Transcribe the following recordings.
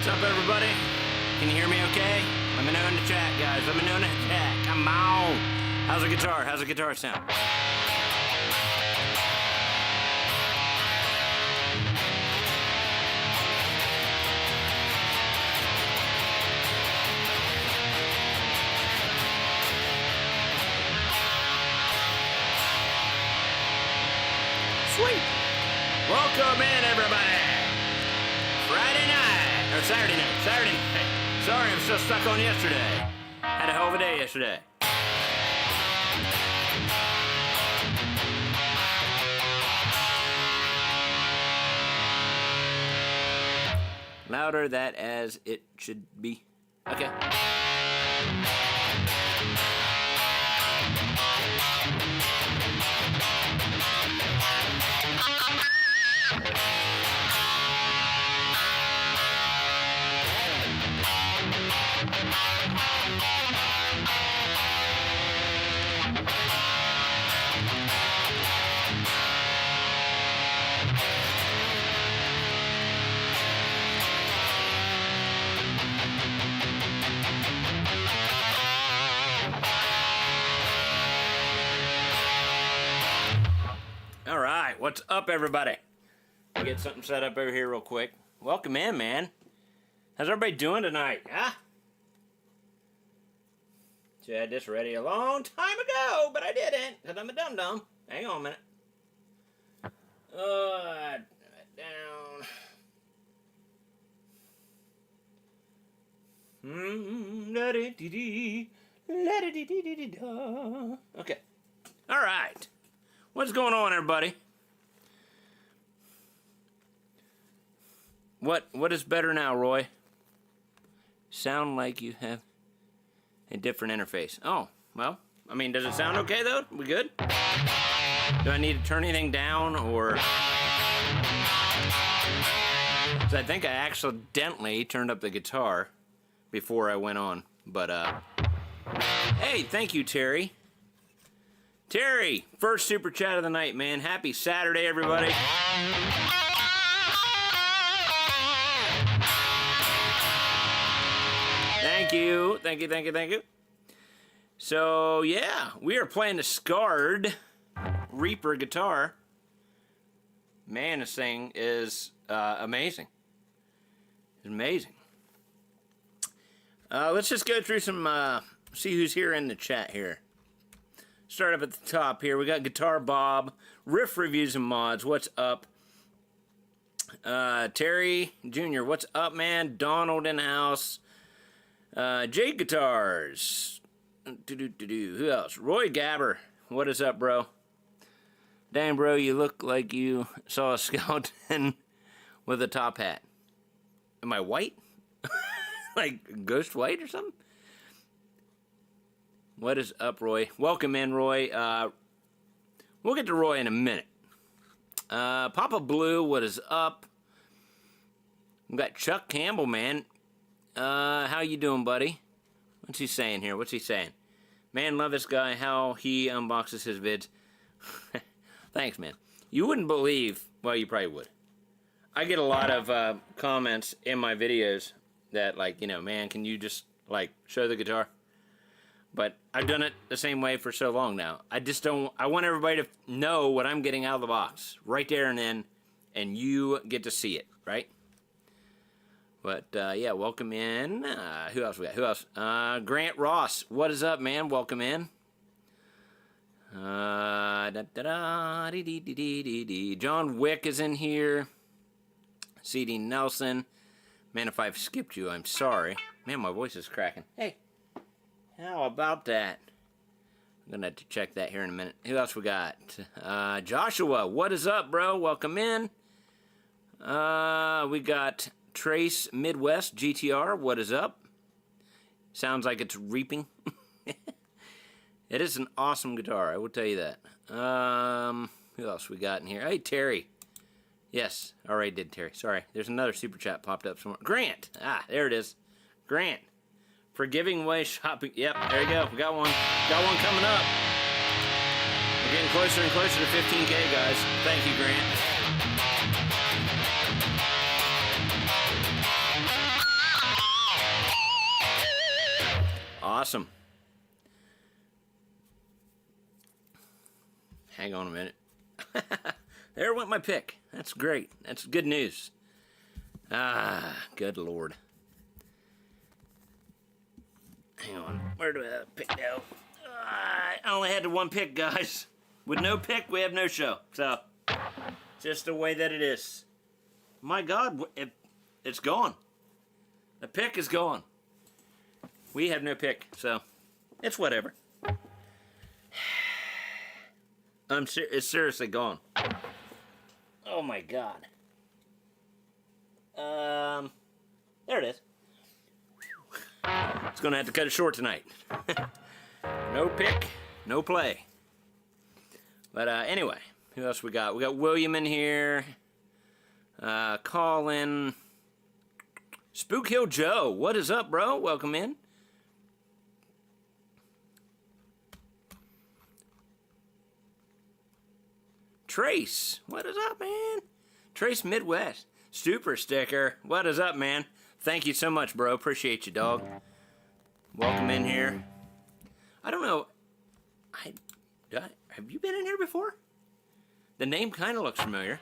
What's up, everybody? Can you hear me okay? Let me know in the chat, guys. Let me know in the chat. Come on. How's the guitar? How's the guitar sound? Sweet. Welcome in, everybody. Friday night, or Saturday night. Sorry, I'm still stuck on yesterday. Had a hell of a day yesterday. Louder that as it should be. Okay. All right, what's up, everybody? I'll get something set up over here real quick. Welcome in, man. How's everybody doing tonight? Huh? Should have had this ready a long time ago, but I didn't, because I'm a dum-dum. Hang on a minute. Down. Okay. All right. What's going on, everybody? What is better now, Roy? Sound like you have a different interface. Oh, well, I mean, does it sound okay, though? We good? Do I need to turn anything down, or... 'Cause I think I accidentally turned up the guitar before I went on, but, Hey, thank you, Terry. Terry, first super chat of the night, man. Happy Saturday, everybody. Thank you. Thank you, thank you, thank you. So, yeah, we are playing the Scarred Reaper guitar. Man, this thing is amazing. It's amazing. Let's just go through some, see who's here in the chat here. Start up at the top here. We got Guitar Bob, Riff Reviews and Mods. What's up? Terry Jr. What's up, man? Donald in the house. Jake Guitars. Who else? Roy Gabber. What is up, bro? Dang, bro, you look like you saw a skeleton with a top hat. Am I white? Like ghost white or something? What is up, Roy? Welcome in, Roy. We'll get to Roy in a minute. Papa Blue, what is up? We got Chuck Campbell, man. How you doing, buddy? What's he saying here? What's he saying? Man, love this guy, how he unboxes his vids. Thanks, man. You wouldn't believe, well, you probably would. I get a lot of comments in my videos that, like, you know, man, can you just, like, show the guitar? But I've done it the same way for so long now. I just don't... I want everybody to know what I'm getting out of the box. Right there and then. And you get to see it, right? But, yeah, welcome in. Who else we got? Who else? Grant Ross. What is up, man? Welcome in. John Wick is in here. C.D. Nelson. Man, if I've skipped you, I'm sorry. Man, my voice is cracking. Hey. How about that? I'm going to have to check that here in a minute. Who else we got? Joshua, what is up, bro? Welcome in. We got Trace Midwest GTR. What is up? Sounds like it's reaping. It is an awesome guitar, I will tell you that. Who else we got in here? Hey, Terry. Yes, already did, Terry. Sorry. There's another super chat popped up somewhere. Grant. Ah, there it is. Grant. For giving away shopping. Yep, there you go. We got one. Got one coming up. We're getting closer and closer to 15K, guys. Thank you, Grant. Awesome. Hang on a minute. There went my pick. That's great. That's good news. Ah, good Lord. Hang on. Where do I pick go? I only had the one pick, guys. With no pick, we have no show. So, just the way that it is. My God, it's gone. The pick is gone. We have no pick, so it's whatever. It's seriously gone. Oh my God. There it is. It's gonna have to cut it short tonight. No pick, no play. But anyway, who else we got? We got William in here. Colin. Spook Hill Joe. What is up, bro? Welcome in. Trace. What is up, man? Trace Midwest. Super Sticker. What is up, man? Thank you so much, bro. Appreciate you, dog. Welcome in here. I don't know. Have you been in here before? The name kind of looks familiar.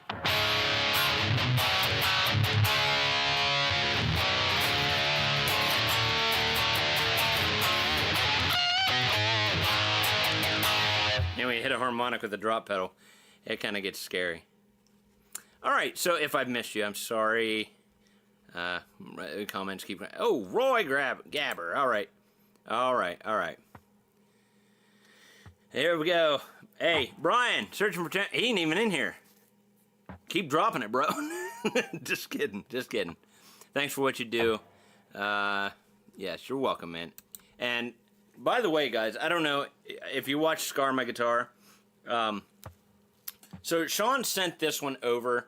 And when you hit a harmonic with the drop pedal, it kind of gets scary. All right, so if I've missed you, I'm sorry. Comments keep... Oh, Roy Gabber. All right. All right. All right. Here we go. Hey, Brian, searching for... He ain't even in here. Keep dropping it, bro. Just kidding. Just kidding. Thanks for what you do. Yes, you're welcome, man. And by the way, guys, I don't know if you watch Scar My Guitar. So Sean sent this one over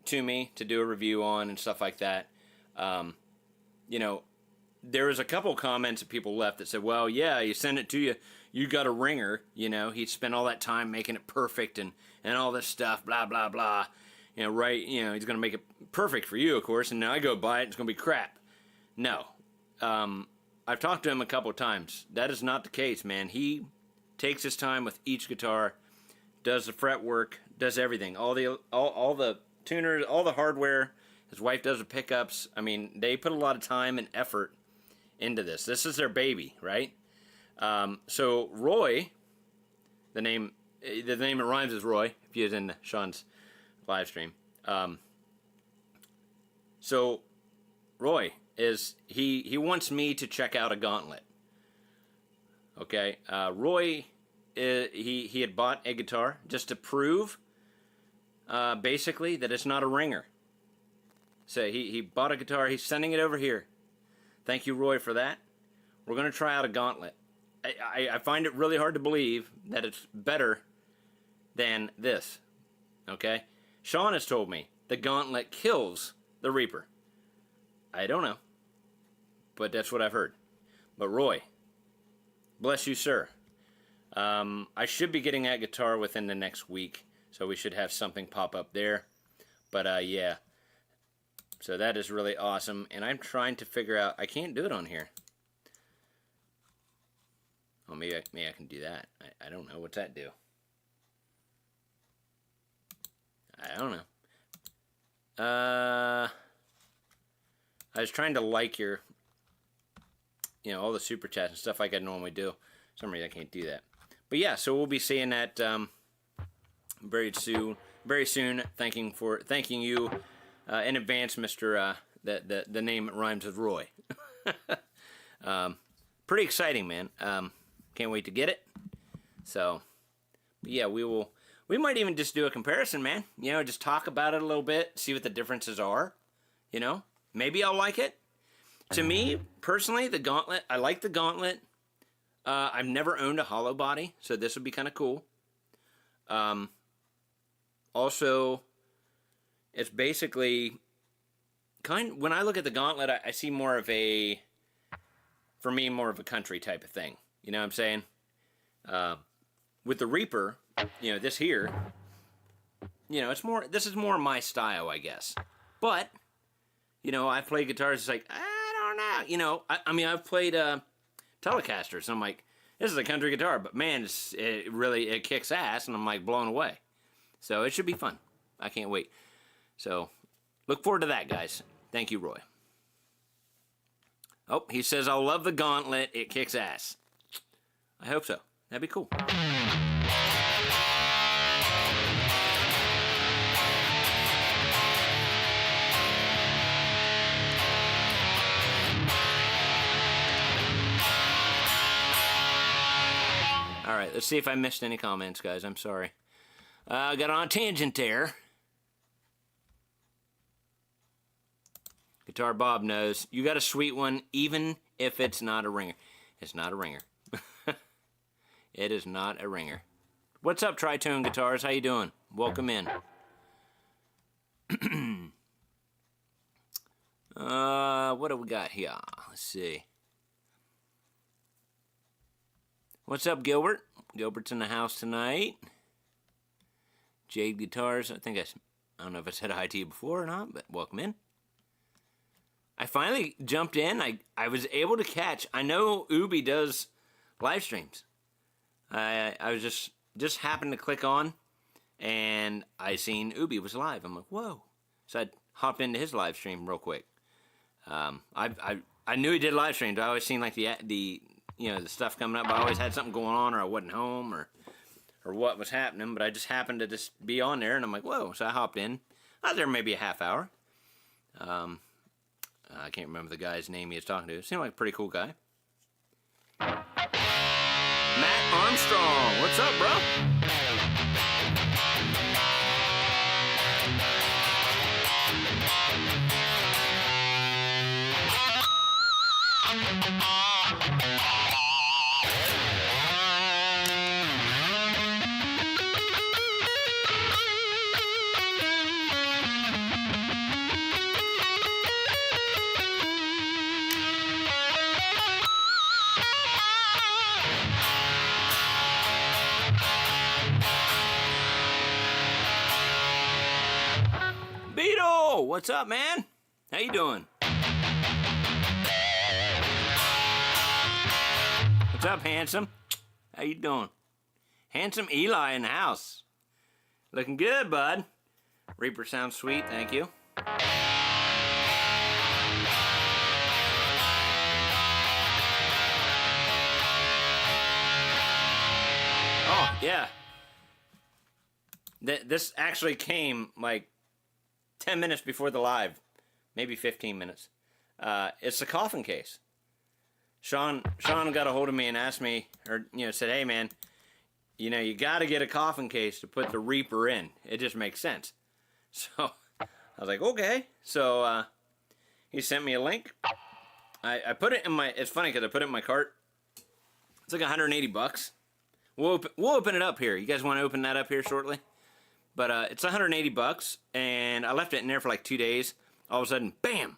to me to do a review on and stuff like that. You know, there was a couple comments that people left that said, well, yeah, you sent it to you. You got a ringer, you know. He spent all that time making it perfect and all this stuff, blah, blah, blah. You know, right, you know, he's going to make it perfect for you, of course, and now I go buy it, it's going to be crap. No. I've talked to him a couple of times. That is not the case, man. He takes his time with each guitar, does the fret work, does everything. All the tuners, all the hardware. His wife does the pickups. I mean, they put a lot of time and effort into this. This is their baby, right? So Roy, the name that rhymes is Roy, if you was in Sean's live stream. So Roy is, he wants me to check out a gauntlet. Okay, Roy, he had bought a guitar just to prove, basically, that it's not a ringer. So he bought a guitar, he's sending it over here. Thank you, Roy, for that. We're going to try out a gauntlet. I find it really hard to believe that it's better than this. Okay? Sean has told me the gauntlet kills the Reaper. I don't know. But that's what I've heard. But Roy, bless you, sir. I should be getting that guitar within the next week. So we should have something pop up there. But yeah. So that is really awesome. And I'm trying to figure out... I can't do it on here. Oh, maybe I can do that. I don't know. What's that do? I don't know. I was trying to like your... You know, all the super chats and stuff like I normally do. For some reason I can't do that. But yeah, so we'll be seeing that very soon. Very soon. Thanking you in advance, Mr. The name rhymes with Roy. Pretty exciting, man. Can't wait to get it. So, yeah, we might even just do a comparison, man. You know, just talk about it a little bit, see what the differences are. You know, maybe I'll like it. To me, personally, the Gauntlet, I like the Gauntlet. I've never owned a hollow body, so this would be kind of cool. Also, it's basically when I look at the Gauntlet, I see more of a, for me, more of a country type of thing. You know what I'm saying? With the Reaper, you know, this here, you know, this is more my style, I guess. But, you know, I play guitars, it's like, I don't know. You know, I mean, I've played Telecasters. And I'm like, this is a country guitar, but man, it kicks ass, and I'm like blown away. So it should be fun. I can't wait. So look forward to that, guys. Thank you, Roy. Oh, he says, I'll love the Gauntlet. It kicks ass. I hope so. That'd be cool. All right, let's see if I missed any comments, guys. I'm sorry. I got on a tangent there. Guitar Bob knows. You got a sweet one, even if it's not a ringer. It's not a ringer. It is not a ringer. What's up, Tritone Guitars? How you doing? Welcome in. What do we got here? Let's see. What's up, Gilbert? Gilbert's in the house tonight. Jade Guitars. I don't know if I said hi to you before or not, but welcome in. I finally jumped in. I was able to catch. I know Ubi does live streams. I was just happened to click on, and I seen Ubi was live. I'm like, whoa! So I hopped into his live stream real quick. I knew he did live streams. I always seen like the stuff coming up. I always had something going on, or I wasn't home, or what was happening. But I just happened to just be on there, and I'm like, whoa! So I hopped in. I was there maybe a half hour. I can't remember the guy's name he was talking to. Seemed like a pretty cool guy. Matt Armstrong, what's up, bro? What's up, man? How you doing? What's up, handsome? How you doing? Handsome Eli in the house. Looking good, bud. Reaper sounds sweet, thank you. Oh, yeah. This actually came like 10 minutes before the live, maybe 15 minutes. It's the Coffin case. Sean got a hold of me and asked me, or said, hey man, you got to get a Coffin case to put the Reaper in. It just makes sense. So I was like, okay. So he sent me a link. I put it in my. It's funny because I put it in my cart. It's like $180. We'll open it up here. You guys want to open that up here shortly? But it's $180, and I left it in there for like 2 days. All of a sudden, bam!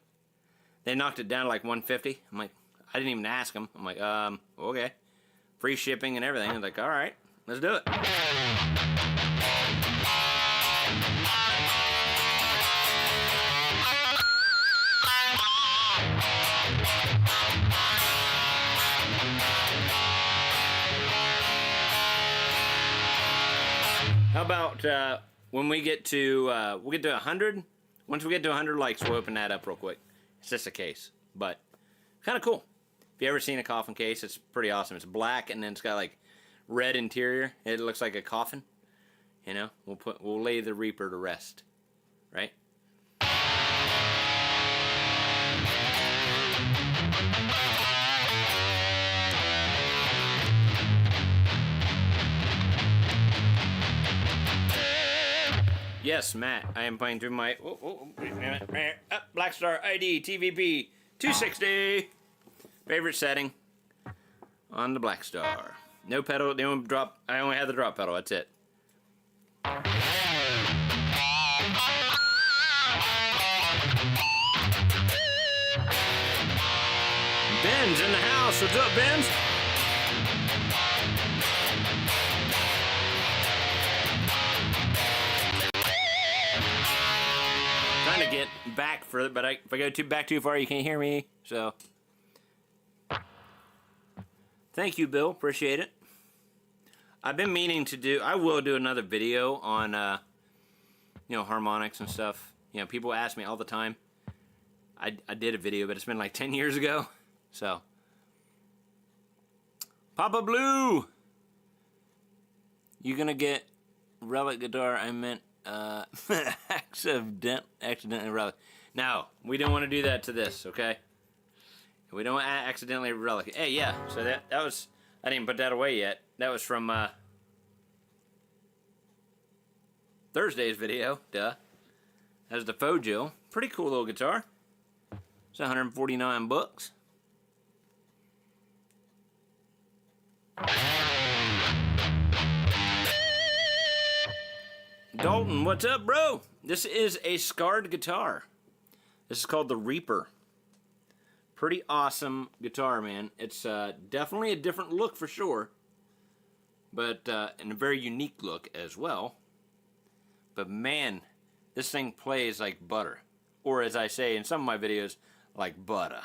They knocked it down to like $150. I'm like, I didn't even ask them. I'm like, okay. Free shipping and everything. I was like, all right, let's do it. How about when we get to we'll get to 100? Once we get to 100 likes, we'll open that up real quick. It's just a case, but kind of cool. If you ever seen a Coffin case, it's pretty awesome. It's black and then it's got like red interior. It looks like a coffin. We'll lay the Reaper to rest, right? Yes, Matt, I am playing through my Black Star ID TVP 260 favorite setting on the Black Star. No pedal, the only drop. I only have the drop pedal. That's it. Ben's in the house. What's up, Ben's? Trying to get back further, but if I go back too far, you can't hear me. So Thank you, Bill. Appreciate it. I've been meaning to do, I will do another video on, you know, harmonics and stuff. You know, people ask me all the time. I did a video, but it's been like 10 years ago. So. Papa Blue! You gonna get relic guitar? I meant, accidentally relic. No, we don't want to do that to this, okay? We don't accidentally relic. Hey, yeah, so that was, I didn't put that away yet. That was from Thursday's video, duh. That was the Fogil. Pretty cool little guitar. It's 149 bucks. Dalton, what's up, bro? This is a scarred guitar. This is called the Reaper. Pretty awesome guitar, man. It's definitely a different look for sure, but and a very unique look as well. But man, this thing plays like butter, or as I say in some of my videos, like butter.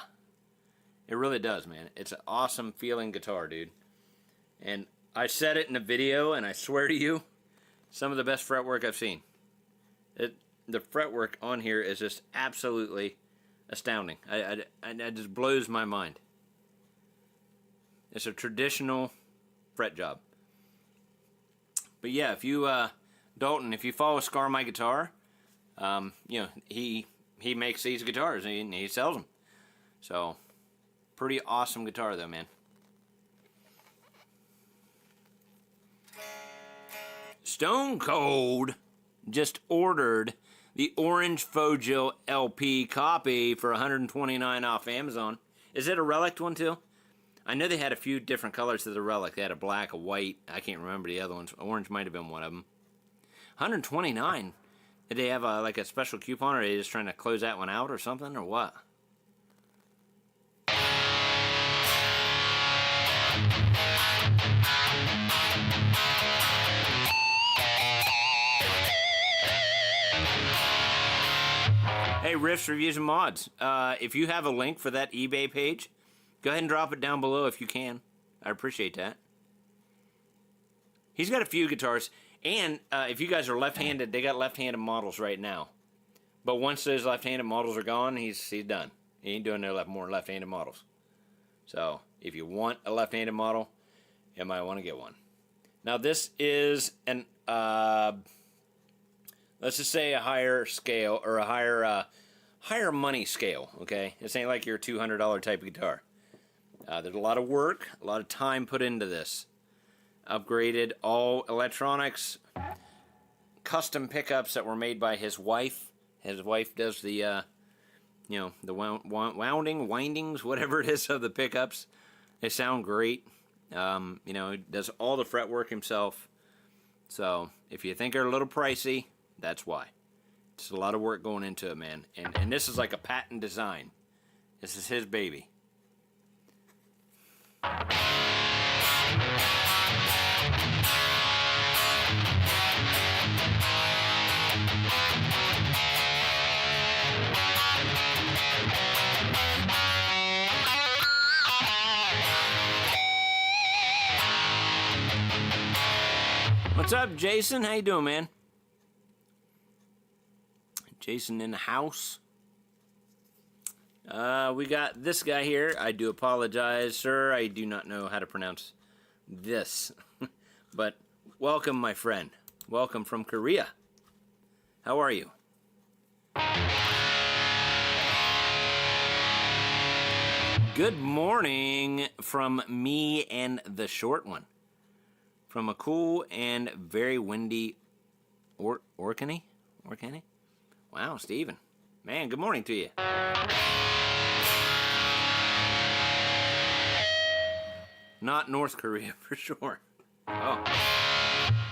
It really does, man. It's an awesome feeling guitar, dude. And I said it in a video, and I swear to you, some of the best fretwork I've seen. The fretwork on here is just absolutely astounding. It just blows my mind. It's a traditional fret job. But yeah, if you, Dalton, if you follow Scar My Guitar, you know, he makes these guitars and he sells them. So, pretty awesome guitar though, man. Stone Cold just ordered the Orange Fogil LP copy for $129 off Amazon. Is it a relic one too? I know they had a few different colors to the relic. They had a black, a white. I can't remember the other ones. Orange might have been one of them. $129. Did they have like a special coupon, or are they just trying to close that one out or something, or what? Hey, Riffs, Reviews, and Mods. If you have a link for that eBay page, go ahead and drop it down below if you can. I appreciate that. He's got a few guitars, and if you guys are left-handed, they got left-handed models right now. But once those left-handed models are gone, he's done. He ain't doing no more left-handed models. So, if you want a left-handed model, you might want to get one. Now, this is an, let's just say a higher scale, or a higher money scale, okay? This ain't like your $200 type of guitar. There's a lot of work, a lot of time put into this. Upgraded all electronics, custom pickups that were made by his wife. His wife does the, you know, the windings, whatever it is of the pickups. They sound great. You know, he does all the fretwork himself. So, if you think they're a little pricey, that's why. It's a lot of work going into it, man. And this is like a patent design. This is his baby. What's up, Jason? How you doing, man? Jason in the house. We got this guy here. I do apologize, sir. I do not know how to pronounce this. But welcome, my friend. Welcome from Korea. How are you? Good morning from me and the short one. From a cool and very windy Orkney? Wow, Steven. Man, good morning to you. Not North Korea, for sure. Oh.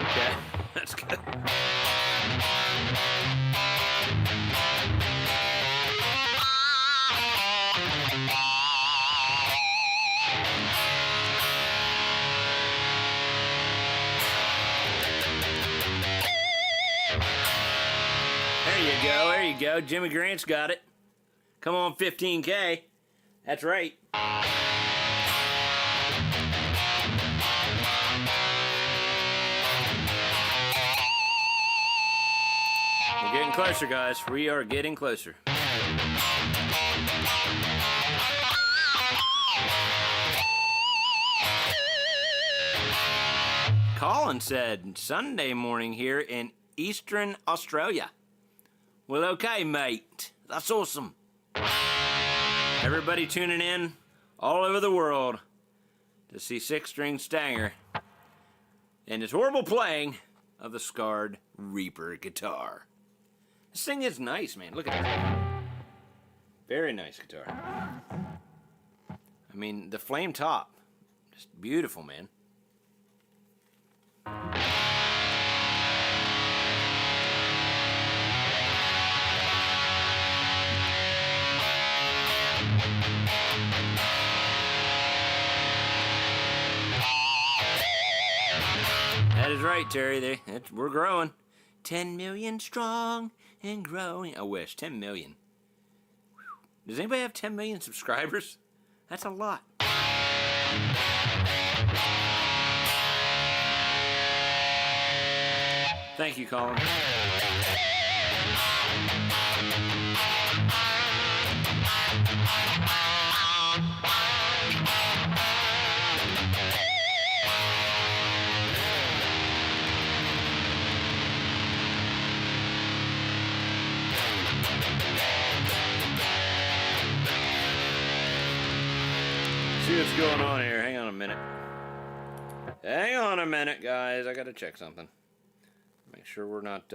Okay, that's good. There you go. Jimmy Grant's got it. Come on, 15K. That's right. closer, guys. We are getting closer. Colin said, Sunday morning here in Eastern Australia. Well, okay, mate. That's awesome. Everybody tuning in all over the world to see Six String Stanger and his horrible playing of the scarred Reaper guitar. This thing is nice, man. Look at that. Very nice guitar. I mean, the flame top. Just beautiful, man. That is right, Terry. We're growing. 10 million strong and growing. I wish. 10 million. Does anybody have 10 million subscribers? That's a lot. Thank you, Colin. See what's going on here. Hang on a minute. Hang on a minute, guys. I gotta check something. Make sure we're not,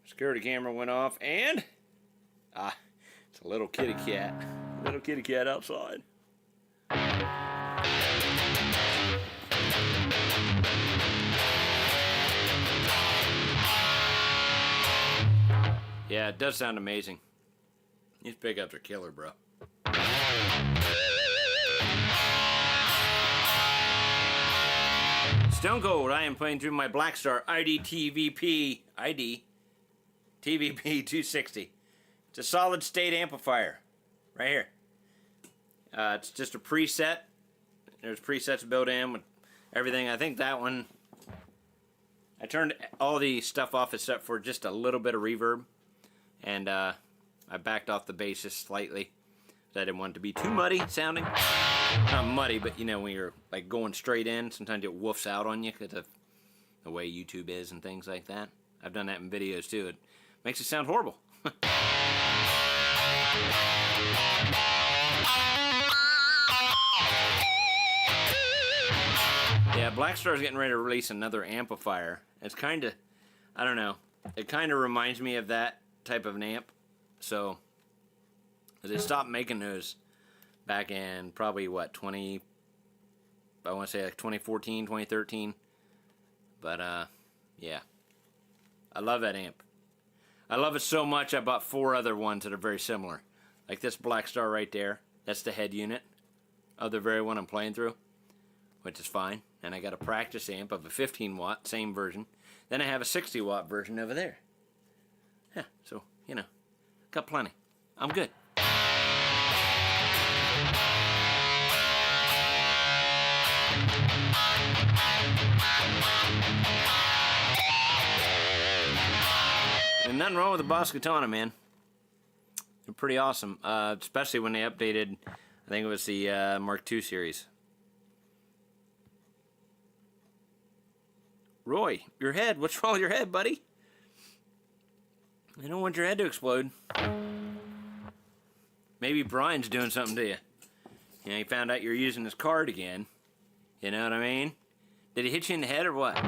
security camera went off, and, it's a little kitty cat. Little kitty cat outside. Yeah, it does sound amazing. These pickups are killer, bro. Stone Cold, I am playing through my Blackstar TVP 260. It's a solid state amplifier, right here. It's just a preset. There's presets built in with everything. I think that one, I turned all the stuff off except for just a little bit of reverb. And I backed off the bass just slightly. I didn't want it to be too muddy sounding. Not muddy, but you know, when you're like going straight in, sometimes it woofs out on you because of the way YouTube is and things like that. I've done that in videos too. It makes it sound horrible. Yeah, Blackstar's getting ready to release another amplifier. It's kind of, I don't know, it kind of reminds me of that type of an amp. So, they stopped making those back in probably, what, I want to say like 2014, 2013. But, yeah. I love that amp. I love it so much I bought 4 other ones that are very similar. Like this Blackstar right there. That's the head unit of the very one I'm playing through, which is fine. And I got a practice amp of a 15 watt, same version. Then I have a 60 watt version over there. Yeah, so, you know, got plenty. I'm good. And nothing wrong with the Boss Katana, man. They're pretty awesome, especially when they updated, I think it was the Mark II series. Roy, your head. What's wrong with your head, buddy? I don't want your head to explode. Maybe Brian's doing something to you. You know, he found out you're using his card again. You know what I mean? Did he hit you in the head or what?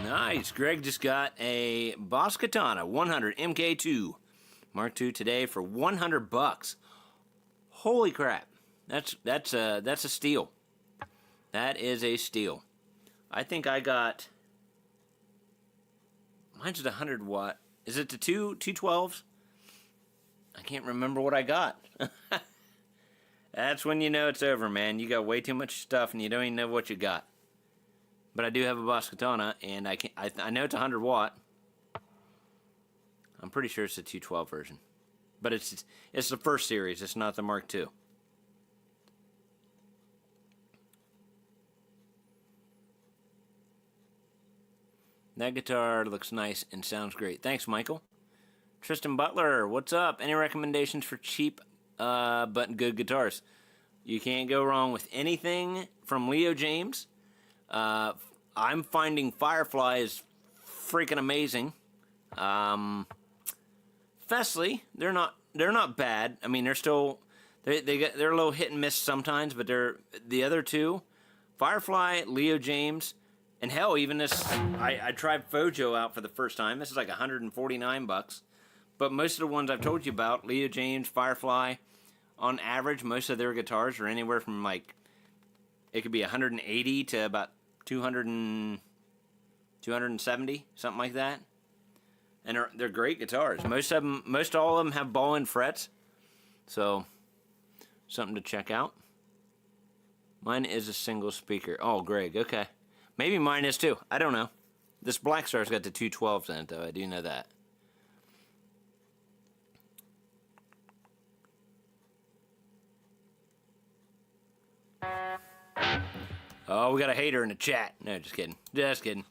Nice. Greg just got a Boss Katana 100 MK2 Mark II today for $100. Holy crap. That's a steal. That is a steal. I think I got, mine's at 100 watt. Is it the 212s? I can't remember what I got. That's when you know it's over, man. You got way too much stuff and you don't even know what you got. But I do have a Boss Katana, and I know it's 100 watt. I'm pretty sure it's the 212 version. But it's the first series, it's not the Mark II. That guitar looks nice and sounds great. Thanks, Michael. Tristan Butler, what's up? Any recommendations for cheap but good guitars? You can't go wrong with anything from Leo James. I'm finding Firefly is freaking amazing. Fesley, they're not bad. I mean, they're a little hit and miss sometimes, but they're the other two, Firefly, Leo James, and hell, even this. I tried Fojo out for the first time. This is like $149, but most of the ones I've told you about, Leo James, Firefly, on average, most of their guitars are anywhere from like, it could be 180 to about 270, something like that. And they're great guitars. Most all of them have ball-end frets, so something to check out. Mine is a single speaker. Oh, Greg, okay. Maybe mine is too. I don't know. This Black Star's got the 212s in it, though. I do know that. Oh, we got a hater in the chat. No, just kidding. Just kidding.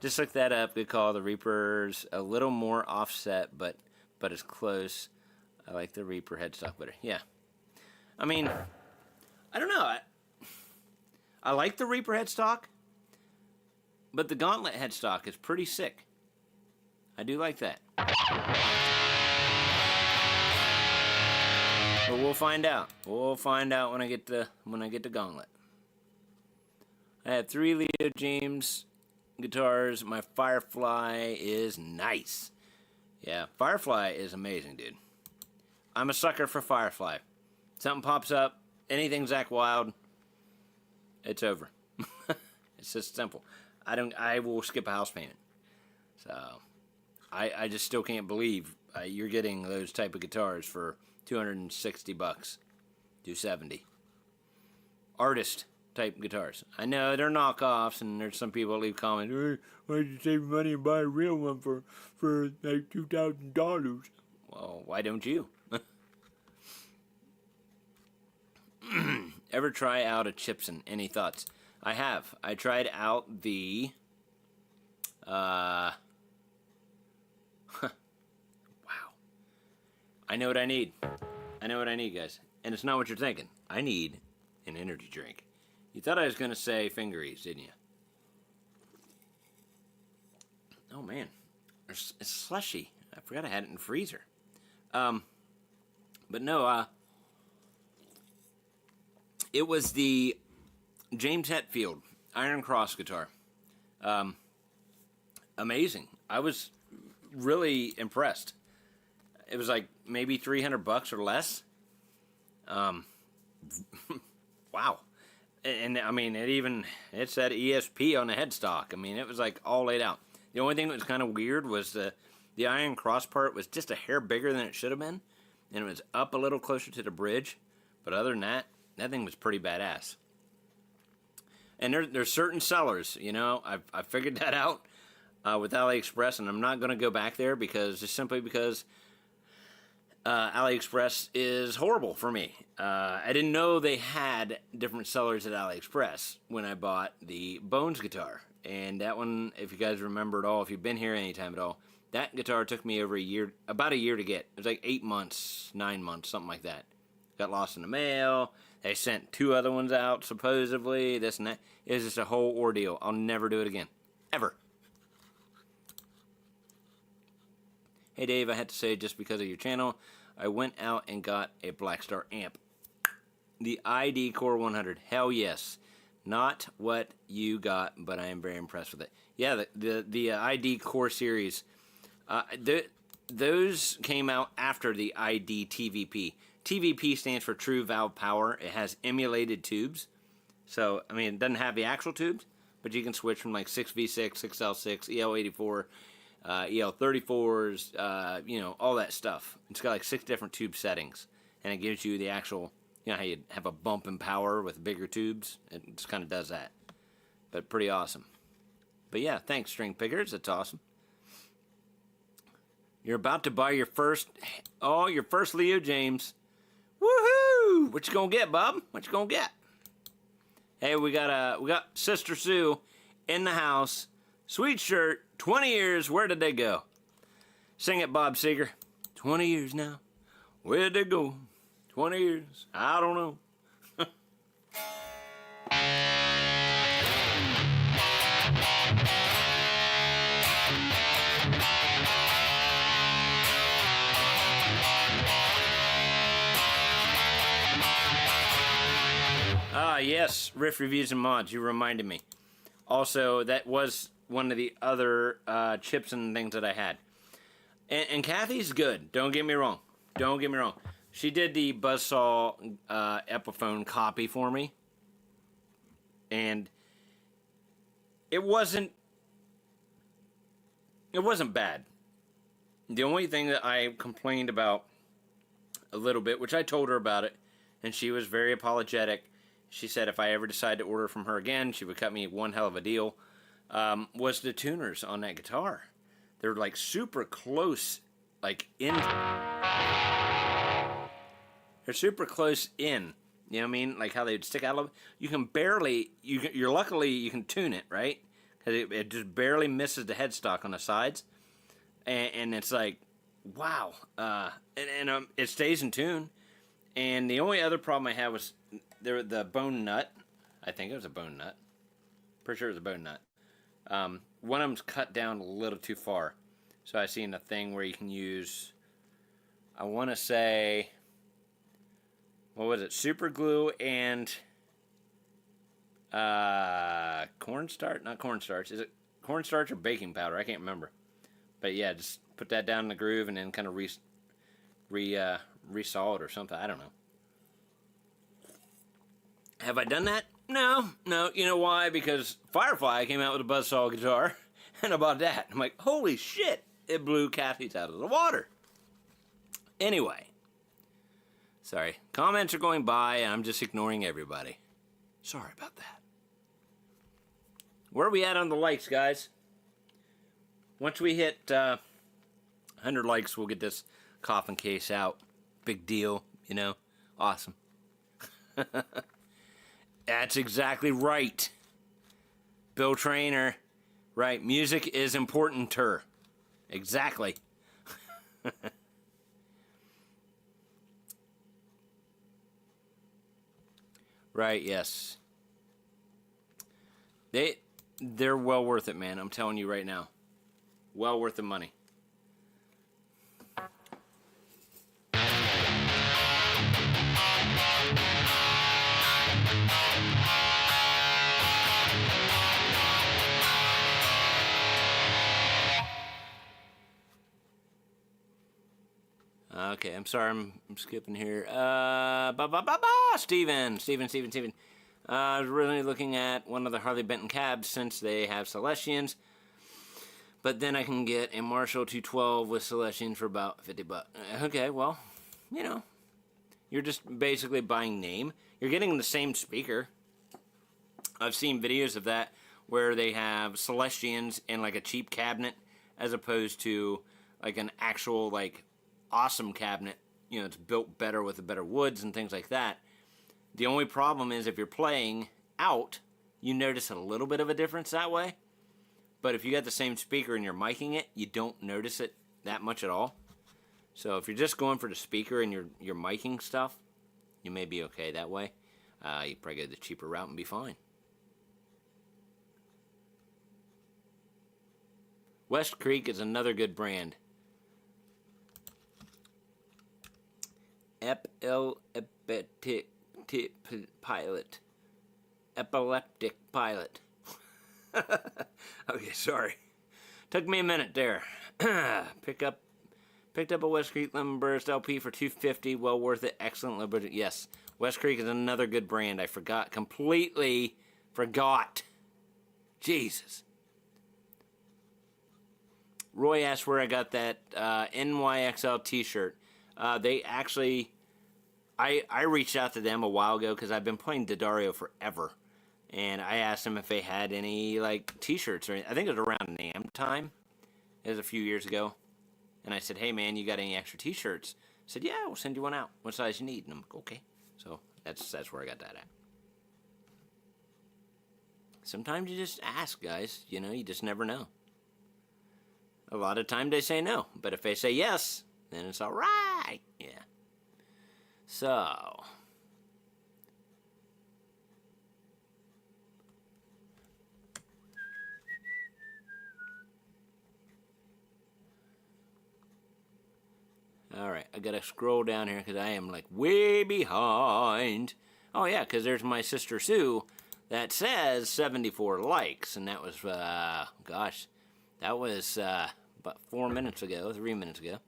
Just look that up. Good call. The Reaper's a little more offset, but it's close. I like the Reaper headstock better. Yeah. I mean, I don't know. I like the Reaper headstock, but the Gauntlet headstock is pretty sick. I do like that. But we'll find out. We'll find out when I get the Gauntlet. I have 3 Leo James guitars. My Firefly is nice. Yeah, Firefly is amazing, dude. I'm a sucker for Firefly. Something pops up, anything Zach Wild, it's over. It's just simple. I will skip a house payment. So, I just still can't believe you're getting those type of guitars for $260, $270. Artist type guitars. I know they're knockoffs, and there's some people that leave comments, hey, why did you save money and buy a real one for like $2,000? Well, why don't you? Ever try out a Chipson? Any thoughts? I have. I tried out the wow. I know what I need. I know what I need, guys. And it's not what you're thinking. I need an energy drink. You thought I was going to say finger eats, didn't you? Oh, man. It's slushy. I forgot I had it in the freezer. But no, it was the James Hetfield Iron Cross guitar. Amazing. I was really impressed. It was like maybe $300 or less. Wow. And I mean, it said ESP on the headstock. I mean, it was like all laid out. The only thing that was kind of weird was the Iron Cross part was just a hair bigger than it should have been. And it was up a little closer to the bridge. But other than that, that thing was pretty badass. And there's certain sellers, you know, I figured that out with AliExpress, and I'm not going to go back there just simply because AliExpress is horrible for me. I didn't know they had different sellers at AliExpress when I bought the Bones guitar. And that one, if you guys remember at all, if you've been here anytime at all, that guitar took me about a year to get. It was like 8 months, 9 months, something like that. Got lost in the mail. They sent 2 other ones out, supposedly, this and that. It was just a whole ordeal. I'll never do it again. Ever. Hey, Dave, I had to say, just because of your channel, I went out and got a Black Star amp. The ID Core 100. Hell yes. Not what you got, but I am very impressed with it. Yeah, the ID Core series. Those came out after the ID TVP. TVP stands for True Valve Power. It has emulated tubes. So, I mean, it doesn't have the actual tubes, but you can switch from like 6V6, 6L6, EL84, EL34s, you know, all that stuff. It's got like 6 different tube settings, and it gives you the actual, you know how you have a bump in power with bigger tubes? It just kind of does that. but pretty awesome. But yeah, thanks, String Pickers. That's awesome. You're about to buy your first Leo James. Woohoo! What you gonna get, Bob? What you gonna get? Hey, we got Sister Sue in the house. Sweet shirt, 20 years, where did they go? Sing it, Bob Seger. 20 years now. Where'd they go? 20 years. I don't know. Yes, Riff Reviews and Mods, you reminded me. Also, that was one of the other chips and things that I had. And Kathy's good, don't get me wrong. Don't get me wrong. She did the Buzzsaw Epiphone copy for me. And it wasn't bad. The only thing that I complained about a little bit, which I told her about it, and she was very apologetic. She said if I ever decided to order from her again, she would cut me one hell of a deal, was the tuners on that guitar. They're like super close, like in. They're super close in. You know what I mean? Like how they'd stick out of. You can barely. You're luckily you can tune it right because it just barely misses the headstock on the sides, and it's like, wow. It stays in tune. And the only other problem I had was the bone nut. I think it was a bone nut. Pretty sure it was a bone nut. One of them's cut down a little too far. So I seen a thing where you can use, I want to say, what was it? Super glue and cornstarch? Not cornstarch. Is it cornstarch or baking powder? I can't remember. But yeah, just put that down in the groove and then kind of resaw it or something. I don't know. Have I done that? No. You know why? Because Firefly came out with a Buzzsaw guitar, and I bought that. I'm like, holy shit! It blew Kathy's out of the water. Anyway. Sorry. Comments are going by, and I'm just ignoring everybody. Sorry about that. Where are we at on the likes, guys? Once we hit 100 likes, we'll get this Coffin case out. Big deal, you know? Awesome. That's exactly right. Bill Trainer. Right, music is important-er. Exactly. Right, yes. They're well worth it, man. I'm telling you right now. Well worth the money. Okay, I'm sorry, I'm skipping here. Steven. I was really looking at one of the Harley Benton cabs since they have Celestians. But then I can get a Marshall 212 with Celestian for about $50. Okay, well, you know, you're just basically buying name. You're getting the same speaker. I've seen videos of that where they have Celestians in like a cheap cabinet as opposed to like an actual like awesome cabinet. You know, it's built better with the better woods and things like that. The only problem is if you're playing out, you notice a little bit of a difference that way. But if you got the same speaker and you're micing it, you don't notice it that much at all. So if you're just going for the speaker and you're micing stuff, you may be okay that way. You probably go the cheaper route and be fine. West Creek is another good brand. Epileptic pilot. Okay, sorry. Took me a minute there. Picked up a West Creek Lemon Burst LP for $250. Well worth it. Excellent liberty. Yes, West Creek is another good brand. I completely forgot. Jesus. Roy asked where I got that NYXL t-shirt. They actually, I reached out to them a while ago because I've been playing Daddario forever. and I asked them if they had any like T-shirts or anything. I think it was around NAMM time. It was a few years ago, and I said, "Hey man, you got any extra T-shirts?" I said, "Yeah, we'll send you one out. What size you need?" And I'm like, "Okay." So that's where I got that at. Sometimes you just ask, guys. You know, you just never know. A lot of time they say no, but if they say yes, then it's all right. Yeah. So. All right, I gotta scroll down here because I am like way behind. Oh yeah, because there's my sister Sue that says 74 likes, and that was, gosh, that was about 4 minutes ago, 3 minutes ago.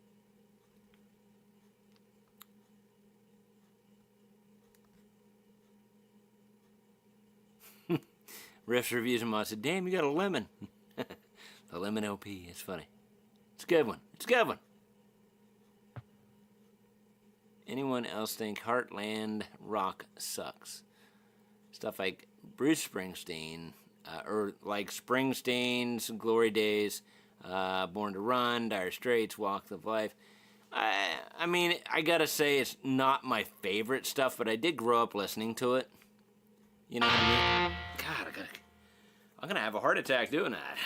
Riffs reviews and mods said, "Damn, you got a lemon." The lemon LP, it's funny. It's a good one. It's a good one. Anyone else think Heartland rock sucks? Stuff like Bruce Springsteen, or like Springsteen's Glory Days, Born to Run, Dire Straits, Walk of Life. I mean, I gotta say it's not my favorite stuff, but I did grow up listening to it. You know what I mean? God, I'm gonna have a heart attack doing that.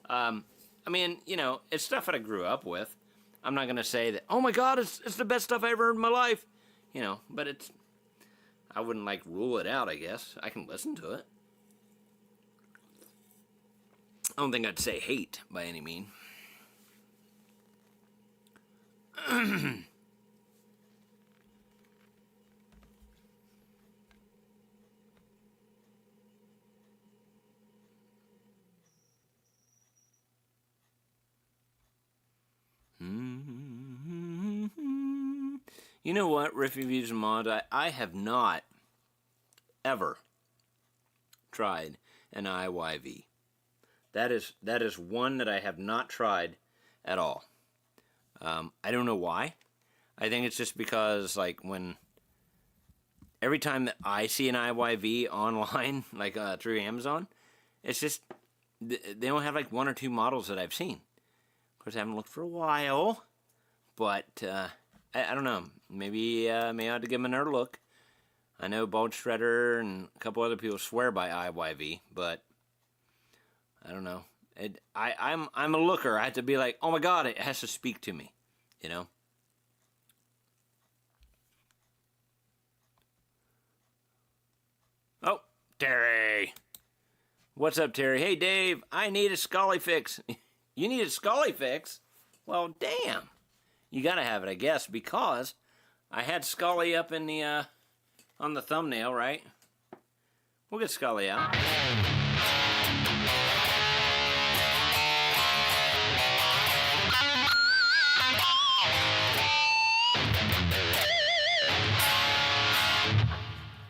I mean, you know, it's stuff that I grew up with. I'm not gonna say that, oh my God, it's the best stuff I ever heard in my life. You know, but it's, I wouldn't like rule it out, I guess. I can listen to it. I don't think I'd say hate by any means. You know what, Riff Reviews and Mods, I have not ever tried an IYV. That is one that I have not tried at all. I don't know why. I think it's just because, like, every time that I see an IYV online, like through Amazon, it's just, they don't have like one or two models that I've seen. Of course, I haven't looked for a while, but I don't know. Maybe I have to give them another look. I know Bulge Shredder and a couple other people swear by IYV, but I don't know. I'm a looker. I have to be like, oh my God, it has to speak to me, you know? Oh, Terry. What's up, Terry? Hey, Dave, I need a Scully fix. You need a Scully fix? Well, damn. You gotta have it, I guess, because I had Scully up in the, on the thumbnail, right? We'll get Scully out.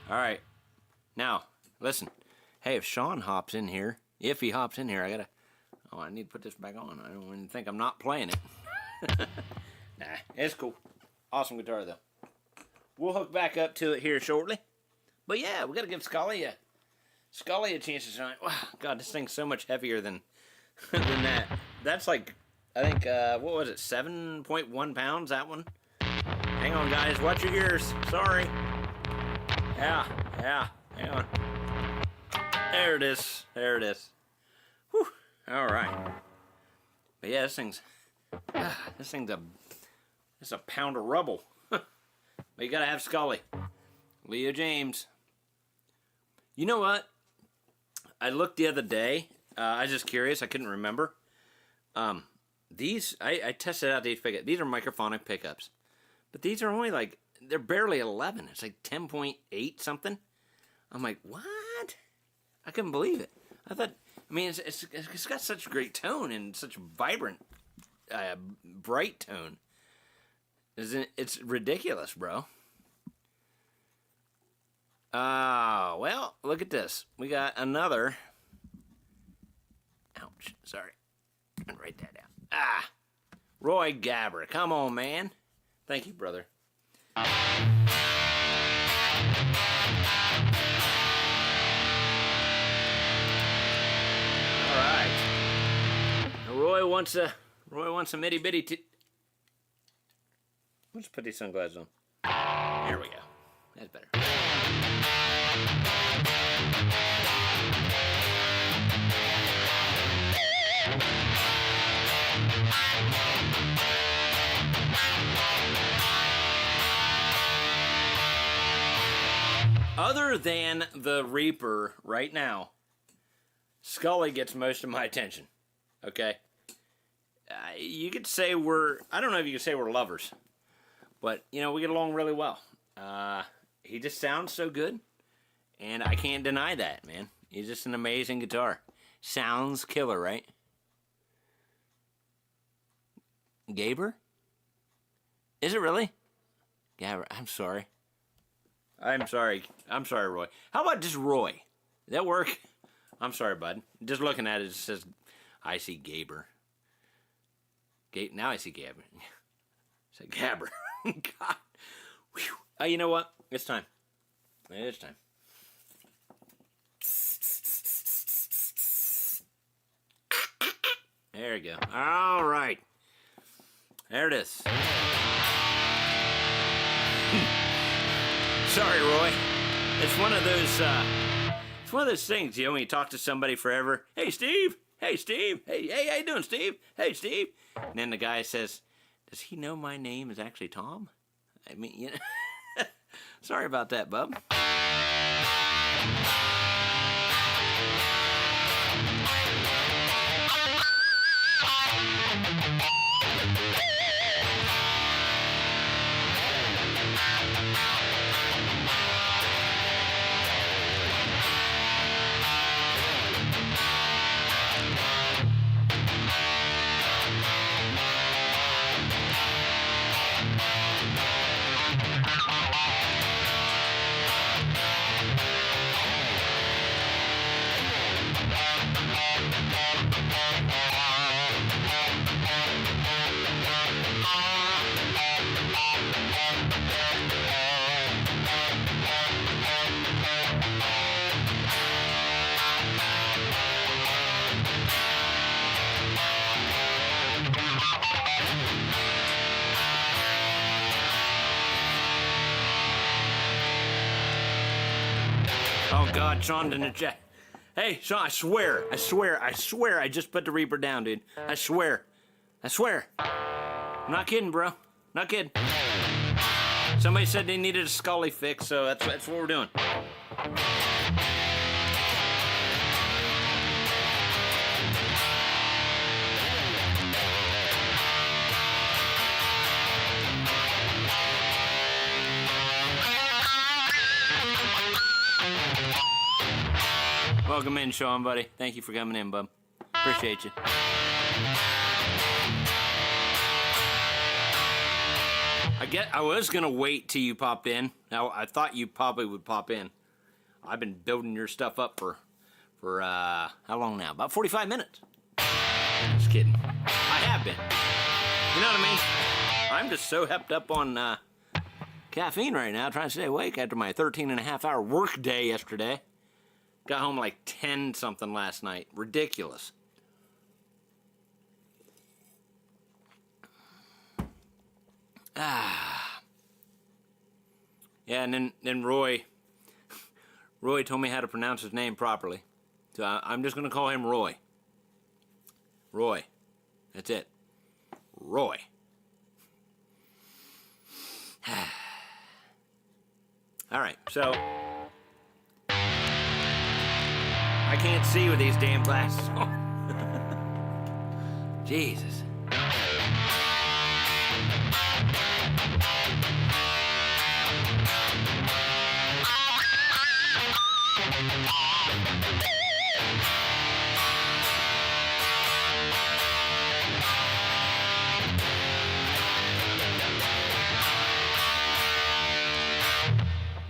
All right. Now, listen. Hey, if Sean hops in here, if he hops in here, I need to put this back on. I don't even think I'm not playing it. Nah, it's cool. Awesome guitar, though. We'll hook back up to it here shortly. But yeah, we got to give Scully a chance to shine. Wow, God, this thing's so much heavier than that. That's like, I think, what was it, 7.1 pounds, that one? Hang on, guys. Watch your ears. Sorry. Yeah. Hang on. There it is. Whew. All right. But yeah, this thing's a pound of rubble. But you gotta have Scully. Leo James. You know what? I looked the other day. I was just curious. I couldn't remember. These, I tested out these pickups. These are microphonic pickups. But these are only like, they're barely 11. It's like 10.8 something. I'm like, what? I couldn't believe it. I thought, I mean, it's got such great tone and such vibrant, bright tone. It's ridiculous, bro. Well, look at this. We got another. Ouch. Sorry. I'll write that down. Roy Gabber. Come on, man. Thank you, brother. wants some itty bitty. Let's put these sunglasses on. There we go. That's better. Other than the Reaper right now, Scully gets most of my attention. Okay? You could say I don't know if you could say we're lovers, but, you know, we get along really well. He just sounds so good, and I can't deny that, man. He's just an amazing guitar. Sounds killer, right? Gaber? Is it really? Gaber, I'm sorry. I'm sorry, Roy. How about just Roy? Does that work? I'm sorry, bud. Just looking at it, it says, I see Gaber. Now I see Gabber. It's like Gabber. God. Whew. You know what? It's time. It's time. There you go. All right. There it is. Sorry, Roy. It's one of those things, you know, when you talk to somebody forever. Hey, Steve. Hey, Steve. Hey, how you doing, Steve? Hey, Steve. And then the guy says, does he know my name is actually Tom? I mean, you know. Sorry about that, bub. Oh, God, Sean in the chat. Hey, Sean, I swear, I just put the Reaper down, dude. I swear. I'm not kidding, bro. Not kidding. Somebody said they needed a Scully fix, so that's what we're doing. Welcome in, Sean, buddy. Thank you for coming in, bub. Appreciate you. I was gonna wait till you popped in. Now I thought you probably would pop in. I've been building your stuff up for how long now? About 45 minutes. Just kidding. I have been. You know what I mean? I'm just so hepped up on caffeine right now, trying to stay awake after my 13-and-a-half-hour work day yesterday. Got home like 10 something last night. Ridiculous. Yeah, and then Roy told me how to pronounce his name properly. So I'm just going to call him Roy. Roy. That's it. Roy. All right, so I can't see with these damn glasses on. Jesus.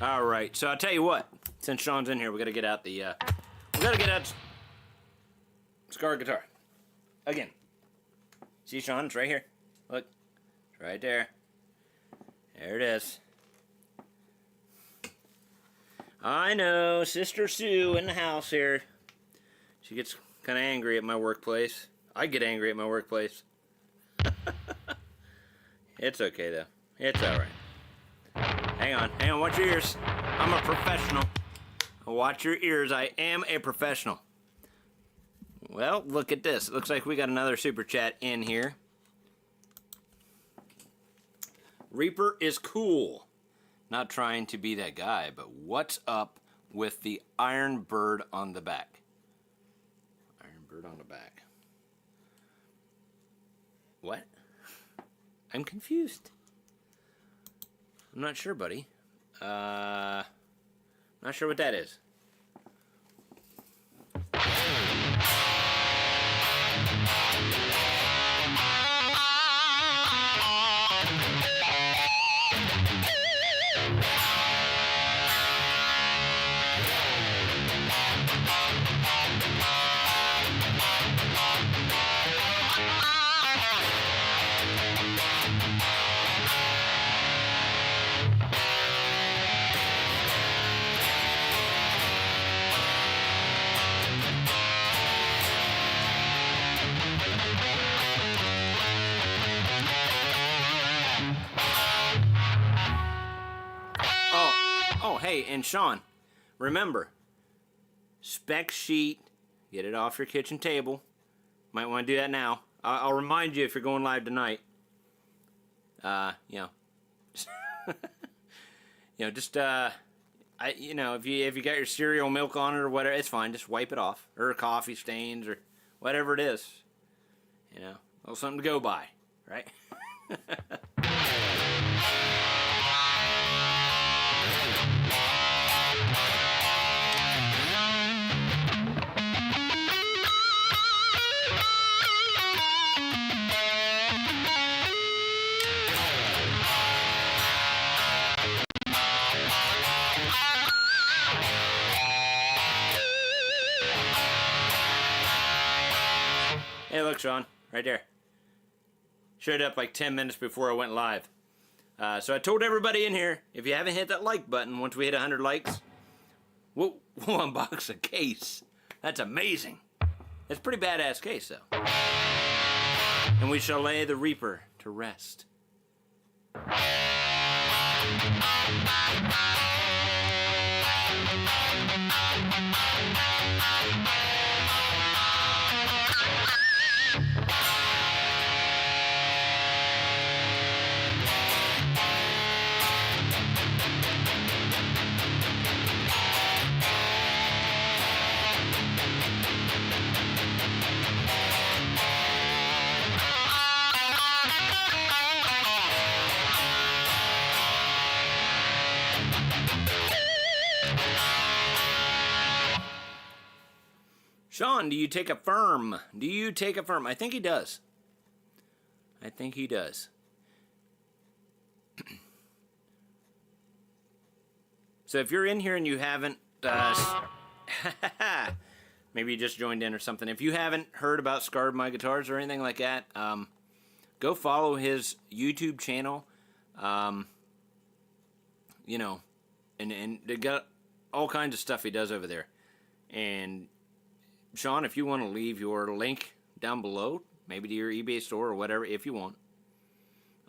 All right, so I'll tell you what. Since Sean's in here, we got to get out Scar guitar. Again. See, Sean, it's right here. Look, it's right there. There it is. I know, Sister Sue in the house here. She gets kind of angry at my workplace. I get angry at my workplace. It's okay, though. It's alright. Hang on, watch your ears. I'm a professional. Watch your ears, I am a professional. Well, look at this. It looks like we got another super chat in here. Reaper is cool. Not trying to be that guy, but what's up with the Iron Bird on the back? Iron Bird on the back. What? I'm confused. I'm not sure, buddy. Not sure what that is. Oh, hey, and Sean, remember, spec sheet, get it off your kitchen table. Might want to do that now. I'll remind you if you're going live tonight. You know, just if you got your cereal milk on it or whatever, it's fine. Just wipe it off, or coffee stains, or whatever it is. You know, a little something to go by, right? Hey, look, Sean, right there. Showed up like 10 minutes before I went live. So I told everybody in here, if you haven't hit that like button, once we hit 100 likes, we'll unbox a case. That's amazing. It's a pretty badass case, though. And we shall lay the Reaper to rest. Sean, do you take a firm? Do you take a firm? I think he does. I think he does. So if you're in here and you haven't, maybe you just joined in or something. If you haven't heard about Scarred My Guitars or anything like that, go follow his YouTube channel. You know, and they got all kinds of stuff he does over there. And Sean, if you want to leave your link down below, maybe to your eBay store or whatever, if you want.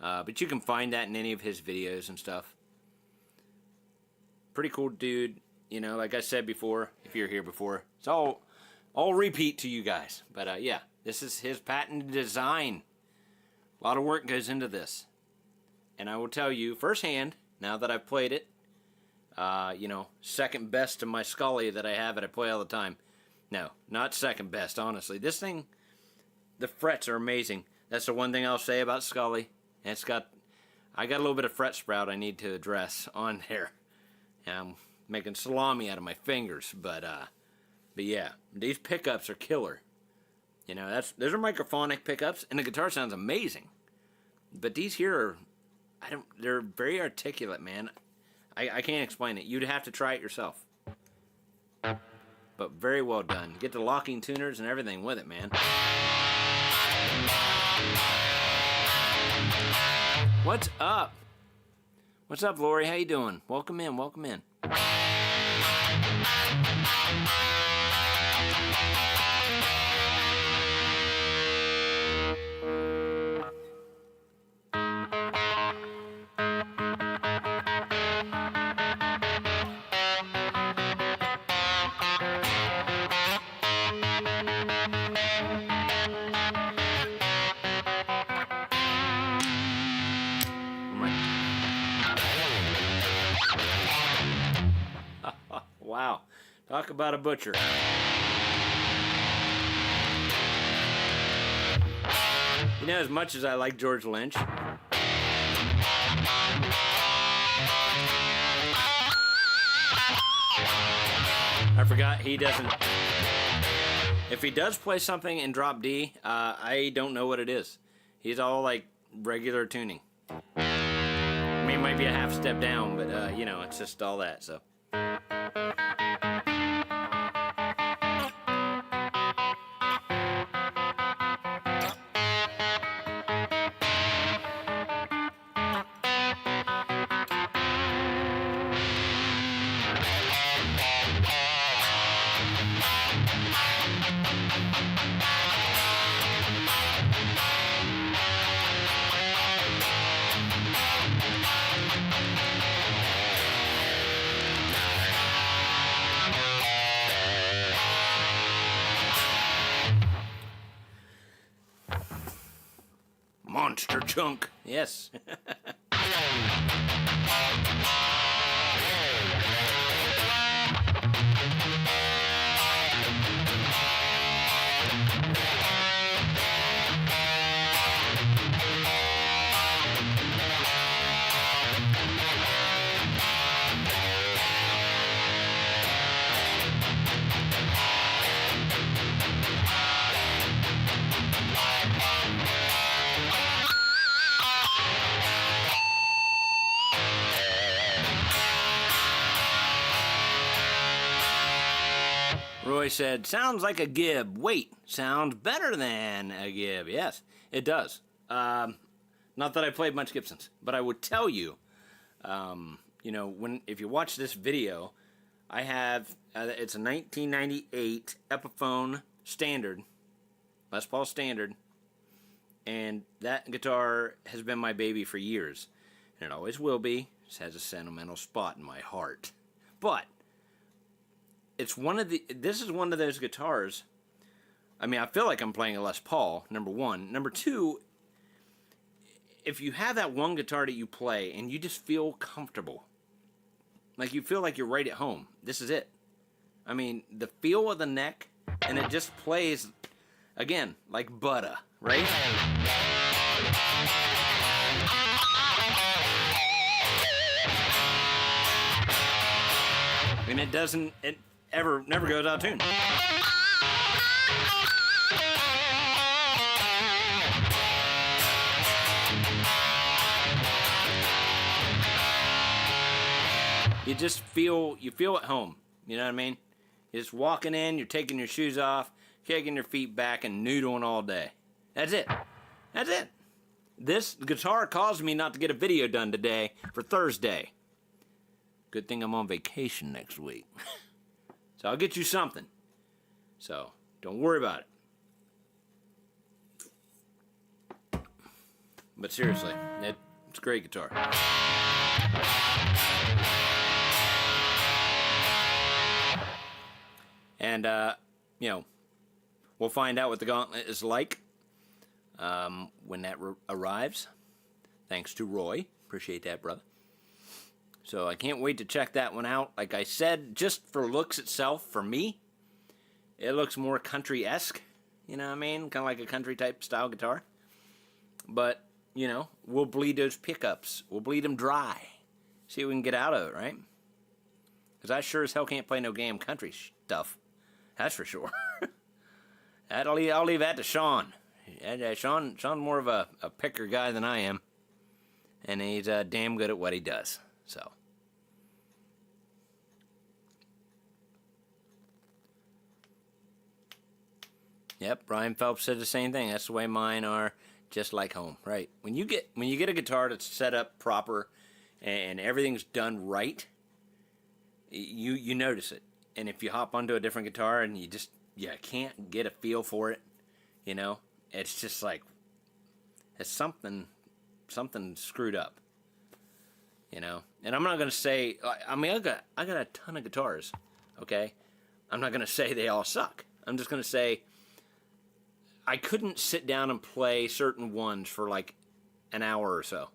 But you can find that in any of his videos and stuff. Pretty cool dude. You know, like I said before, if you're here before, it's all repeat to you guys. But yeah, this is his patented design. A lot of work goes into this. And I will tell you firsthand, now that I've played it, you know, second best to my Scully that I have that I play all the time. No, not second best, honestly. This thing, the frets are amazing. That's the one thing I'll say about Scully. And I got a little bit of fret sprout I need to address on there. And I'm making salami out of my fingers, but yeah, these pickups are killer. You know, those are microphonic pickups, and the guitar sounds amazing. But these here are, they're very articulate, man. I can't explain it. You'd have to try it yourself. But very well done. Get the locking tuners and everything with it, man. What's up? What's up, Lori? How you doing? Welcome in, welcome in. Wow. Talk about a butcher. You know, as much as I like George Lynch, I forgot he doesn't... If he does play something in drop D, I don't know what it is. He's all like regular tuning. I mean, it might be a half step down, but you know, it's just all that, so. Monster chunk. Yes. Roy said, sounds like a Gib. Wait, sounds better than a Gib. Yes, it does. Not that I played much Gibsons, but I would tell you, you know, if you watch this video, I have, it's a 1998 Epiphone Standard, Les Paul Standard, and that guitar has been my baby for years, and it always will be. It has a sentimental spot in my heart. But it's this is one of those guitars, I mean, I feel like I'm playing a Les Paul, number one. Number two, if you have that one guitar that you play and you just feel comfortable, like you feel like you're right at home, this is it. I mean, the feel of the neck, and it just plays, again, like butter, right? And it doesn't, it never goes out of tune. You just feel, at home. You know what I mean? You're just walking in, you're taking your shoes off, kicking your feet back, and noodling all day. That's it. That's it. This guitar caused me not to get a video done today for Thursday. Good thing I'm on vacation next week. So I'll get you something. So don't worry about it. But seriously, it's a great guitar. And, you know, we'll find out what the Gauntlet is like when that arrives. Thanks to Roy. Appreciate that, brother. So I can't wait to check that one out. Like I said, just for looks itself, for me, it looks more country-esque. You know what I mean? Kind of like a country-type style guitar. But, you know, we'll bleed those pickups. We'll bleed them dry. See what we can get out of it, right? Because I sure as hell can't play no damn country stuff. That's for sure. I'll leave that to Sean. Sean's more of a picker guy than I am. And he's damn good at what he does. So. Yep, Brian Phelps said the same thing. That's the way mine are, just like home, right? When you get a guitar that's set up proper and everything's done right, you notice it. And if you hop onto a different guitar and you can't get a feel for it, you know, it's just like it's something screwed up. You know, and I'm not gonna say. I mean, I got a ton of guitars. Okay, I'm not gonna say they all suck. I'm just gonna say I couldn't sit down and play certain ones for like an hour or so.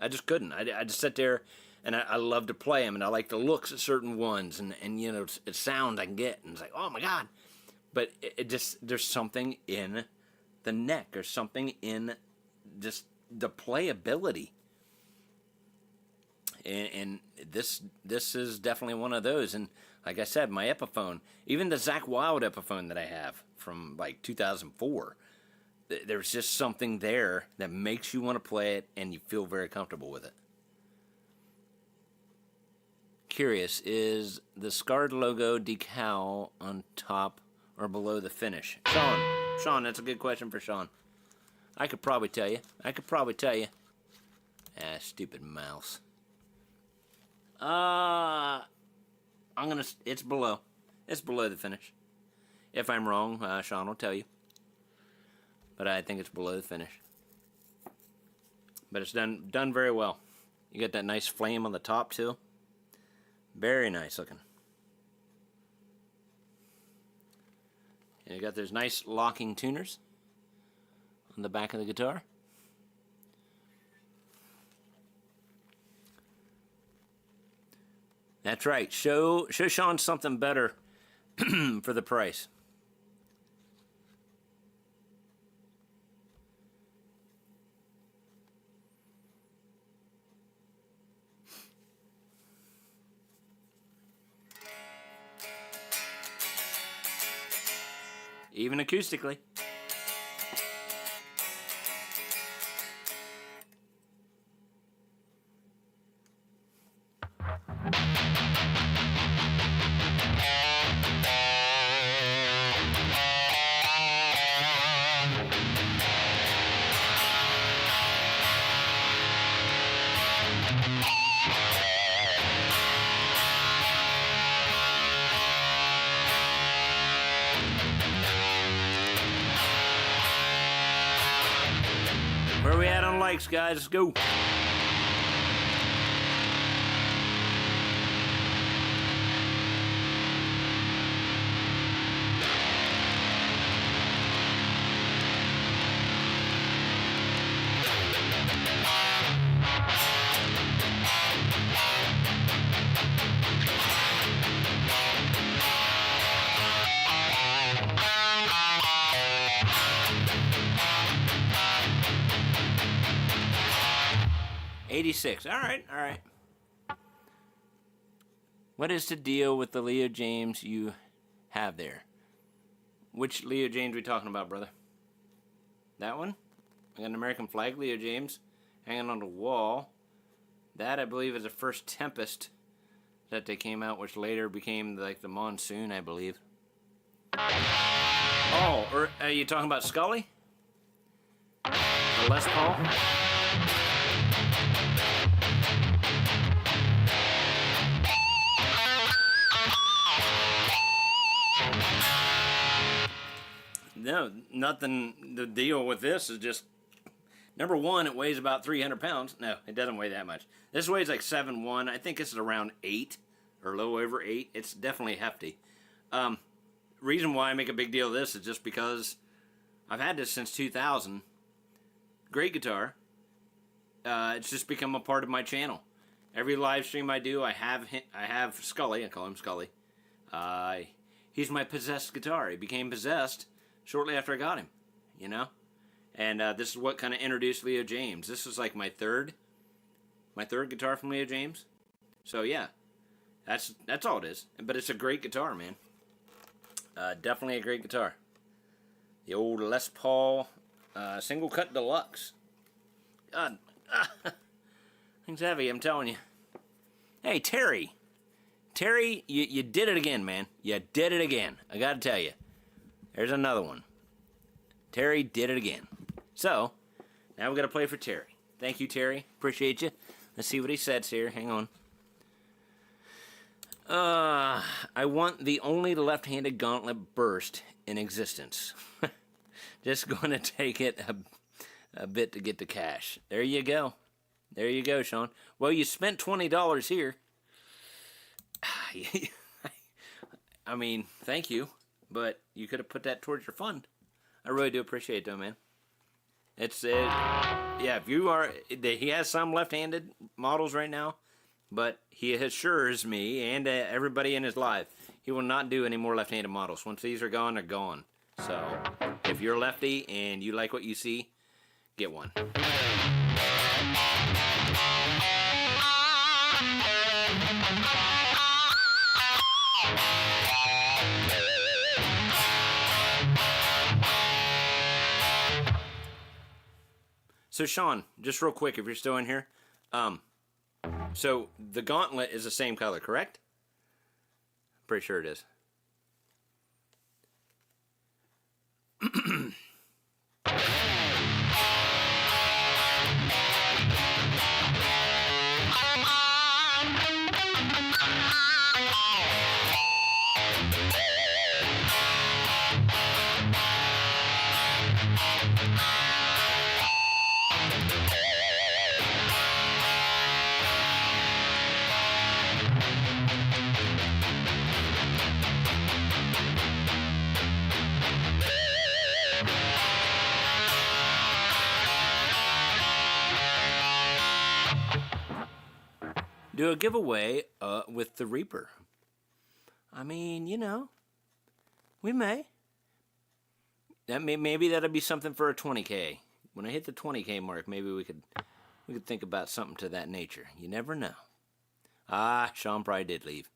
I just couldn't. I just sit there. and I love to play them, and I like the looks of certain ones, and you know, it's sound I can get, and it's like, oh my god. But it just, there's something in the neck, there's something in just the playability, and this is definitely one of those. And like I said, my Epiphone, even the Zakk Wylde Epiphone that I have from like 2004, there's just something there that makes you want to play it, and you feel very comfortable with it. Curious, is the scarred logo decal on top or below the finish? Sean, that's a good question for Sean. I could probably tell you. Ah, stupid mouse. It's below. It's below the finish. If I'm wrong, Sean will tell you. But I think it's below the finish. But it's done very well. You got that nice flame on the top too. Very nice looking. And you got those nice locking tuners on the back of the guitar. That's right. Show Sean something better for the price. Even acoustically. Where are we at on likes, guys? Let's go. $86. All right. What is the deal with the Leo James you have there? Which Leo James are we talking about, brother? That one? I got an American flag Leo James hanging on the wall. That, I believe, is the first Tempest that they came out, which later became like the Monsoon, I believe. Oh, or are you talking about Scully? The Les Paul? No, nothing. The deal with this is just, number one, it weighs about 300 pounds. No, it doesn't weigh that much. This weighs like 7.1. I think it's around 8 or a little over 8. It's definitely hefty. Reason why I make a big deal of this is just because I've had this since 2000. Great guitar. It's just become a part of my channel. Every live stream I do, I have Scully. I call him Scully. He's my possessed guitar. He became possessed shortly after I got him, you know? And this is what kind of introduced Leo James. This is like my third guitar from Leo James. So yeah, that's all it is. But it's a great guitar, man. Definitely a great guitar. The old Les Paul single cut deluxe. God, thing's heavy, I'm telling you. Hey, Terry, you did it again, man. You did it again. I gotta tell you. There's another one. Terry did it again. So, now we got to play for Terry. Thank you, Terry. Appreciate you. Let's see what he says here. Hang on. I want the only left-handed gauntlet burst in existence. Just going to take it a bit to get the cash. There you go. There you go, Sean. Well, you spent $20 here. I mean, thank you. But you could have put that towards your fund. I really do appreciate it, though, man. It's, yeah, if you are, he has some left-handed models right now. but he assures me and everybody in his life he will not do any more left-handed models. Once these are gone, they're gone. So if you're a lefty and you like what you see, get one. So Sean, just real quick, if you're still in here, so the gauntlet is the same color, correct? Pretty sure it is. Do a giveaway with the Reaper. I mean, you know, we may. Maybe that'll be something for a 20K. When I hit the 20K mark, maybe we could think about something to that nature. You never know. Ah, Sean probably did leave.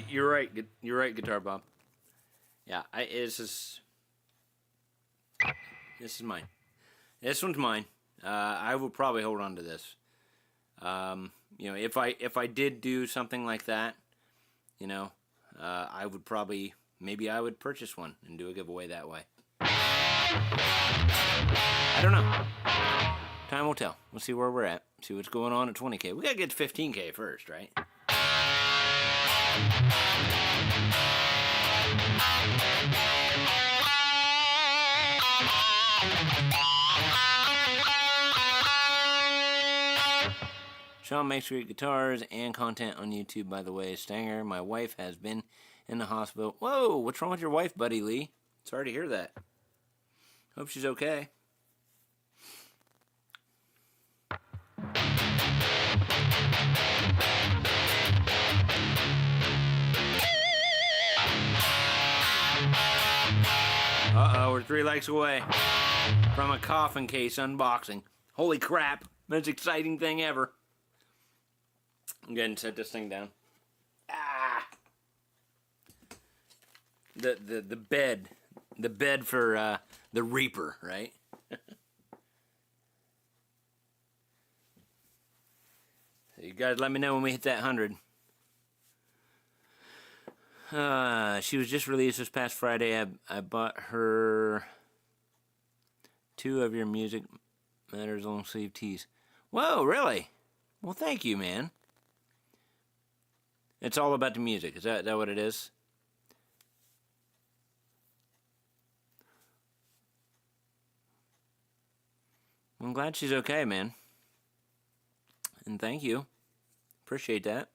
You're right. You're right, Guitar Bob. Yeah, this is mine. This one's mine. I will probably hold on to this. You know, if I did do something like that, you know, I would probably, maybe I would purchase one and do a giveaway that way. I don't know. Time will tell. We'll see where we're at. See what's going on at 20K. We gotta get to 15K first, right? Sean makes great guitars and content on YouTube, by the way. Stanger, my wife has been in the hospital. Whoa, what's wrong with your wife, Buddy Lee? Sorry to hear that. Hope she's okay. Uh-oh, we're 3 likes away from a Coffin case unboxing. Holy crap, most exciting thing ever. I'm going to set this thing down. Ah! The bed for the Reaper, right? You guys let me know when we hit that 100. She was just released this past Friday. I bought her 2 of your Music Matters long sleeve tees. Whoa, really? Well, thank you, man. It's all about the music. Is that what it is? I'm glad she's okay, man. And thank you. Appreciate that.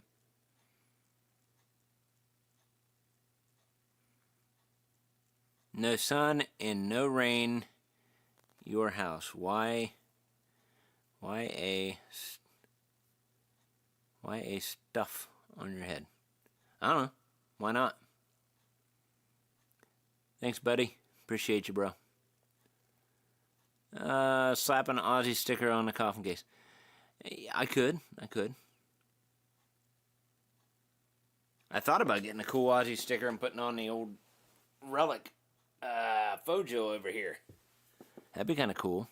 No sun and no rain. Your house. Why a stuff on your head? I don't know. Why not? Thanks, buddy. Appreciate you, bro. Slap an Aussie sticker on the Coffin case. I could. I thought about getting a cool Aussie sticker and putting on the old relic Fojo over here. That'd be kind of cool.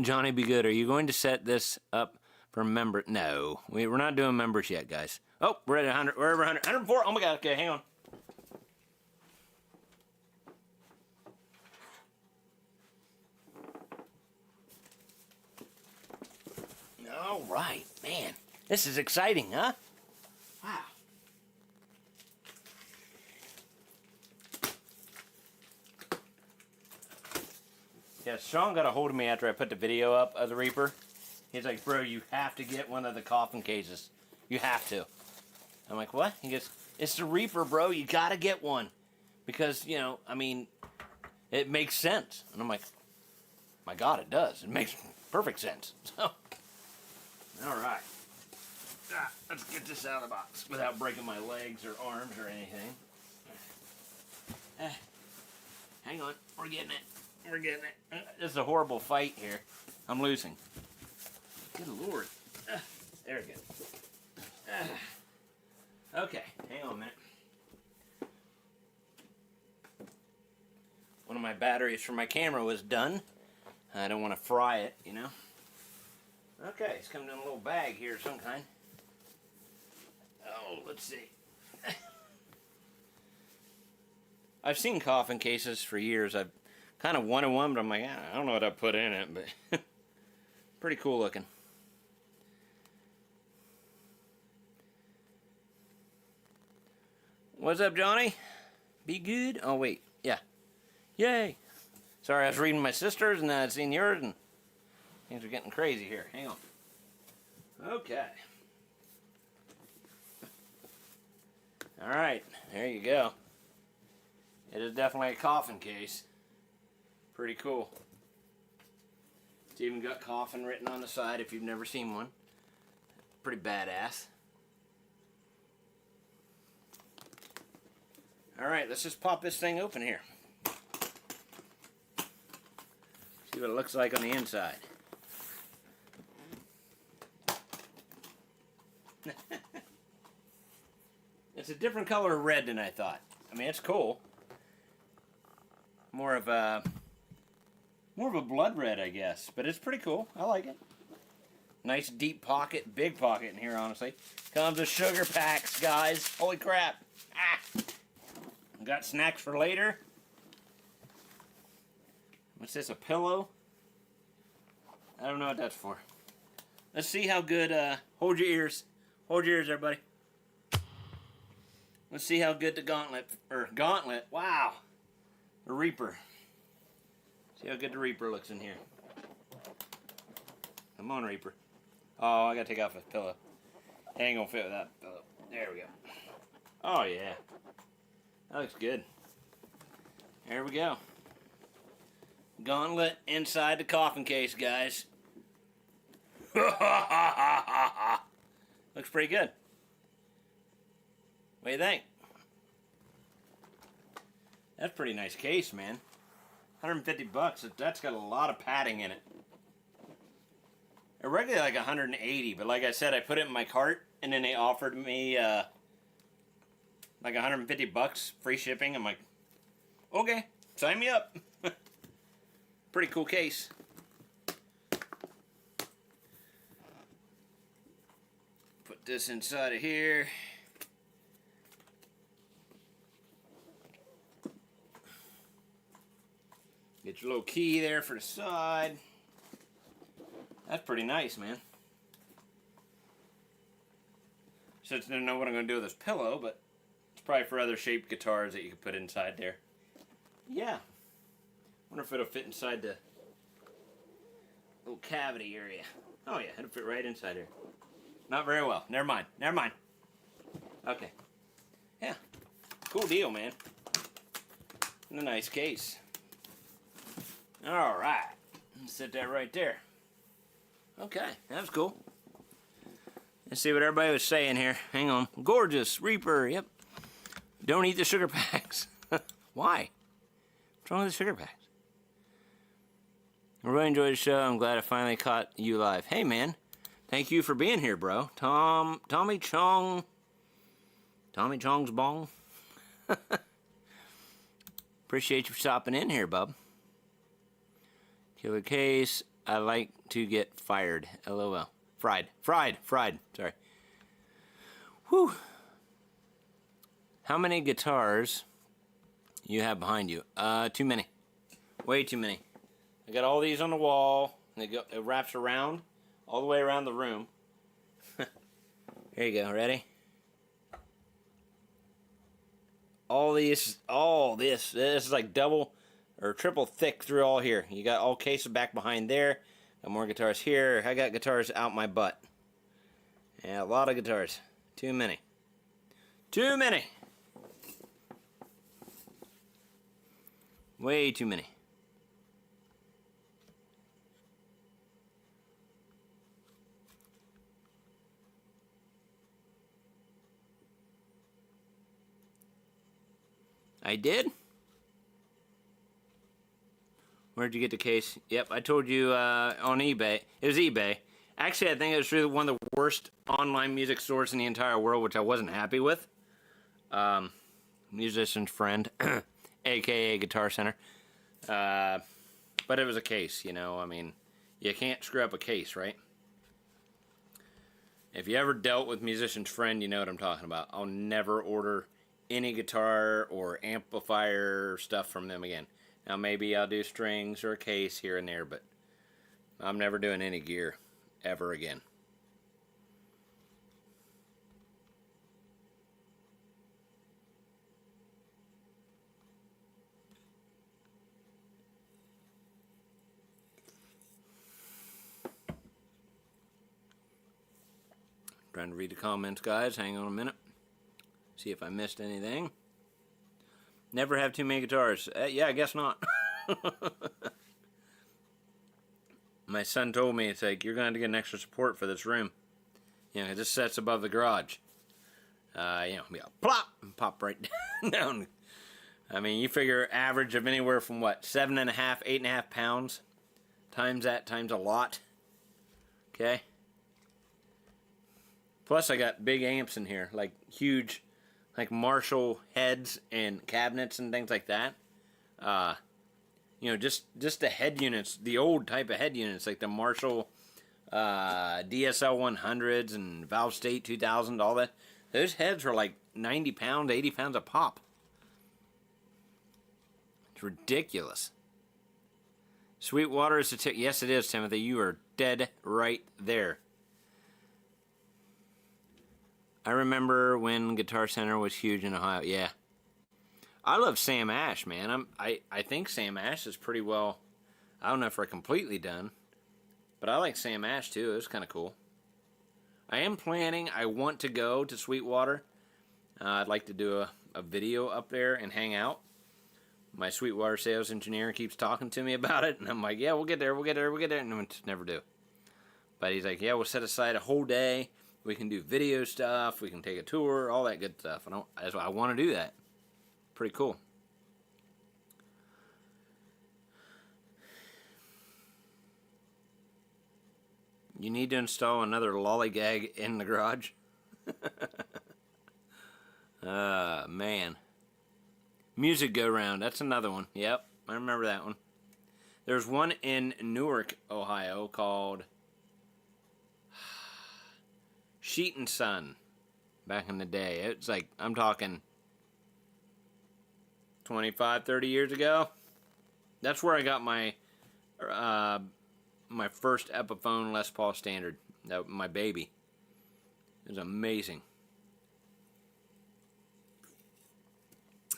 Johnny Be Good, are you going to set this up for member? No, we're not doing members yet, guys. Oh, we're at 100. We're over 100. 104. Oh my God. Okay, hang on. All right, man. This is exciting, huh? Wow. Yeah, Sean got a hold of me after I put the video up of the Reaper. He's like, bro, you have to get one of the Coffin cases. You have to. I'm like, what? He goes, it's the Reaper, bro. You got to get one. Because, you know, I mean, it makes sense. And I'm like, my God, it does. It makes perfect sense. So, all right. Let's get this out of the box without breaking my legs or arms or anything. Hang on. We're getting it. We're getting it. This is a horrible fight here. I'm losing. Good Lord. There we go. Okay. Hang on a minute. One of my batteries for my camera was done. I don't want to fry it, you know. Okay, it's coming in a little bag here of some kind. Oh, let's see. I've seen coffin cases for years. I've kind of wanted one, but I'm like, I don't know what I put in it, but pretty cool looking. What's up, Johnny? Be good? Oh, wait. Yeah. Yay. Sorry, I was reading my sister's and then I'd seen yours and things are getting crazy here. Hang on. Okay. Alright, there you go. It is definitely a coffin case. Pretty cool. It's even got Coffin written on the side if you've never seen one. Pretty badass. Alright, let's just pop this thing open here. See what it looks like on the inside. It's a different color of red than I thought. I mean, it's cool. More of a blood red, I guess. But it's pretty cool. I like it. Nice deep pocket, big pocket in here, honestly. Comes with sugar packs, guys. Holy crap. Ah! Got snacks for later. What's this, a pillow? I don't know what that's for. Let's see how good, hold your ears. Hold your ears, everybody. Let's see how good the gauntlet, wow. The Reaper. See how good the Reaper looks in here. Come on, Reaper. Oh, I gotta take off his pillow. It ain't gonna fit with that pillow. There we go. Oh, yeah. That looks good. There we go. Gauntlet inside the coffin case, guys. Looks pretty good. What do you think? That's a pretty nice case, man. 150 bucks. That's got a lot of padding in it. Originally like 180, but like I said, I put it in my cart, and then they offered me like 150 bucks free shipping. I'm like, okay, sign me up. Pretty cool case. Put this inside of here. Get your little key there for the side. That's pretty nice, man. Since I don't know what I'm going to do with this pillow, but it's probably for other shaped guitars that you could put inside there. Yeah. Wonder if it'll fit inside the little cavity area. Oh yeah, it'll fit right inside here. Not very well. Never mind. Never mind. Okay. Yeah. Cool deal, man. And a nice case. Alright. Set that right there. Okay, that was cool. Let's see what everybody was saying here. Hang on. Gorgeous. Reaper. Yep. Don't eat the sugar packs. Why? What's wrong with the sugar packs? I really enjoyed the show. I'm glad I finally caught you live. Hey, man. Thank you for being here, bro. Tommy Chong. Tommy Chong's bong. Appreciate you stopping in here, bub. Killer Case. I like to get fired. LOL. Fried. Sorry. Whew. How many guitars you have behind you? Too many. Way too many. I got all these on the wall. And it wraps around, all the way around the room. Here you go. Ready? This is like double or triple thick through all here. You got all cases back behind there. Got more guitars here. I got guitars out my butt. Yeah, a lot of guitars. Too many. Too many. Way too many. I did? Where'd you get the case? Yep, I told you on eBay. It was eBay. Actually, I think it was really one of the worst online music stores in the entire world, which I wasn't happy with. Musician's friend, a.k.a. Guitar Center. But it was a case, you know. I mean, you can't screw up a case, right? If you ever dealt with Musician's Friend, you know what I'm talking about. I'll never order any guitar or amplifier stuff from them again. Now maybe I'll do strings or a case here and there, but I'm never doing any gear ever again. Trying to read the comments, guys. Hang on a minute. See if I missed anything. Never have too many guitars. Yeah, I guess not. My son told me, it's like, you're going to have to get an extra support for this room. You know, it just sits above the garage. You know, be a plop, and pop right down. I mean, you figure average of anywhere from what, 7.5, 8.5 pounds. Times that, times a lot. Okay. Plus, I got big amps in here, like huge, like Marshall heads and cabinets and things like that. You know, just the head units, the old type of head units, like the Marshall DSL 100s and Valve State 2000, all that. Those heads are like 90 pounds, 80 pounds a pop. It's ridiculous. Sweetwater is a tick. Yes, it is, Timothy. You are dead right there. I remember when Guitar Center was huge in Ohio. Yeah. I love Sam Ash, man. I think Sam Ash is pretty well, I don't know if we're completely done, but I like Sam Ash too. It was kind of cool. I am planning, I want to go to Sweetwater. I'd like to do a video up there and hang out. My Sweetwater sales engineer keeps talking to me about it, and I'm like, yeah, we'll get there, and we just never do. But he's like, yeah, we'll set aside a whole day. We can do video stuff. We can take a tour. All that good stuff. I want to do that. Pretty cool. You need to install another lollygag in the garage. Man. Music Go Round. That's another one. Yep, I remember that one. There's one in Newark, Ohio called Sheet and Sun. Back in the day. It's like, I'm talking 25, 30 years ago. That's where I got my my first Epiphone Les Paul Standard. My baby. It was amazing.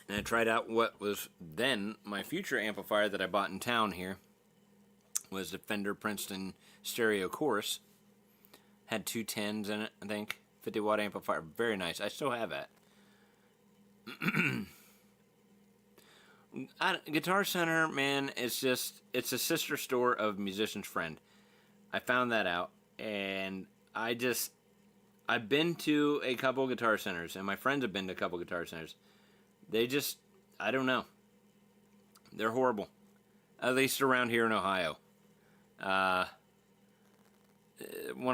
And I tried out what was then my future amplifier that I bought in town here. Was the Fender Princeton Stereo Chorus. Had two 10s in it, I think. 50-watt amplifier. Very nice. I still have that. Guitar Center, man, it's a sister store of Musician's Friend. I found that out, and I've been to a couple Guitar Centers, and my friends have been to a couple Guitar Centers. I don't know. They're horrible. At least around here in Ohio. One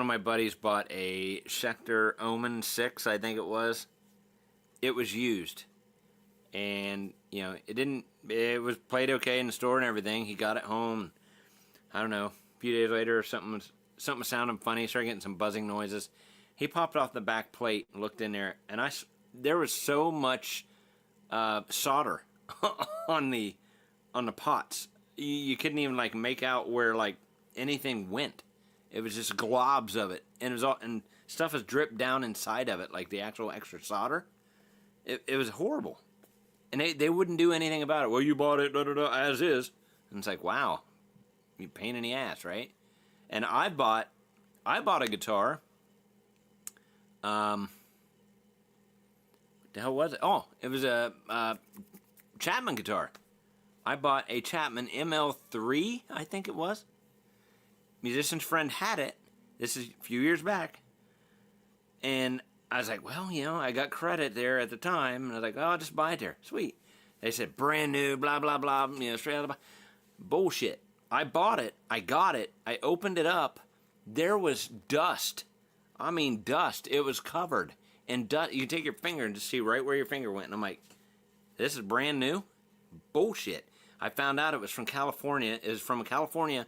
of my buddies bought a Schecter Omen 6, I think it was. It was used. And, you know, it was played okay in the store and everything. He got it home. I don't know, a few days later, something was sounding funny. Started getting some buzzing noises. He popped off the back plate and looked in there, and there was so much solder on the pots. You couldn't even like make out where like anything went. It was just globs of it, and and stuff was dripped down inside of it, like the actual extra solder. It was horrible, and they wouldn't do anything about it. Well, you bought it as is, and it's like, wow, you pain in the ass, right? And I bought a guitar. What the hell was it? Oh, it was a Chapman guitar. I bought a Chapman ML3, I think it was. Musician's friend had it. This is a few years back. And I was like, well, you know, I got credit there at the time. And I was like, oh, I'll just buy it there. Sweet. They said, brand new, blah, blah, blah, you know, straight out of the bullshit. I bought it. I got it. I opened it up. There was dust. I mean, dust. It was covered in dust. You can take your finger and just see right where your finger went. And I'm like, this is brand new? Bullshit. I found out it was from California. It was from a California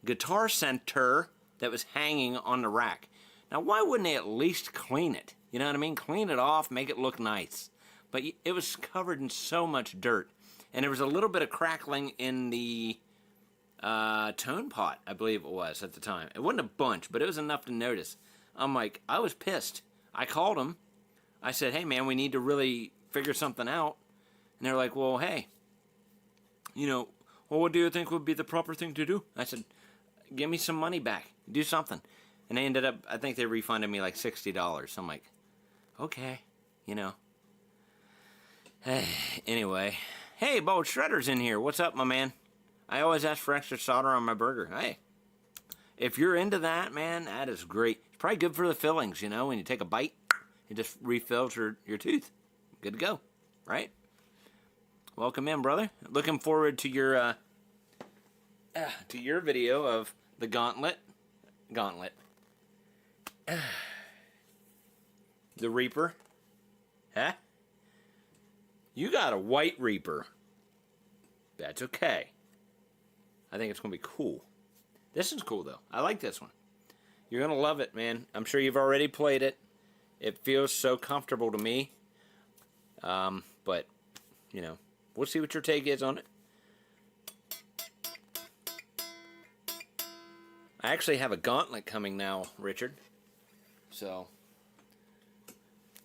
Guitar Center that was hanging on the rack. Now, why wouldn't they at least clean it? You know what I mean? Clean it off, make it look nice. But it was covered in so much dirt. And there was a little bit of crackling in the tone pot, I believe it was at the time. It wasn't a bunch, but it was enough to notice. I'm like, I was pissed. I called them. I said, hey, man, we need to really figure something out. And they're like, well, hey, you know, well, what do you think would be the proper thing to do? I said, give me some money back. Do something. And they ended up, I think they refunded me like $60. So I'm like, okay, you know. Anyway, hey, Bo Shredder's in here. What's up, my man? I always ask for extra solder on my burger. Hey, if you're into that, man, that is great. It's probably good for the fillings, you know. When you take a bite, it just refills your tooth. Good to go, right? Welcome in, brother. Looking forward to your video of the gauntlet. The Reaper. Huh? You got a white Reaper. That's okay. I think it's going to be cool. This is cool, though. I like this one. You're going to love it, man. I'm sure you've already played it. It feels so comfortable to me. But, you know, we'll see what your take is on it. I actually have a gauntlet coming now, Richard. So,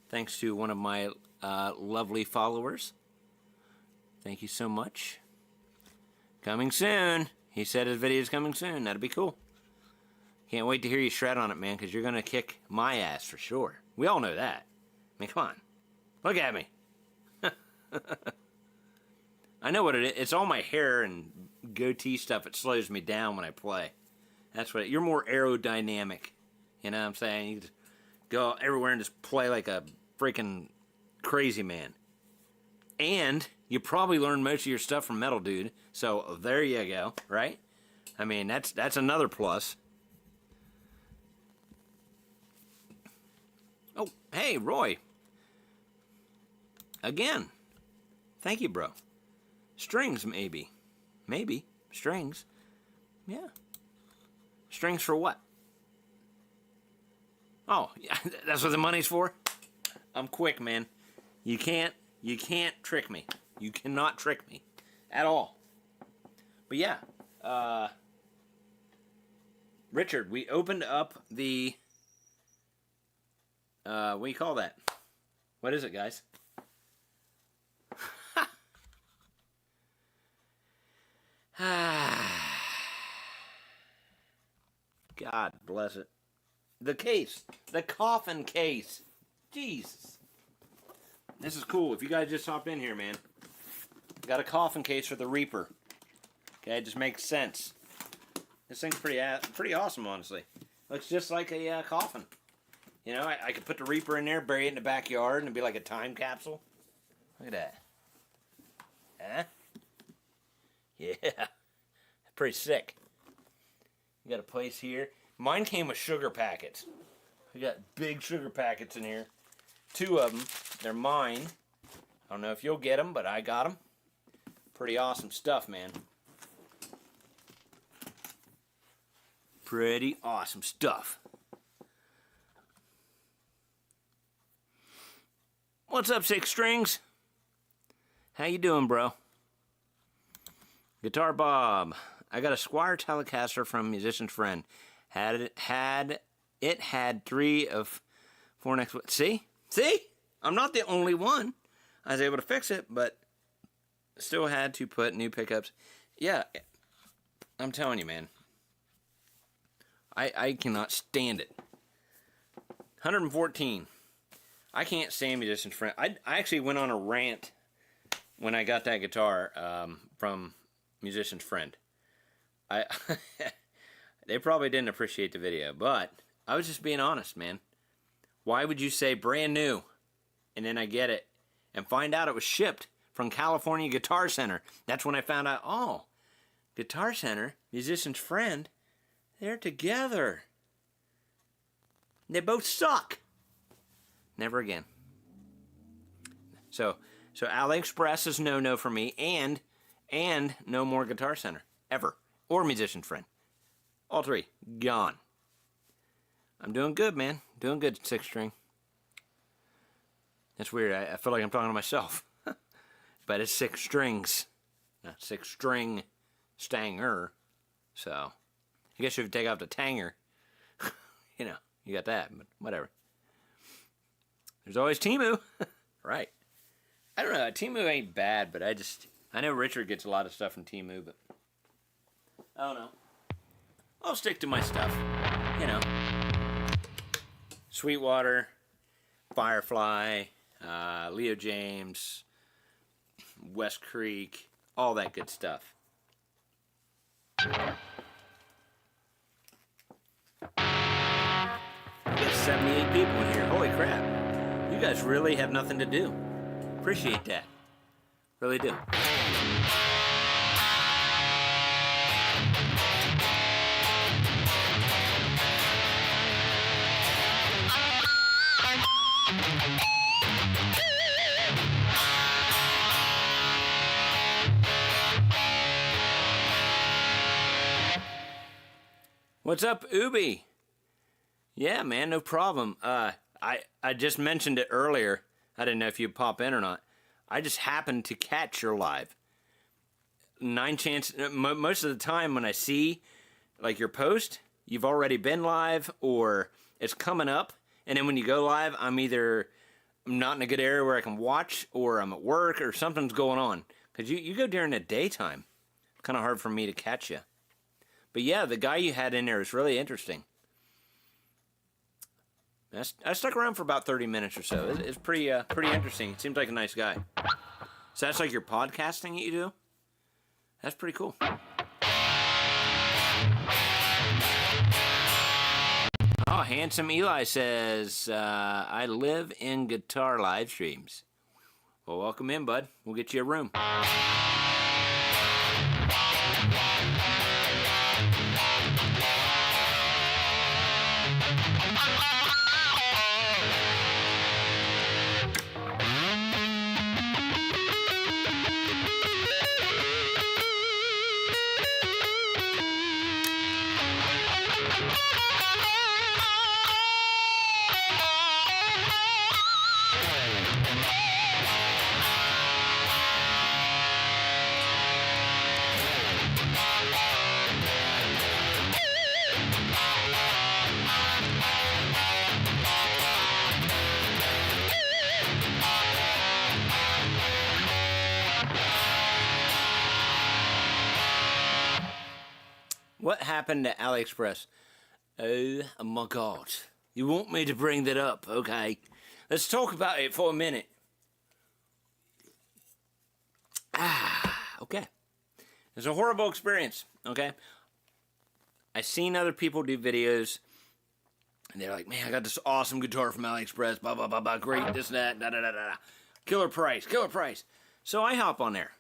thanks to one of my lovely followers. Thank you so much. Coming soon. He said his video is coming soon. That'll be cool. Can't wait to hear you shred on it, man, because you're going to kick my ass for sure. We all know that. I mean, come on. Look at me. I know what it is. It's all my hair and goatee stuff. It slows me down when I play. That's what you're more aerodynamic. You know what I'm saying? You just go everywhere and just play like a freaking crazy man. And you probably learned most of your stuff from Metal Dude. So there you go, right? I mean, that's another plus. Oh, hey, Roy. Again. Thank you, bro. Strings, maybe. Maybe. Strings. Yeah. Strings for what? Oh, yeah, that's what the money's for? I'm quick, man. You can't trick me. You cannot trick me. At all. But yeah. Richard, we opened up the... what do you call that? What is it, guys? God bless it. The case. The Coffin case. Jesus. This is cool. If you guys just hopped in here, man. Got a Coffin case for the Reaper. Okay, it just makes sense. This thing's pretty awesome, honestly. Looks just like a coffin. You know, I could put the Reaper in there, bury it in the backyard, and it'd be like a time capsule. Look at that. Huh? Yeah. Pretty sick. You got a place here. Mine came with sugar packets. We got big sugar packets in here. 2 of them. They're mine. I don't know if you'll get them, but I got them. Pretty awesome stuff, man. Pretty awesome stuff. What's up, 6 Strings? How you doing, bro? Guitar Bob. I got a Squire Telecaster from Musician's Friend. It had 3 of 4 next. See? I'm not the only one. I was able to fix it, but still had to put new pickups. Yeah, I'm telling you, man. I cannot stand it. 114. I can't stand Musician's Friend. I actually went on a rant when I got that guitar from Musician's Friend. They probably didn't appreciate the video, but I was just being honest, man. Why would you say brand new, and then I get it, and find out it was shipped from California Guitar Center? That's when I found out, oh, Guitar Center, Musician's Friend, they're together. They both suck. Never again. So AliExpress is no for me, and no more Guitar Center ever, or Musician's Friend. All 3 gone. I'm doing good, man. Doing good, 6 String. That's weird. I feel like I'm talking to myself, but it's 6 strings, not 6 string stanger. So I guess you could take off the tanger. You know, you got that, but whatever. There's always Temu. Right. I don't know. Temu ain't bad, but I know Richard gets a lot of stuff from Temu, but I don't know. I'll stick to my stuff. You know. Sweetwater, Firefly, Leo James, West Creek, all that good stuff. We got 78 people in here. Holy crap. You guys really have nothing to do. Appreciate that. Really do. What's up, Ubi? Yeah, man, no problem. I just mentioned it earlier. I didn't know if you'd pop in or not. I just happened to catch your live. 9 chance. Most of the time when I see like your post, you've already been live or it's coming up. And then when you go live, I'm not in a good area where I can watch, or I'm at work, or something's going on. Because you go during the daytime. It's kind of hard for me to catch you. But yeah, the guy you had in there is really interesting. I stuck around for about 30 minutes or so. It's pretty interesting. Seems like a nice guy. So that's like your podcasting that you do? That's pretty cool. Oh, Handsome Eli says, I live in guitar live streams. Well, welcome in, bud. We'll get you a room. What happened to AliExpress? Oh my God. You want me to bring that up, okay? Let's talk about it for a minute. Okay. It's a horrible experience, okay? I've seen other people do videos, and they're like, man, I got this awesome guitar from AliExpress, blah, blah, blah, blah, great, this and that, da, da, da, da. Killer price, killer price. So I hop on there.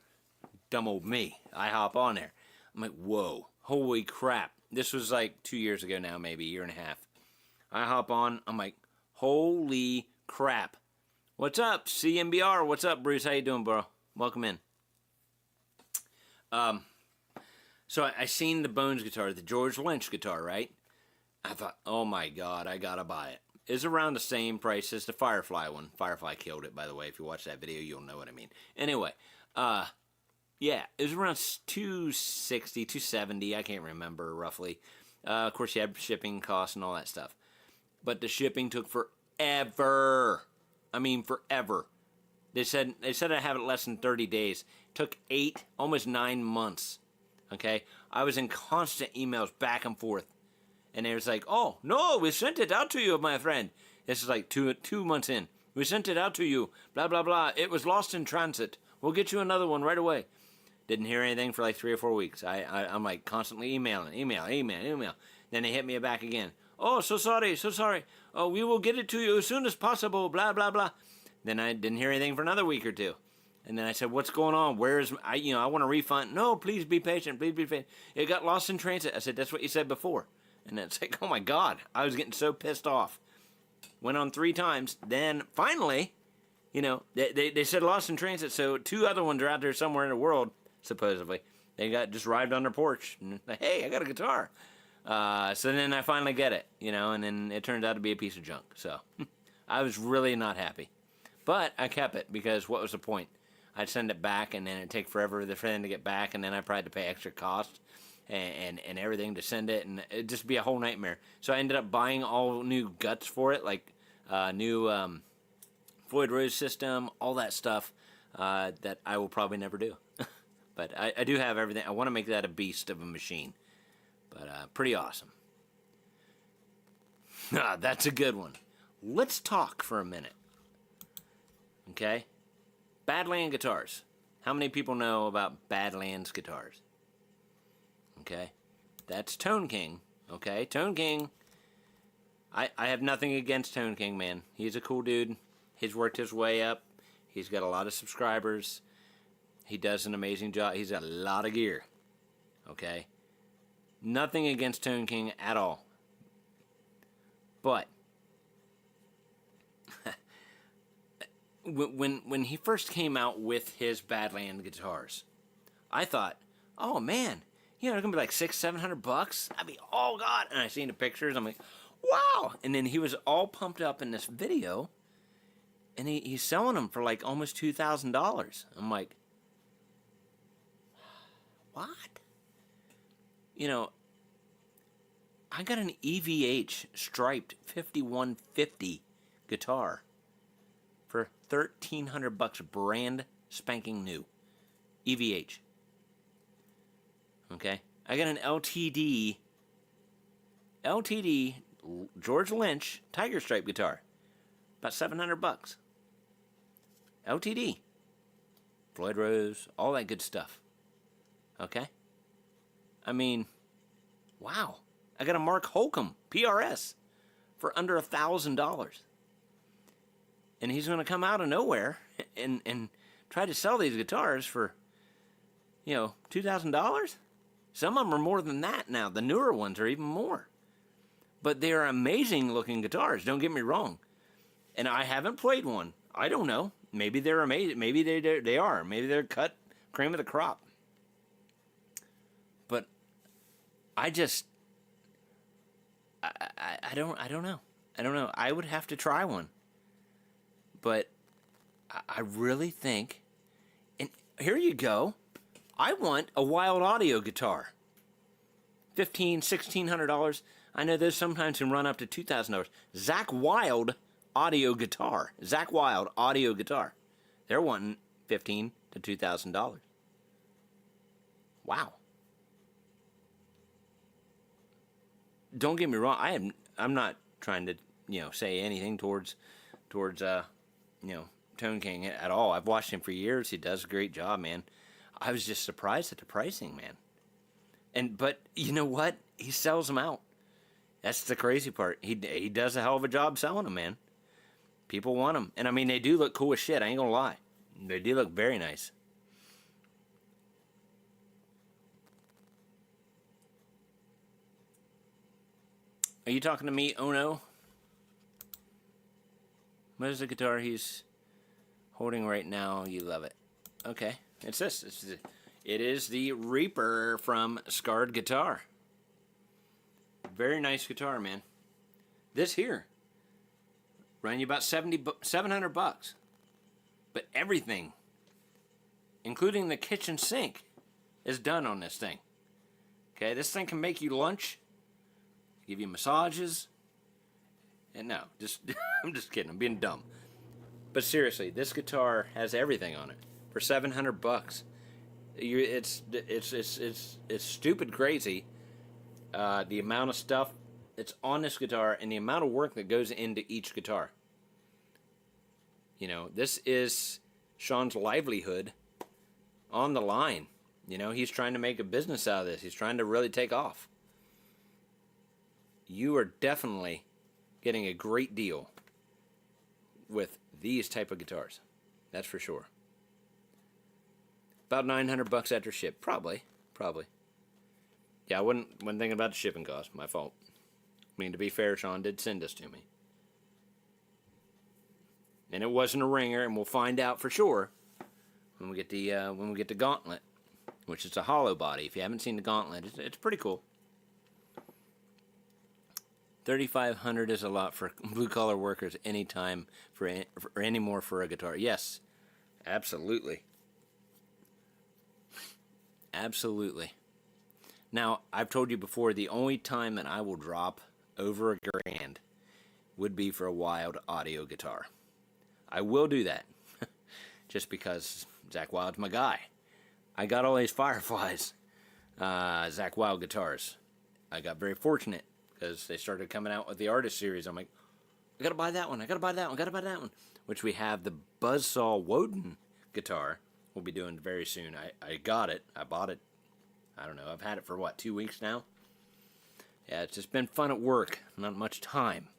Dumb old me. I hop on there. I'm like, whoa, holy crap. This was like 2 years ago now, maybe a year and a half. I hop on. I'm like, holy crap. What's up, CMBR? What's up, Bruce? How you doing, bro? Welcome in. So I seen the Bones guitar, the George Lynch guitar, right? I thought, oh my God, I gotta buy it. It's around the same price as the Firefly one. Firefly killed it, by the way. If you watch that video, you'll know what I mean. Anyway, yeah, it was around 260, 270. I can't remember roughly. Of course, you had shipping costs and all that stuff. But the shipping took forever. I mean, forever. They said I'd have it less than 30 days. It took 8, almost 9 months. Okay? I was in constant emails back and forth. And it was like, oh, no, we sent it out to you, my friend. This is like two months in. We sent it out to you, blah, blah, blah. It was lost in transit. We'll get you another one right away. Didn't hear anything for like 3 or 4 weeks. I'm like constantly emailing. Then they hit me back again. Oh, so sorry. Oh, we will get it to you as soon as possible, blah, blah, blah. Then I didn't hear anything for another week or two. And then I said, what's going on? I want a refund. No, please be patient. It got lost in transit. I said, that's what you said before. And it's like, oh my God, I was getting so pissed off. Went on 3 times. Then finally, they said lost in transit. So 2 other ones are out there somewhere in the world, supposedly. They just arrived on their porch. And like, hey, I got a guitar. So then I finally get it, and then it turned out to be a piece of junk. So I was really not happy. But I kept it because what was the point? I'd send it back and then it'd take forever for them to get back. And then I probably had to pay extra cost. And everything to send it, and it'd just be a whole nightmare. So I ended up buying all new guts for it, like new Floyd Rose system, all that stuff that I will probably never do. But I do have everything. I want to make that a beast of a machine. But pretty awesome. That's a good one. Let's talk for a minute. Okay? Badland guitars. How many people know about Badlands guitars? Okay, that's Tone King. Okay, Tone King. I have nothing against Tone King, man. He's a cool dude. He's worked his way up. He's got a lot of subscribers. He does an amazing job. He's got a lot of gear. Okay, nothing against Tone King at all. But when he first came out with his Badland guitars, I thought, oh man. They're going to be like $600-700. I mean, oh, God. And I seen the pictures. I'm like, wow. And then he was all pumped up in this video. And he's selling them for like almost $2,000. I'm like, what? I got an EVH striped 5150 guitar for $1,300 brand spanking new. EVH. Okay, I got an LTD George Lynch Tiger Stripe guitar, about $700. LTD, Floyd Rose, all that good stuff. Okay, I mean, wow. I got a Mark Holcomb PRS for under $1,000, and he's going to come out of nowhere and try to sell these guitars for, $2,000. Some of them are more than that now. The newer ones are even more. But they are amazing looking guitars, don't get me wrong. And I haven't played one. I don't know. Maybe they're amazing. Maybe they are. Maybe they're cut cream of the crop. But I just I don't know. I don't know. I would have to try one. But I really think, and here you go. I want a Wild Audio guitar. $1,500-$1,600. I know those sometimes can run up to $2,000. Zach Wild Audio guitar. Zach Wild Audio guitar. They're wanting $1,500 to $2,000. Wow. Don't get me wrong. I'm not trying to say anything towards Tone King at all. I've watched him for years. He does a great job, man. I was just surprised at the pricing, man. But you know what? He sells them out. That's the crazy part. He does a hell of a job selling them, man. People want them. And I mean, they do look cool as shit. I ain't gonna lie. They do look very nice. Are you talking to me, Ono? What is the guitar he's holding right now? You love it. Okay, it's this. It is the Reaper from Scarred Guitar. Very nice guitar, man. This here, running you about $700. But everything, including the kitchen sink, is done on this thing. Okay, this thing can make you lunch, give you massages, and no, I'm just kidding. I'm being dumb. But seriously, this guitar has everything on it for $700. It's stupid crazy. The amount of stuff that's on this guitar and the amount of work that goes into each guitar. You know, this is Sean's livelihood on the line. You know, he's trying to make a business out of this. He's trying to really take off. You are definitely getting a great deal with these type of guitars. That's for sure. About $900 after ship. Probably. Yeah, I wasn't thinking about the shipping cost. My fault. I mean, to be fair, Sean did send this to me. And it wasn't a ringer, and we'll find out for sure when we get the Gauntlet, which is a hollow body. If you haven't seen the Gauntlet, it's pretty cool. $3,500 is a lot for blue-collar workers anytime for any more for a guitar. Yes, absolutely. Absolutely. Now, I've told you before, the only time that I will drop over $1,000 would be for a wild audio guitar. I will do that, just because Zakk Wylde's my guy. I got all these Fireflies, Zakk Wylde guitars. I got very fortunate, because they started coming out with the Artist Series. I'm like, I gotta buy that one, I gotta buy that one, I gotta buy that one. Which we have the Buzzsaw Woden guitar we'll be doing very soon. I got it, I bought it. I don't know, I've had it for what, 2 weeks now? Yeah, it's just been fun at work, not much time.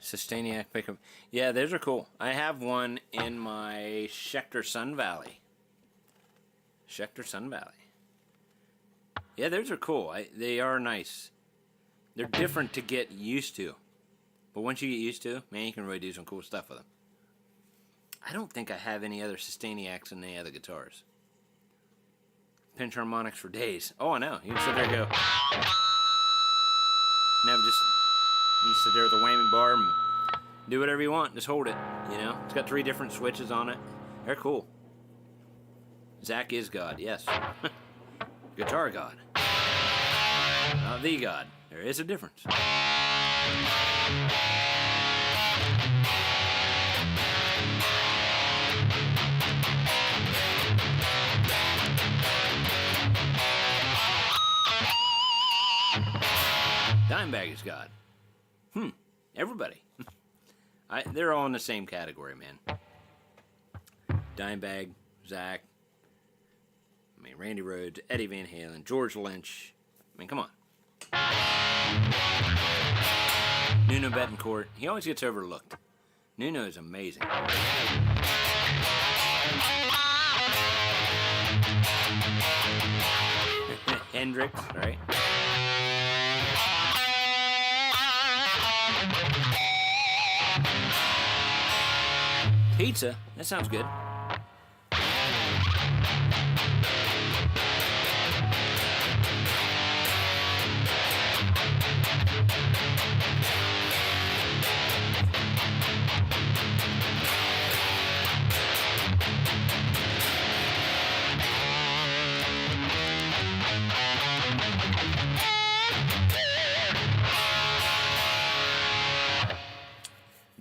Sustainiac pickup. Yeah, those are cool. I have one in my Schecter Sun Valley. Yeah, those are cool. They are nice. They're different to get used to. But once you get used to, man, you can really do some cool stuff with them. I don't think I have any other Sustainiacs in any other guitars. Pinch harmonics for days. Oh, I know. You can sit there and go. Never just... You sit there with a whammy bar and do whatever you want. Just hold it, you know. It's got 3 different switches on it. They're cool. Zakk is God, yes. Guitar God. Not the God. There is a difference. Dimebag is God. Everybody. They're all in the same category, man. Dimebag, Zakk, I mean, Randy Rhoads, Eddie Van Halen, George Lynch. I mean, come on. Nuno Betancourt. He always gets overlooked. Nuno is amazing. Hendrix, right? Pizza? That sounds good.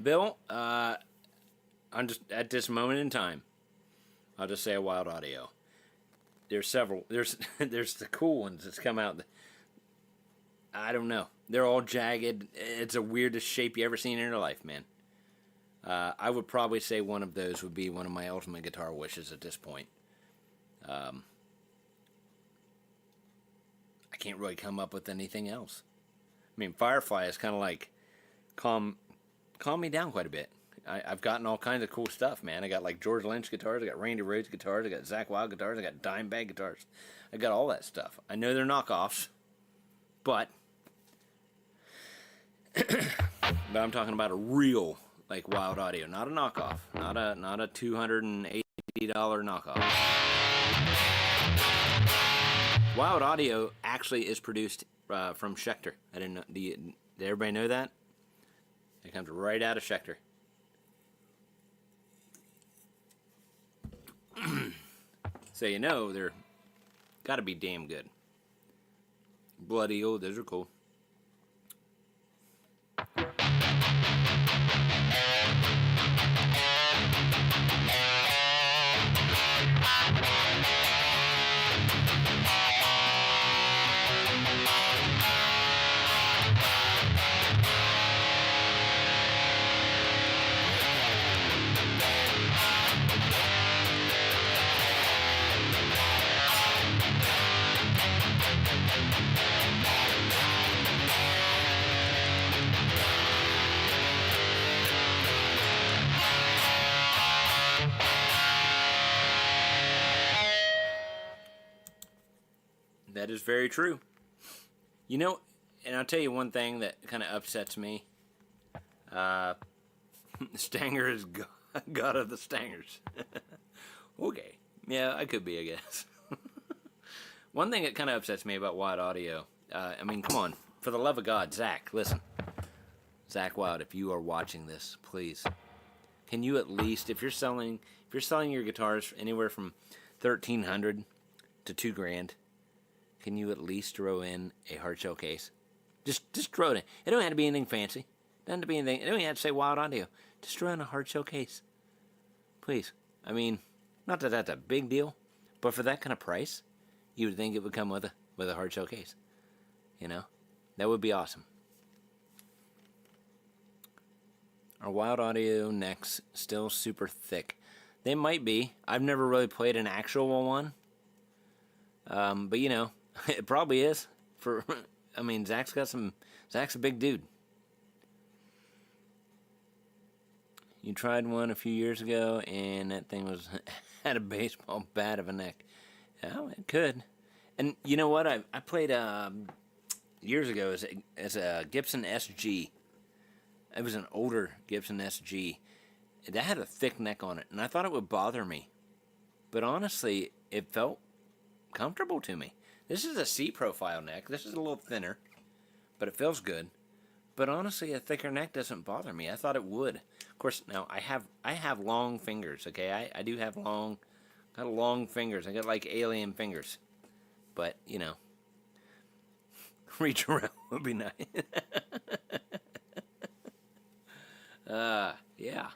Bill, I'm just at this moment in time, I'll just say a Wild Audio. There's several. There's the cool ones that's come out. I don't know. They're all jagged. It's the weirdest shape you ever seen in your life, man. I would probably say one of those would be one of my ultimate guitar wishes at this point. I can't really come up with anything else. I mean, Firefly is kind of like calm me down quite a bit. I've gotten all kinds of cool stuff, man. I got like George Lynch guitars, I got Randy Rhoads guitars, I got Zakk Wylde guitars, I got Dimebag guitars. I got all that stuff. I know they're knockoffs, but I'm talking about a real like Wild Audio, not a knockoff, not a $280 knockoff. Wild Audio actually is produced from Schecter. I didn't know. Did everybody know that? It comes right out of Schecter. So you know they're got to be damn good. Blood Eel, those are cool. That is very true. You know, and I'll tell you one thing that kind of upsets me. Stanger is God of the Stangers. Okay. Yeah, I could be, I guess. One thing that kind of upsets me about Wild Audio, I mean, come on. For the love of God, Zach, listen. Zakk Wylde, if you are watching this, please. Can you at least, if you're selling your guitars anywhere from $1,300 to $2,000, can you at least throw in a hard shell case? Just throw it in. It don't have to be anything fancy. It doesn't have to be anything. It don't even have to say Wild Audio. Just throw in a hard shell case, please. I mean, not that that's a big deal, but for that kind of price, you would think it would come with a hard shell case. You know, that would be awesome. Are Wild Audio necks still super thick? They might be. I've never really played an actual one, but you know. It probably is. I mean, Zach's a big dude. You tried one a few years ago, and that thing had a baseball bat of a neck. Oh, it could. And you know what? I played years ago as a Gibson SG. It was an older Gibson SG. That had a thick neck on it, and I thought it would bother me. But honestly, it felt comfortable to me. This is a C profile neck. This is a little thinner, but it feels good. But honestly, a thicker neck doesn't bother me. I thought it would. Of course, now I have long fingers. Okay, I do have got long fingers. I got like alien fingers. But you know, reach around would be nice. Yeah.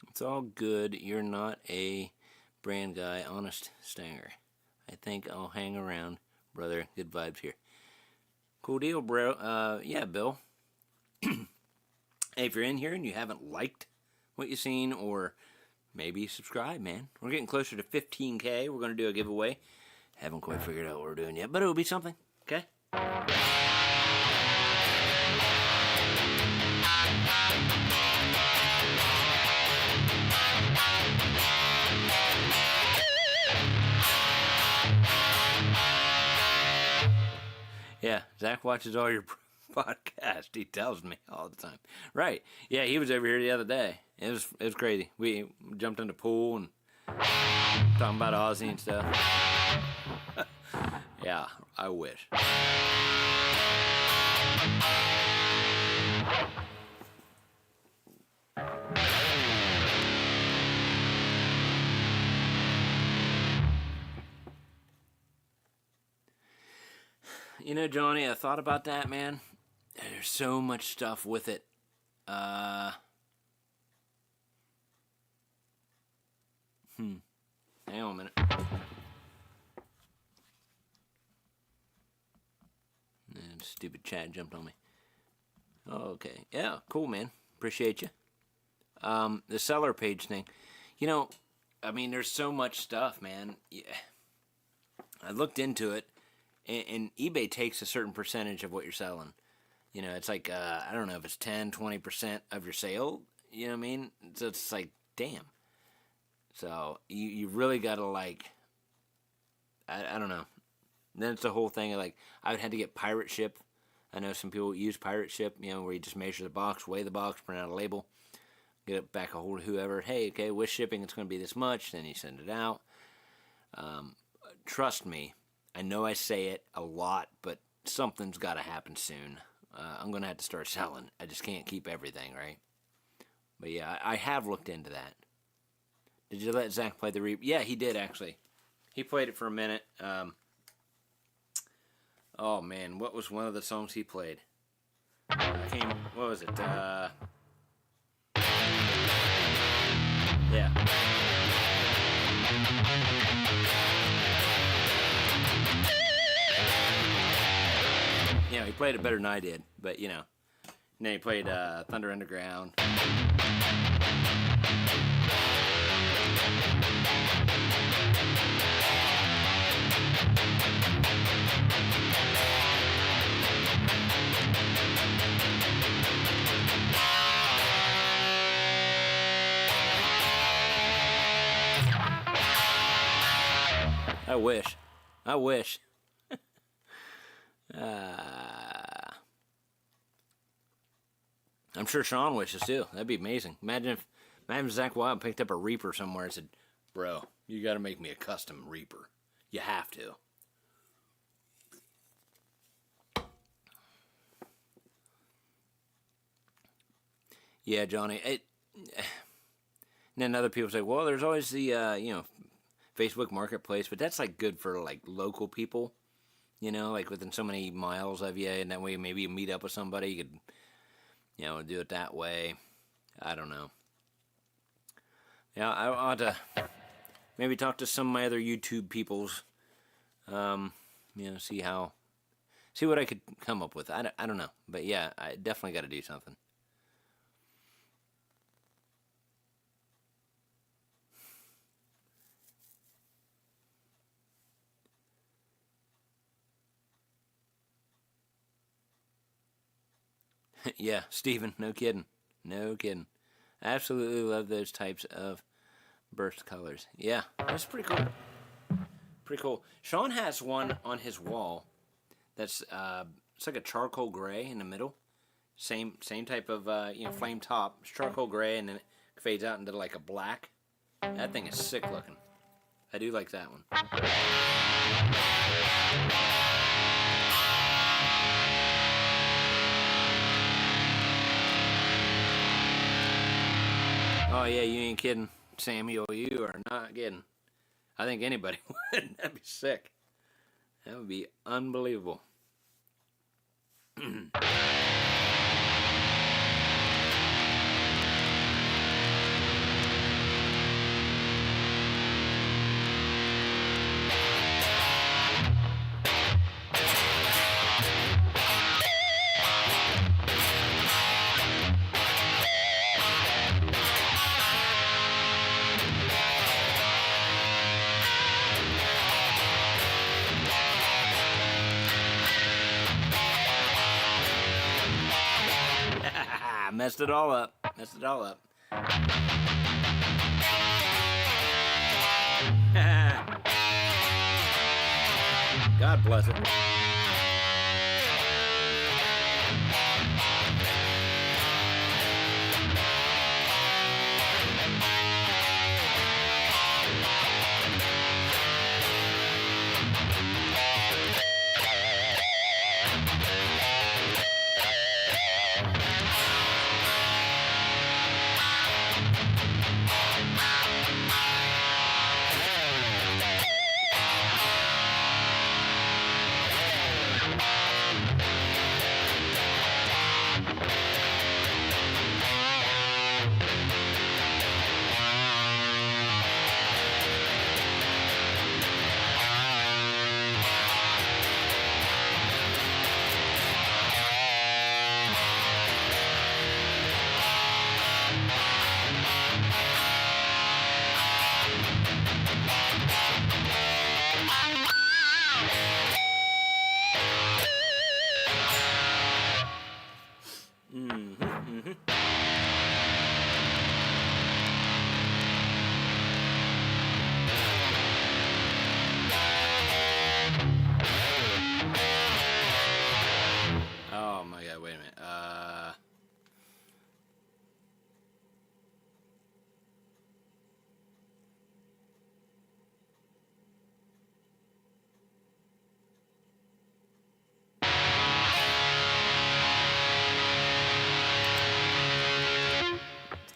It's all good. You're not a brand guy. Honest Stanger. I think I'll hang around, brother. Good vibes here. Cool deal, bro. Yeah, Bill. Hey, if you're in here and you haven't liked what you've seen, or maybe subscribe, man. We're getting closer to 15K. We're going to do a giveaway. Haven't quite figured out what we're doing yet, but it'll be something. Okay? Yeah, Zach watches all your podcast. He tells me all the time. Right. Yeah, he was over here the other day. It was crazy. We jumped in the pool and Talking about Ozzy and stuff. Yeah, I wish. You know, Johnny, I thought about that, man. There's so much stuff with it. Hang on a minute. Stupid chat jumped on me. Okay. Yeah, cool, man. Appreciate you. The seller page thing. You know, I mean, there's so much stuff, man. Yeah. I looked into it, and eBay takes a certain percentage of what you're selling. You know, it's like, I don't know if it's 10, 20% of your sale. You know what I mean? So it's like, damn. So you really got to, like, I don't know. Then it's the whole thing of, like, I would have to get pirate ship. I know some people use pirate ship, you know, where you just measure the box, weigh the box, print out a label, get it back a hold of whoever. Hey, okay, with shipping it's going to be this much. Then you send it out. Trust me, I know I say it a lot, but something's got to happen soon. I'm going to have to start selling. I just can't keep everything, right? But yeah, I have looked into that. Did you let Zach play the Reaper? Yeah, he did, actually. He played it for a minute. Oh, man, what was one of the songs he played? What was it? Yeah. You know, he played it better than I did, but, you know. And then he played Thunder Underground. I wish. I wish. I'm sure Sean wishes too. That'd be amazing. Imagine if Zach Wild picked up a Reaper somewhere and said, "Bro, you got to make me a custom Reaper. You have to." Yeah, Johnny. And then other people say, "Well, there's always the Facebook Marketplace, but that's like good for like local people, you know, like within so many miles of you, and that way maybe you meet up with somebody, you could, you know, do it that way. I don't know. Yeah, I ought to maybe talk to some of my other YouTube peoples, you know, see what I could come up with. I don't know, but yeah, I definitely got to do something. Yeah, Steven, no kidding. No kidding. I absolutely love those types of burst colors. Yeah, that's pretty cool. Pretty cool. Sean has one on his wall that's it's like a charcoal gray in the middle. Same type of flame top. It's charcoal gray and then it fades out into like a black. That thing is sick looking. I do like that one. Oh, yeah, you ain't kidding, Samuel. You are not kidding. I think anybody would. That'd be sick. That would be unbelievable. Messed it all up. Messed it all up. God bless it.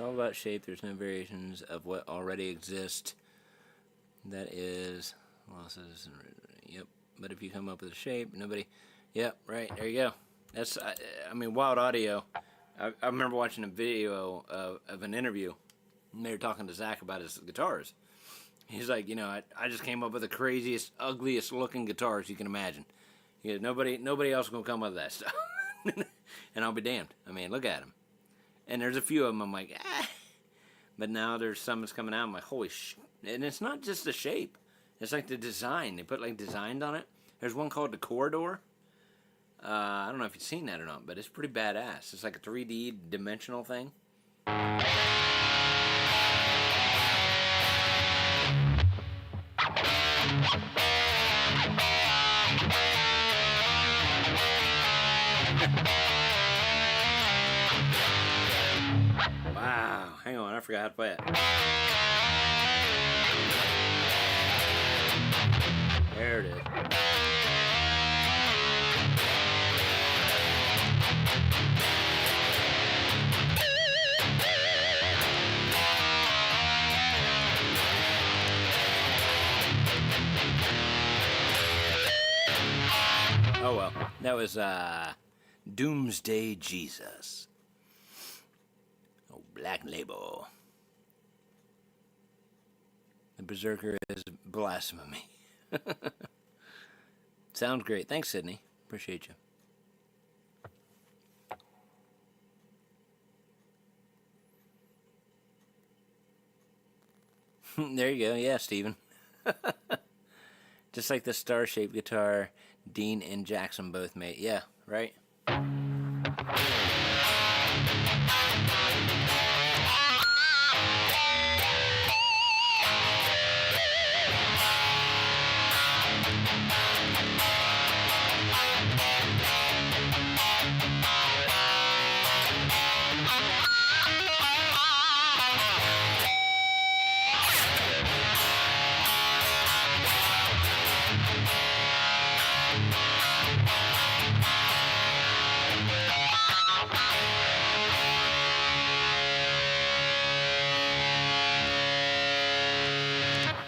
all about shape. There's no variations of what already exists. That is losses. Yep. But if you come up with a shape, nobody. Yep. Right. There you go. That's. I mean, Wild Audio. I remember watching a video of an interview. And they were talking to Zach about his guitars. He's like, you know, I just came up with the craziest, ugliest looking guitars you can imagine. You know, nobody else gonna come up with that stuff. And I'll be damned. I mean, look at them. And there's a few of them I'm like, ah. But now there's some that's coming out. I'm like, holy sh! And it's not just the shape. It's like the design. They put like designs on it. There's one called the Corridor. I don't know if you've seen that or not, but it's pretty badass. It's like a 3D dimensional thing. Wow, hang on, I forgot how to play it. There it is. Oh well, that was Doomsday Jesus. Oh, Black Label. The Berserker is blasphemy. Sounds great. Thanks, Sydney. Appreciate you. There you go. Yeah, Steven. Just like the star-shaped guitar Dean and Jackson both made. Yeah, right?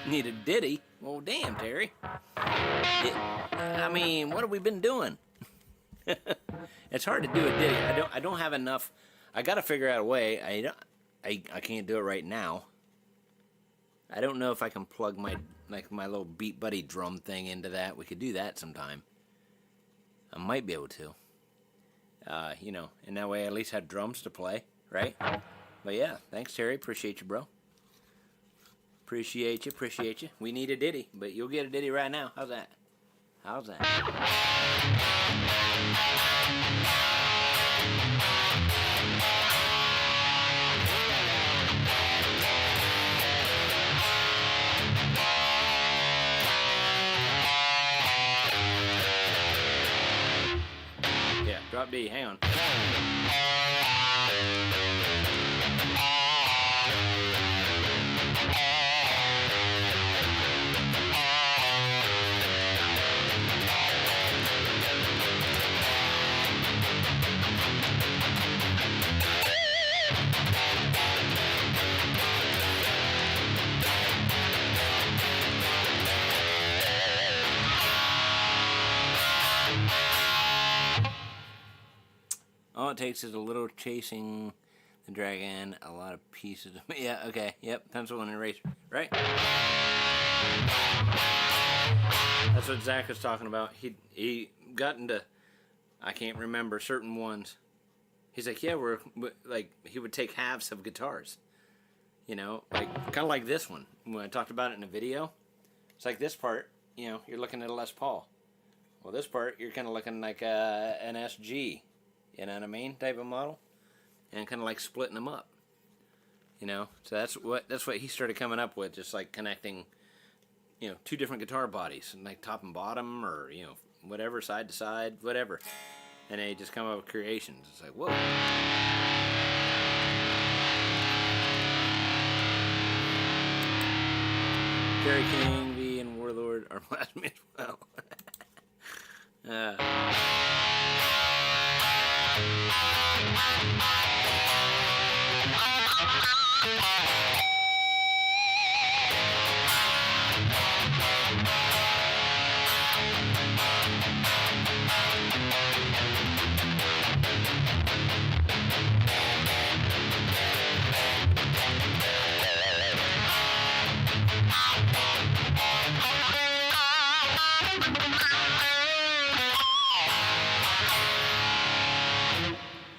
Need a ditty? Well, damn, Terry. I mean, what have we been doing? It's hard to do a ditty. I don't have enough. I got to figure out a way. I can't do it right now. I don't know if I can plug my little Beat Buddy drum thing into that. We could do that sometime. I might be able to. You know, and that way I at least have drums to play, right? But yeah, thanks, Terry. Appreciate you, bro. Appreciate you. We need a ditty, but you'll get a ditty right now. How's that? How's that? Yeah, drop D. Hang on. All it takes is a little chasing the dragon, a lot of pieces of... Yeah, okay, yep, pencil and eraser, right? That's what Zach was talking about. He got into, I can't remember, certain ones. He's like, yeah, he would take halves of guitars. You know, like, kind of like this one. When I talked about it in a video, it's like this part, you know, you're looking at a Les Paul. Well, this part, you're kind of looking like an SG. You know what I mean? Type of model. And kind of like splitting them up. You know? So that's what he started coming up with. Just like connecting, you know, two different guitar bodies. Like top and bottom or, you know, whatever, side to side, whatever. And they just come up with creations. It's like, whoa. Jerry King, V, and Warlord are blasphemy as well.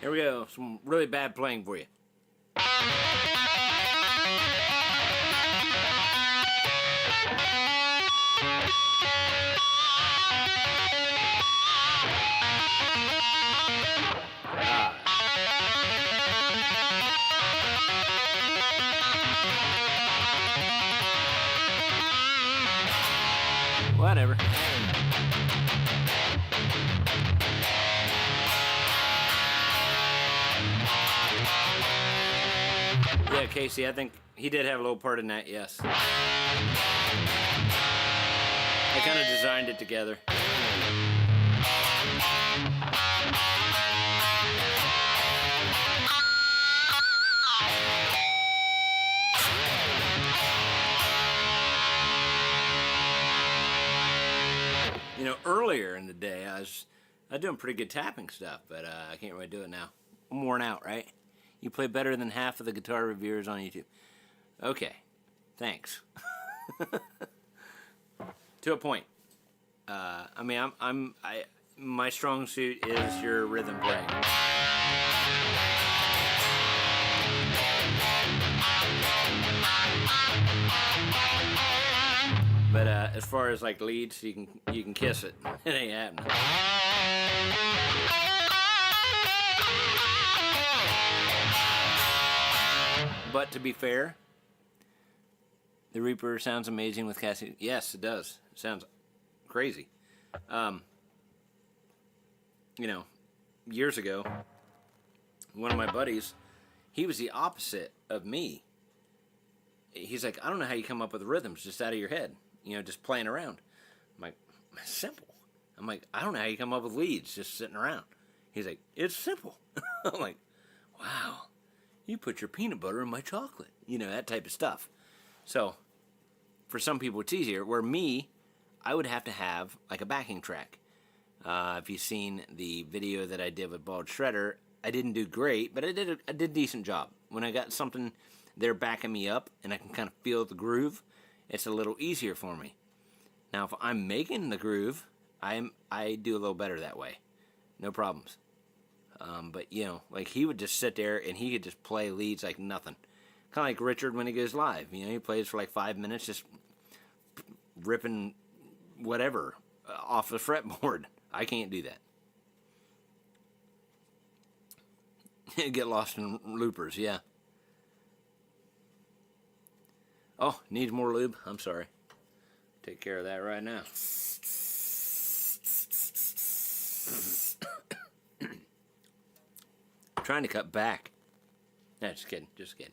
Here we go. Some really bad playing for you. Whatever. Yeah, Casey, I think he did have a little part in that, yes. I kind of designed it together. You know, earlier in the day, I was doing pretty good tapping stuff, but I can't really do it now. I'm worn out, right? You play better than half of the guitar reviewers on YouTube. Okay, thanks. To a point. I mean, my strong suit is your rhythm playing. But as far as like leads, you can kiss it. It ain't happening. But to be fair, the Reaper sounds amazing with Cassie. Yes, it does. It sounds crazy. You know, years ago, one of my buddies, he was the opposite of me. He's like, I don't know how you come up with rhythms just out of your head. You know, just playing around. I'm like, it's simple. I'm like, I don't know how you come up with leads just sitting around. He's like, it's simple. I'm like, wow. You put your peanut butter in my chocolate. You know, that type of stuff. So, for some people it's easier. Where me, I would have to have like a backing track. If you've seen the video that I did with Bald Shredder, I didn't do great, but I did a decent job. When I got something there backing me up and I can kind of feel the groove, it's a little easier for me. Now, if I'm making the groove, I do a little better that way. No problems. But, you know, like he would just sit there and he could just play leads like nothing. Kind of like Richard when he goes live. You know, he plays for like 5 minutes just ripping whatever off the fretboard. I can't do that. Get lost in loopers, yeah. Oh, needs more lube? I'm sorry. Take care of that right now. Trying to cut back. No, just kidding. Just kidding.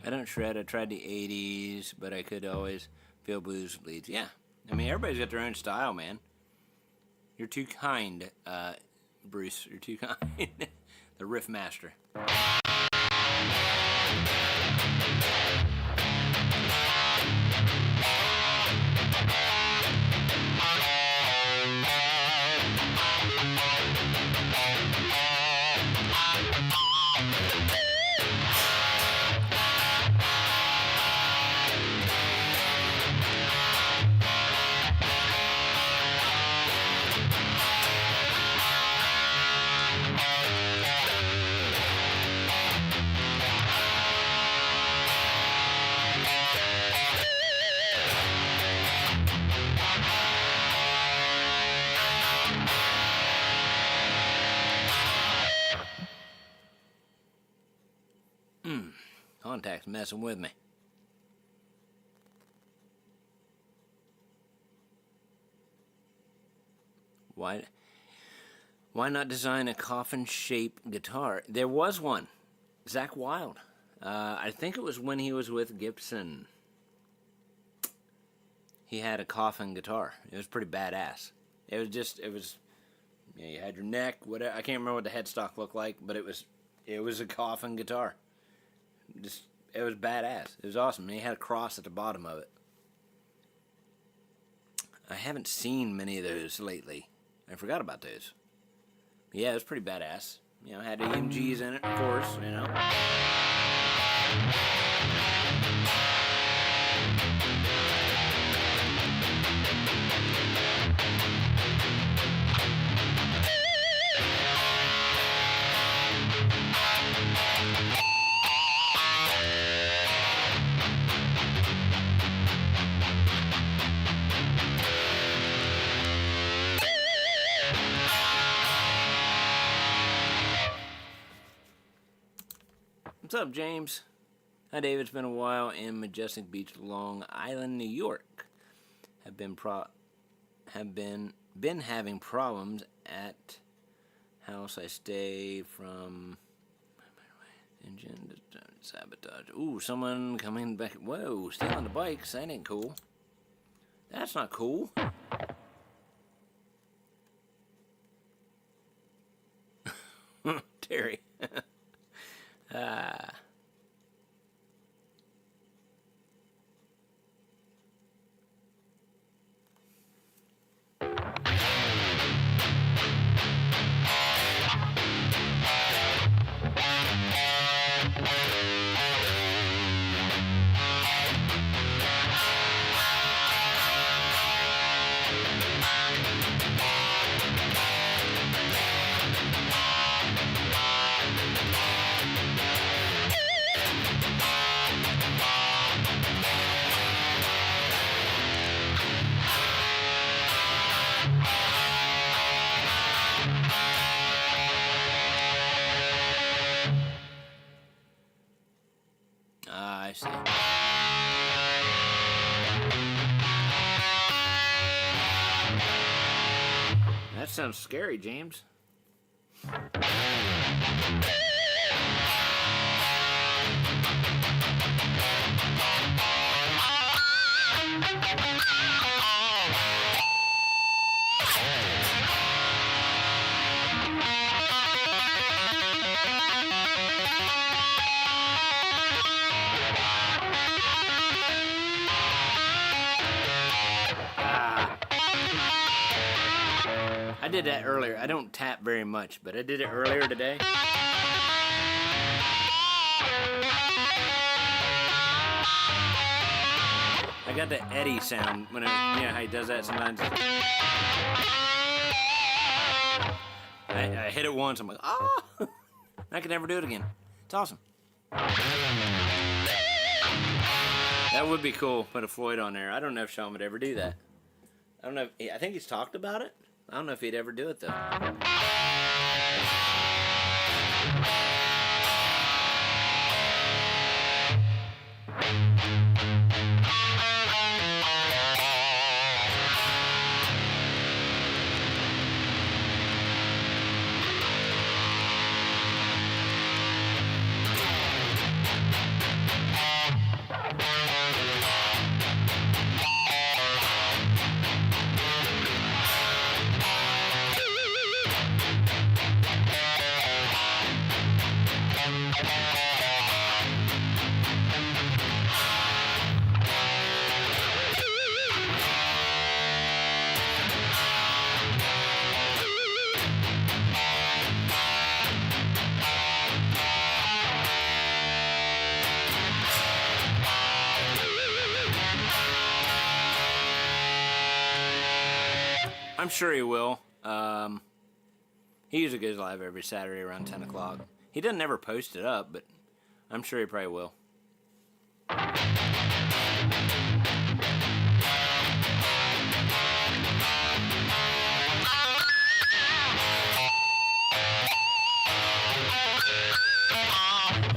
I don't shred. I tried the 80s, but I could always feel blues leads. Yeah. I mean, everybody's got their own style, man. You're too kind, Bruce. You're too kind. The riff master. contacts messing with me. Why not design a coffin-shaped guitar? There was one. Zach Wilde. I think it was when he was with Gibson. He had a coffin guitar. It was pretty badass. It was, you had your neck, whatever. I can't remember what the headstock looked like, but it was a coffin guitar. It was badass. It was awesome. And he had a cross at the bottom of it. I haven't seen many of those lately. I forgot about those. But yeah, it was pretty badass. You know, had EMGs in it, of course, you know. What's up, James? Hi, David. It's been a while in Majestic Beach, Long Island, New York. Have been having problems at house I stay from. Engine sabotage. Ooh, someone coming back. Whoa, stealing the bikes. That ain't cool. That's not cool. Terry. I see. That sounds scary, James. I did that earlier. I don't tap very much, but I did it earlier today. I got the Eddie sound when you know how he does that sometimes. I hit it once, I'm like, ah! I can never do it again. It's awesome. That would be cool, put a Floyd on there. I don't know if Sean would ever do that. I don't know. I think he's talked about it. I don't know if he'd ever do it, though. I'm sure he will. He usually goes live every Saturday around 10 o'clock. He doesn't ever post it up, but I'm sure he probably will.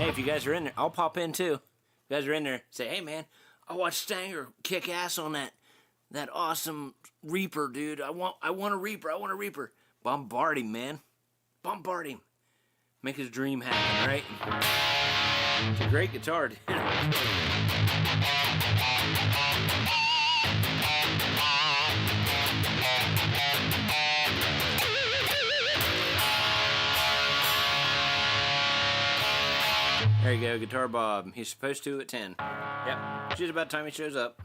Hey, if you guys are in there, I'll pop in too. You guys are in there, say, hey man, I watched Stanger kick ass on that awesome Reaper, dude. I want a Reaper. I want a Reaper. Bombard him, man. Bombard him. Make his dream happen, right? It's a great guitar, dude. There you go, Guitar Bob. He's supposed to at 10. Yep, it's just about time he shows up.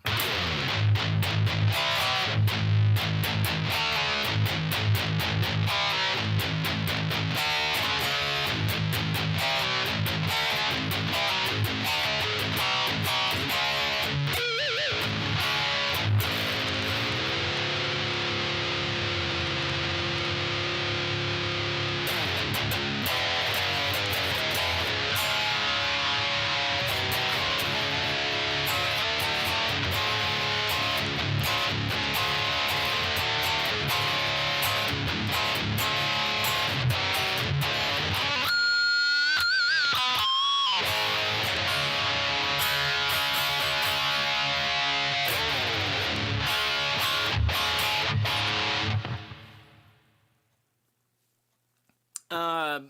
Uh,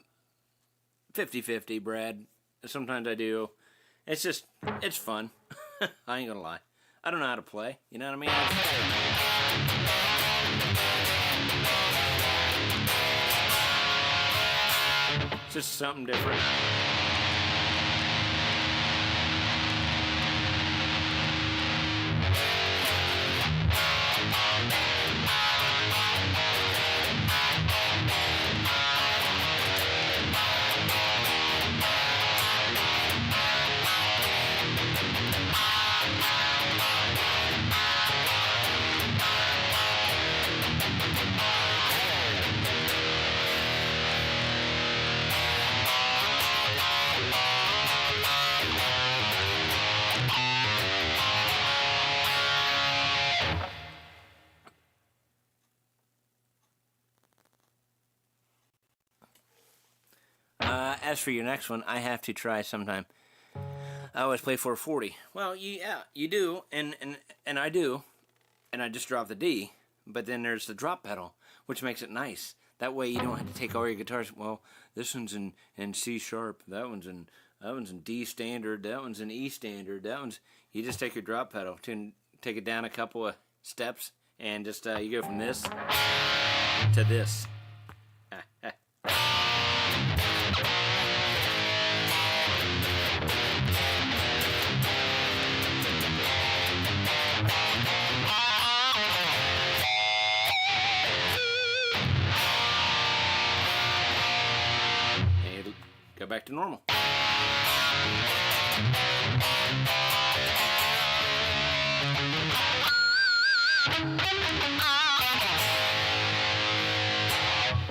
50-50, Brad. Sometimes I do. It's fun. I ain't gonna lie. I don't know how to play. You know what I mean? It's just something different. As for your next one, I have to try sometime. I always play 440. Well, yeah, you do, and I do, and I just drop the D. But then there's the drop pedal, which makes it nice. That way you don't have to take all your guitars. Well, this one's in C sharp. That one's in D standard. That one's in E standard. That one's. You just take your drop pedal, take it down a couple of steps, and just you go from this to this. Go back to normal.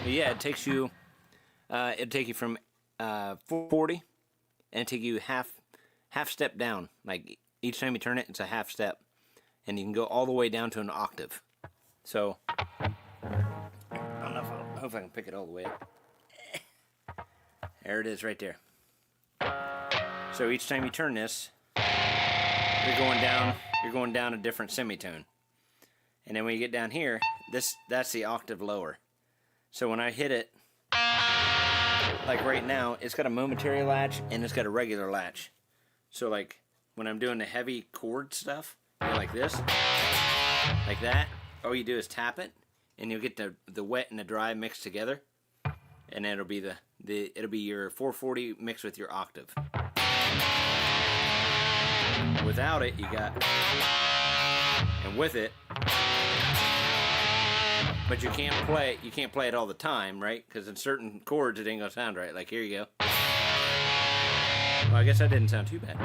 Yeah, it takes you. It'll take you from 440, and it'll take you half step down. Like each time you turn it, it's a half step, and you can go all the way down to an octave. So I don't know if I hope I can pick it all the way up. There it is right there. So each time you turn this, you're going down a different semitone. And then when you get down here, that's the octave lower. So when I hit it, like right now, it's got a momentary latch and it's got a regular latch. So like when I'm doing the heavy chord stuff, like this, like that, all you do is tap it and you'll get the wet and the dry mixed together. And it'll be it'll be your 440 mixed with your octave. Without it, you got, and with it, but you can't play it all the time, right? Because in certain chords it ain't gonna sound right. Like here you go. Well, I guess that didn't sound too bad.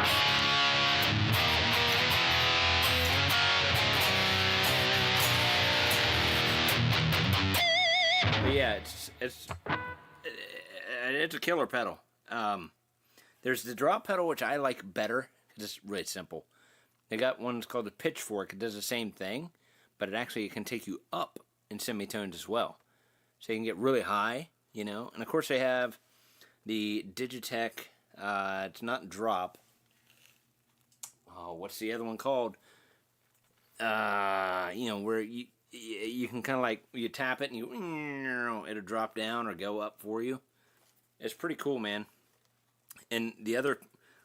But yeah, it's a killer pedal. There's the drop pedal, which I like better because it's really simple. They got one called the Pitchfork. It does the same thing, but it actually can take you up in semitones as well. So you can get really high, you know. And of course they have the Digitech. It's not drop. what's the other one called? Where you can kind of like, you tap it and it'll drop down or go up for you. It's pretty cool, man. And the other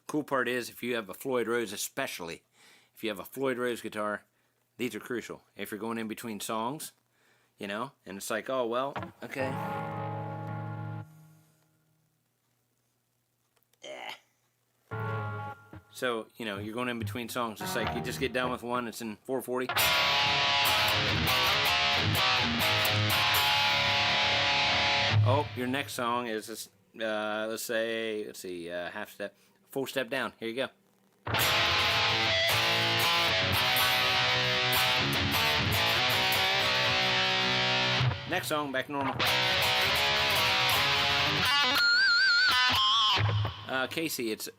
cool part is, if you have a Floyd Rose, especially if you have a Floyd Rose guitar, these are crucial. If you're going in between songs, and it's like, oh, well, okay. So, you're going in between songs. It's like you just get done with one, it's in 440. Oh, your next song is this, let's see, half step, full step down. Here you go. Next song, back normal. Casey, it's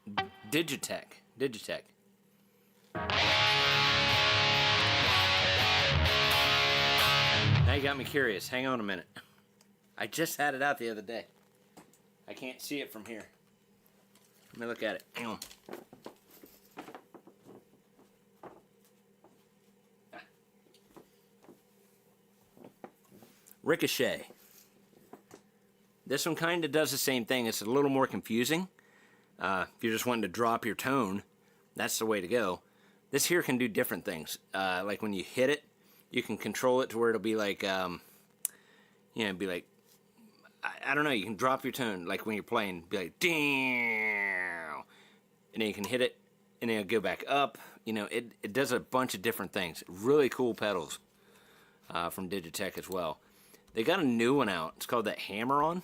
Digitech. Now you got me curious. Hang on a minute. I just had it out the other day. I can't see it from here. Let me look at it. Hang on. Ricochet. This one kind of does the same thing. It's a little more confusing. If you're just wanting to drop your tone, that's the way to go. This here can do different things. Like when you hit it, you can control it to where it'll be like, be like, I don't know, you can drop your tone, like when you're playing, be like, damn, and then you can hit it, and then it'll go back up. It does a bunch of different things. Really cool pedals from Digitech as well. They got a new one out. It's called that Hammer-On.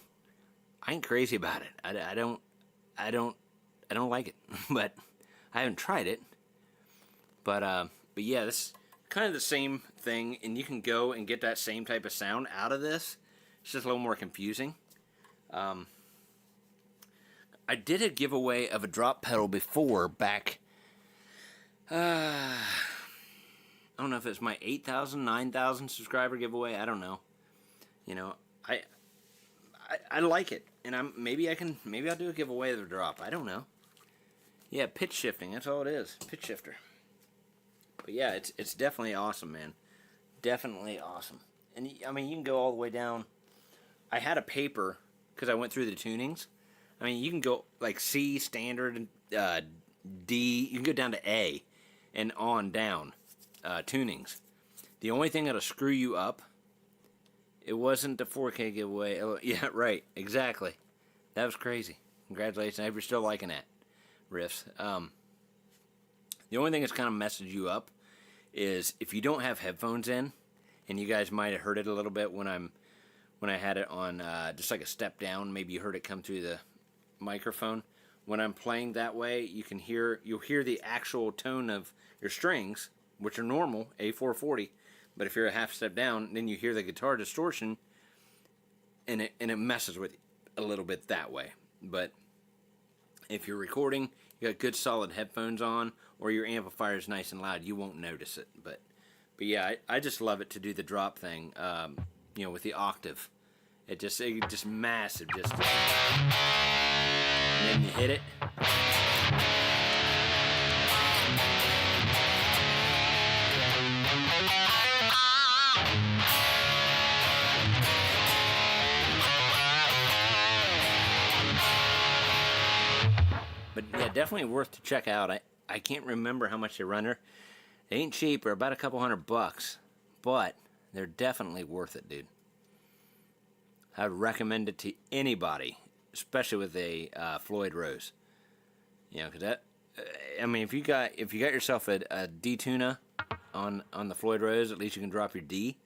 I ain't crazy about it. I don't like it, but I haven't tried it. But yeah, this is kind of the same thing, and you can go and get that same type of sound out of this. It's just a little more confusing. I did a giveaway of a drop pedal before, back, I don't know if it's my 8,000, 9,000 subscriber giveaway. I don't know. I like it, and maybe I'll do a giveaway of the drop. I don't know. Yeah, pitch shifting. That's all it is. Pitch shifter. But yeah, it's definitely awesome, man. Definitely awesome. And you can go all the way down. I had a paper because I went through the tunings. You can go like C, standard, D. You can go down to A, and on down tunings. The only thing that'll screw you up. It wasn't the 4K giveaway. Oh, yeah, right. Exactly. That was crazy. Congratulations. I hope you're still liking that. Riffs. The only thing that's kind of messes you up is if you don't have headphones in, and you guys might have heard it a little bit when I had it on just like a step down. Maybe you heard it come through the microphone. When I'm playing that way, you'll hear the actual tone of your strings, which are normal, A440. But if you're a half step down, then you hear the guitar distortion, and it messes with you a little bit that way. But if you're recording, you got good solid headphones on, or your amplifier is nice and loud, you won't notice it. But yeah, I just love it to do the drop thing. With the octave, it just massive, just, and then you hit it. But yeah, definitely worth to check out. I can't remember how much they run her. They ain't cheap, they're about a couple $100, but they're definitely worth it, dude. I would recommend it to anybody, especially with a Floyd Rose. Because that, if you got yourself a D tuna on the Floyd Rose, at least you can drop your D.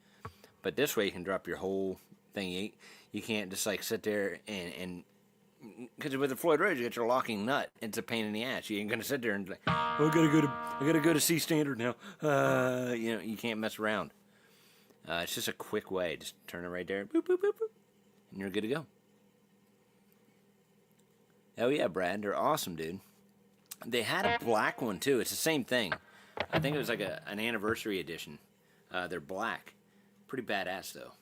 But this way, you can drop your whole thing. You can't just like sit there and because with the Floyd Rose, you get your locking nut. It's a pain in the ass. You ain't gonna sit there and be like, oh, I gotta go to C standard now. You can't mess around. It's just a quick way. Just turn it right there, boop, boop, boop, boop, and you're good to go. Hell yeah, Brad, they're awesome, dude. They had a black one too. It's the same thing. I think it was like an anniversary edition. They're black, pretty badass though.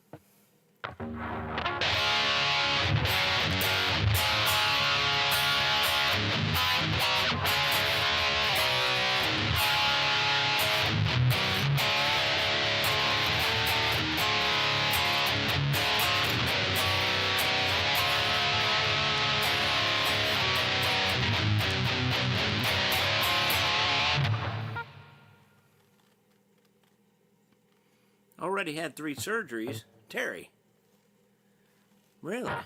already had 3 surgeries. Terry. Really? Wow.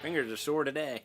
Fingers are sore today.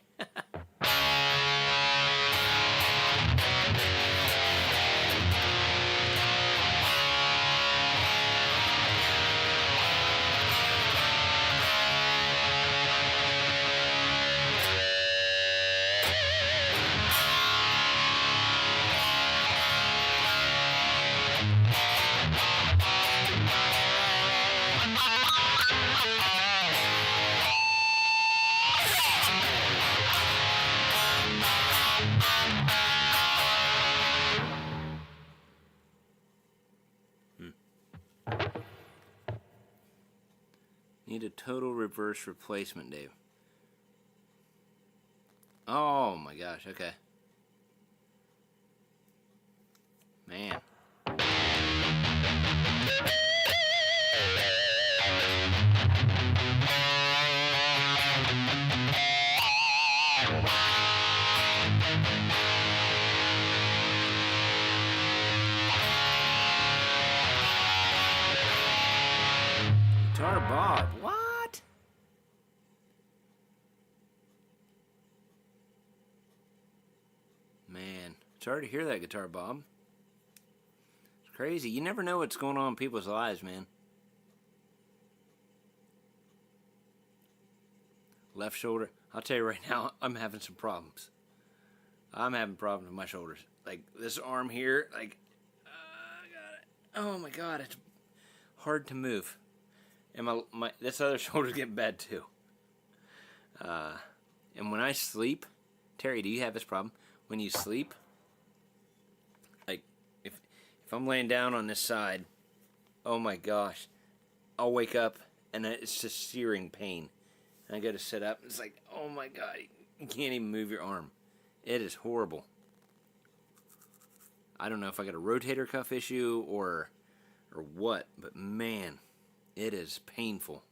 Need a total reverse replacement, Dave. Oh my gosh, okay. Man. Guitar Bob, what? Man, sorry to hear that, Guitar Bob. It's crazy. You never know what's going on in people's lives, man. Left shoulder. I'll tell you right now, I'm having some problems. I'm having problems with my shoulders. Like this arm here, like, oh my God, it's hard to move. And my this other shoulder's getting bad too. And when I sleep, Terry, do you have this problem? When you sleep, like if I'm laying down on this side, oh my gosh, I'll wake up and it's just searing pain. And I go to sit up, and it's like, oh my God, you can't even move your arm. It is horrible. I don't know if I got a rotator cuff issue or what, but man, it is painful.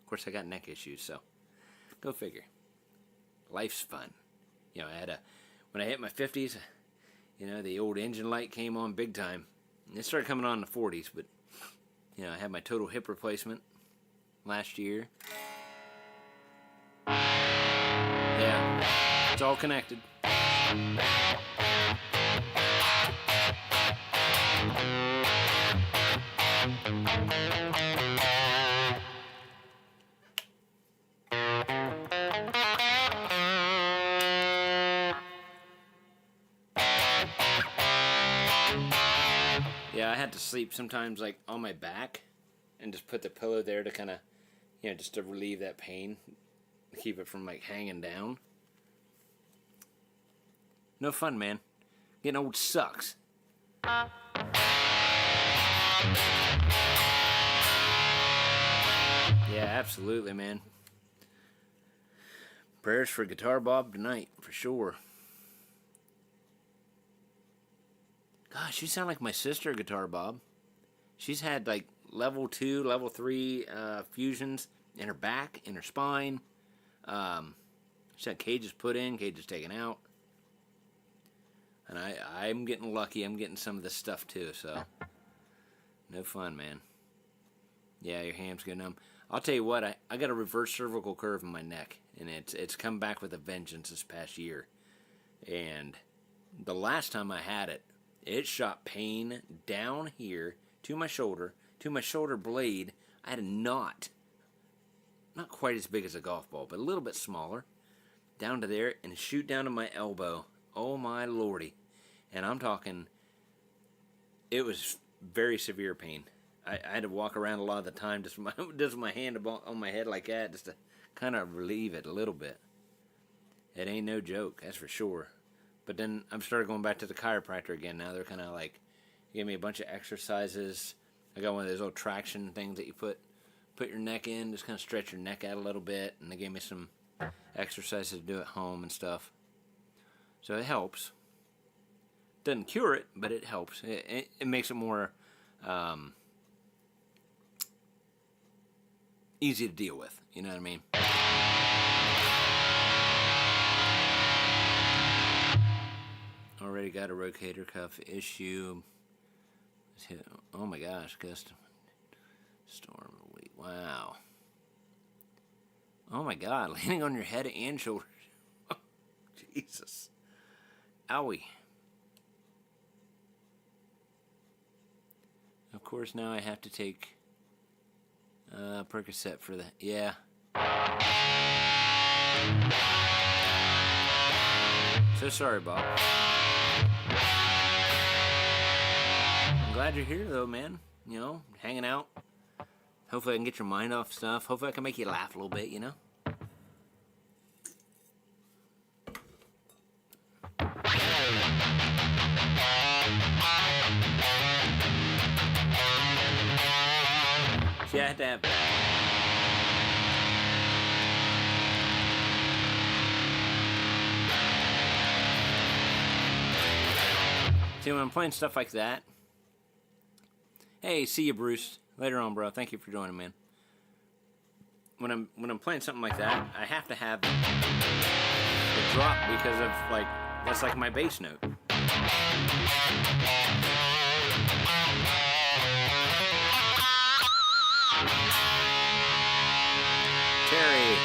Of course, I got neck issues, so go figure. Life's fun. You know, when I hit my 50s, you know, the old engine light came on big time. And it started coming on in the 40s, but, you know, I had my total hip replacement last year. Yeah, it's all connected. Yeah, I had to sleep sometimes like on my back and just put the pillow there to kind of, you know, just to relieve that pain, keep it from like hanging down. No fun, man. Getting old sucks. Yeah, absolutely, man. Prayers for Guitar Bob tonight, for sure. Gosh, you sound like my sister, Guitar Bob. She's had like level 2, level 3 fusions in her back, in her spine. She's had cages put in, cages taken out. And I'm getting lucky. I'm getting some of this stuff too, so no fun, man. Yeah, your ham's going numb. I'll tell you what, I got a reverse cervical curve in my neck, and it's come back with a vengeance this past year. And the last time I had it, it shot pain down here to my shoulder blade. I had a knot, not quite as big as a golf ball, but a little bit smaller, down to there, and shoot down to my elbow. Oh my lordy. And I'm talking, it was very severe pain. I had to walk around a lot of the time just with my hand on my head like that, just to kind of relieve it a little bit. It ain't no joke, that's for sure. But then I'm started going back to the chiropractor again. Now they're kind of like, give me a bunch of exercises. I got one of those little traction things that you put your neck in, just kind of stretch your neck out a little bit. And they gave me some exercises to do at home and stuff. So it helps. Doesn't cure it, but it helps. It makes it more easy to deal with. You know what I mean? Already got a rotator cuff issue. Oh my gosh, custom storm weight. Wow. Oh my God, landing on your head and shoulders. Jesus. Owie. Of course, now I have to take Percocet for that. Yeah. So sorry, Bob. I'm glad you're here, though, man. You know, hanging out. Hopefully I can get your mind off stuff. Hopefully I can make you laugh a little bit, you know? See, I had to have... See, when I'm playing stuff like that... Hey, see you, Bruce. Later on, bro. Thank you for joining, man. When I'm playing something like that, I have to have the drop because of, like, that's like my bass note. Terry.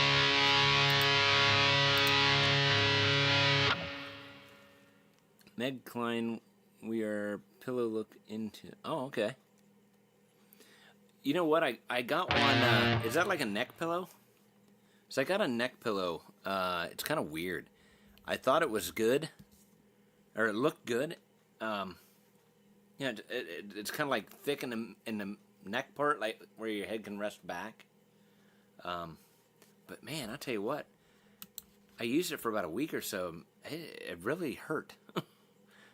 Meg Klein, we are pillow look into... Oh, okay. You know what? I got one. Is that like a neck pillow? So I got a neck pillow. It's kind of weird. I thought it was good, or it looked good. It's kind of like thick in the neck part, like where your head can rest back. But man, I tell you what, I used it for about a week or so. It really hurt. It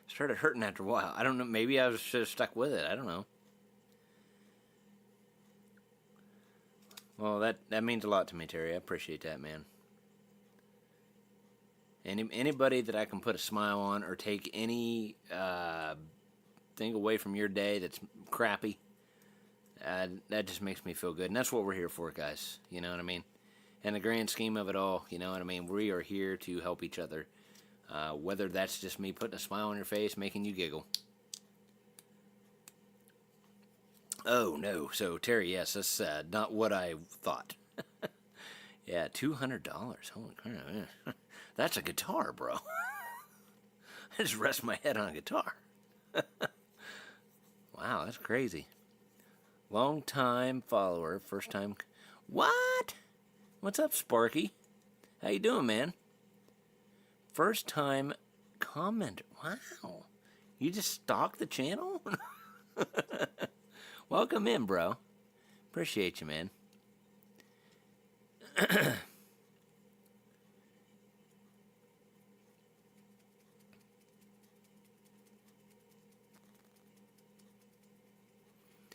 started hurting after a while. I don't know. Maybe I should have stuck with it. I don't know. Well, that means a lot to me, Terry. I appreciate that, man. Anybody that I can put a smile on or take any thing away from your day that's crappy, that just makes me feel good. And that's what we're here for, guys. You know what I mean? In the grand scheme of it all, you know what I mean? We are here to help each other. Whether that's just me putting a smile on your face, making you giggle. Oh, no. So, Terry, yes, that's not what I thought. Yeah, $200. Holy crap. That's a guitar, bro. I just rest my head on a guitar. Wow, that's crazy. Long time follower, first time... What? What's up, Sparky? How you doing, man? First time comment. Wow. You just stalked the channel? Welcome in, bro. Appreciate you, man.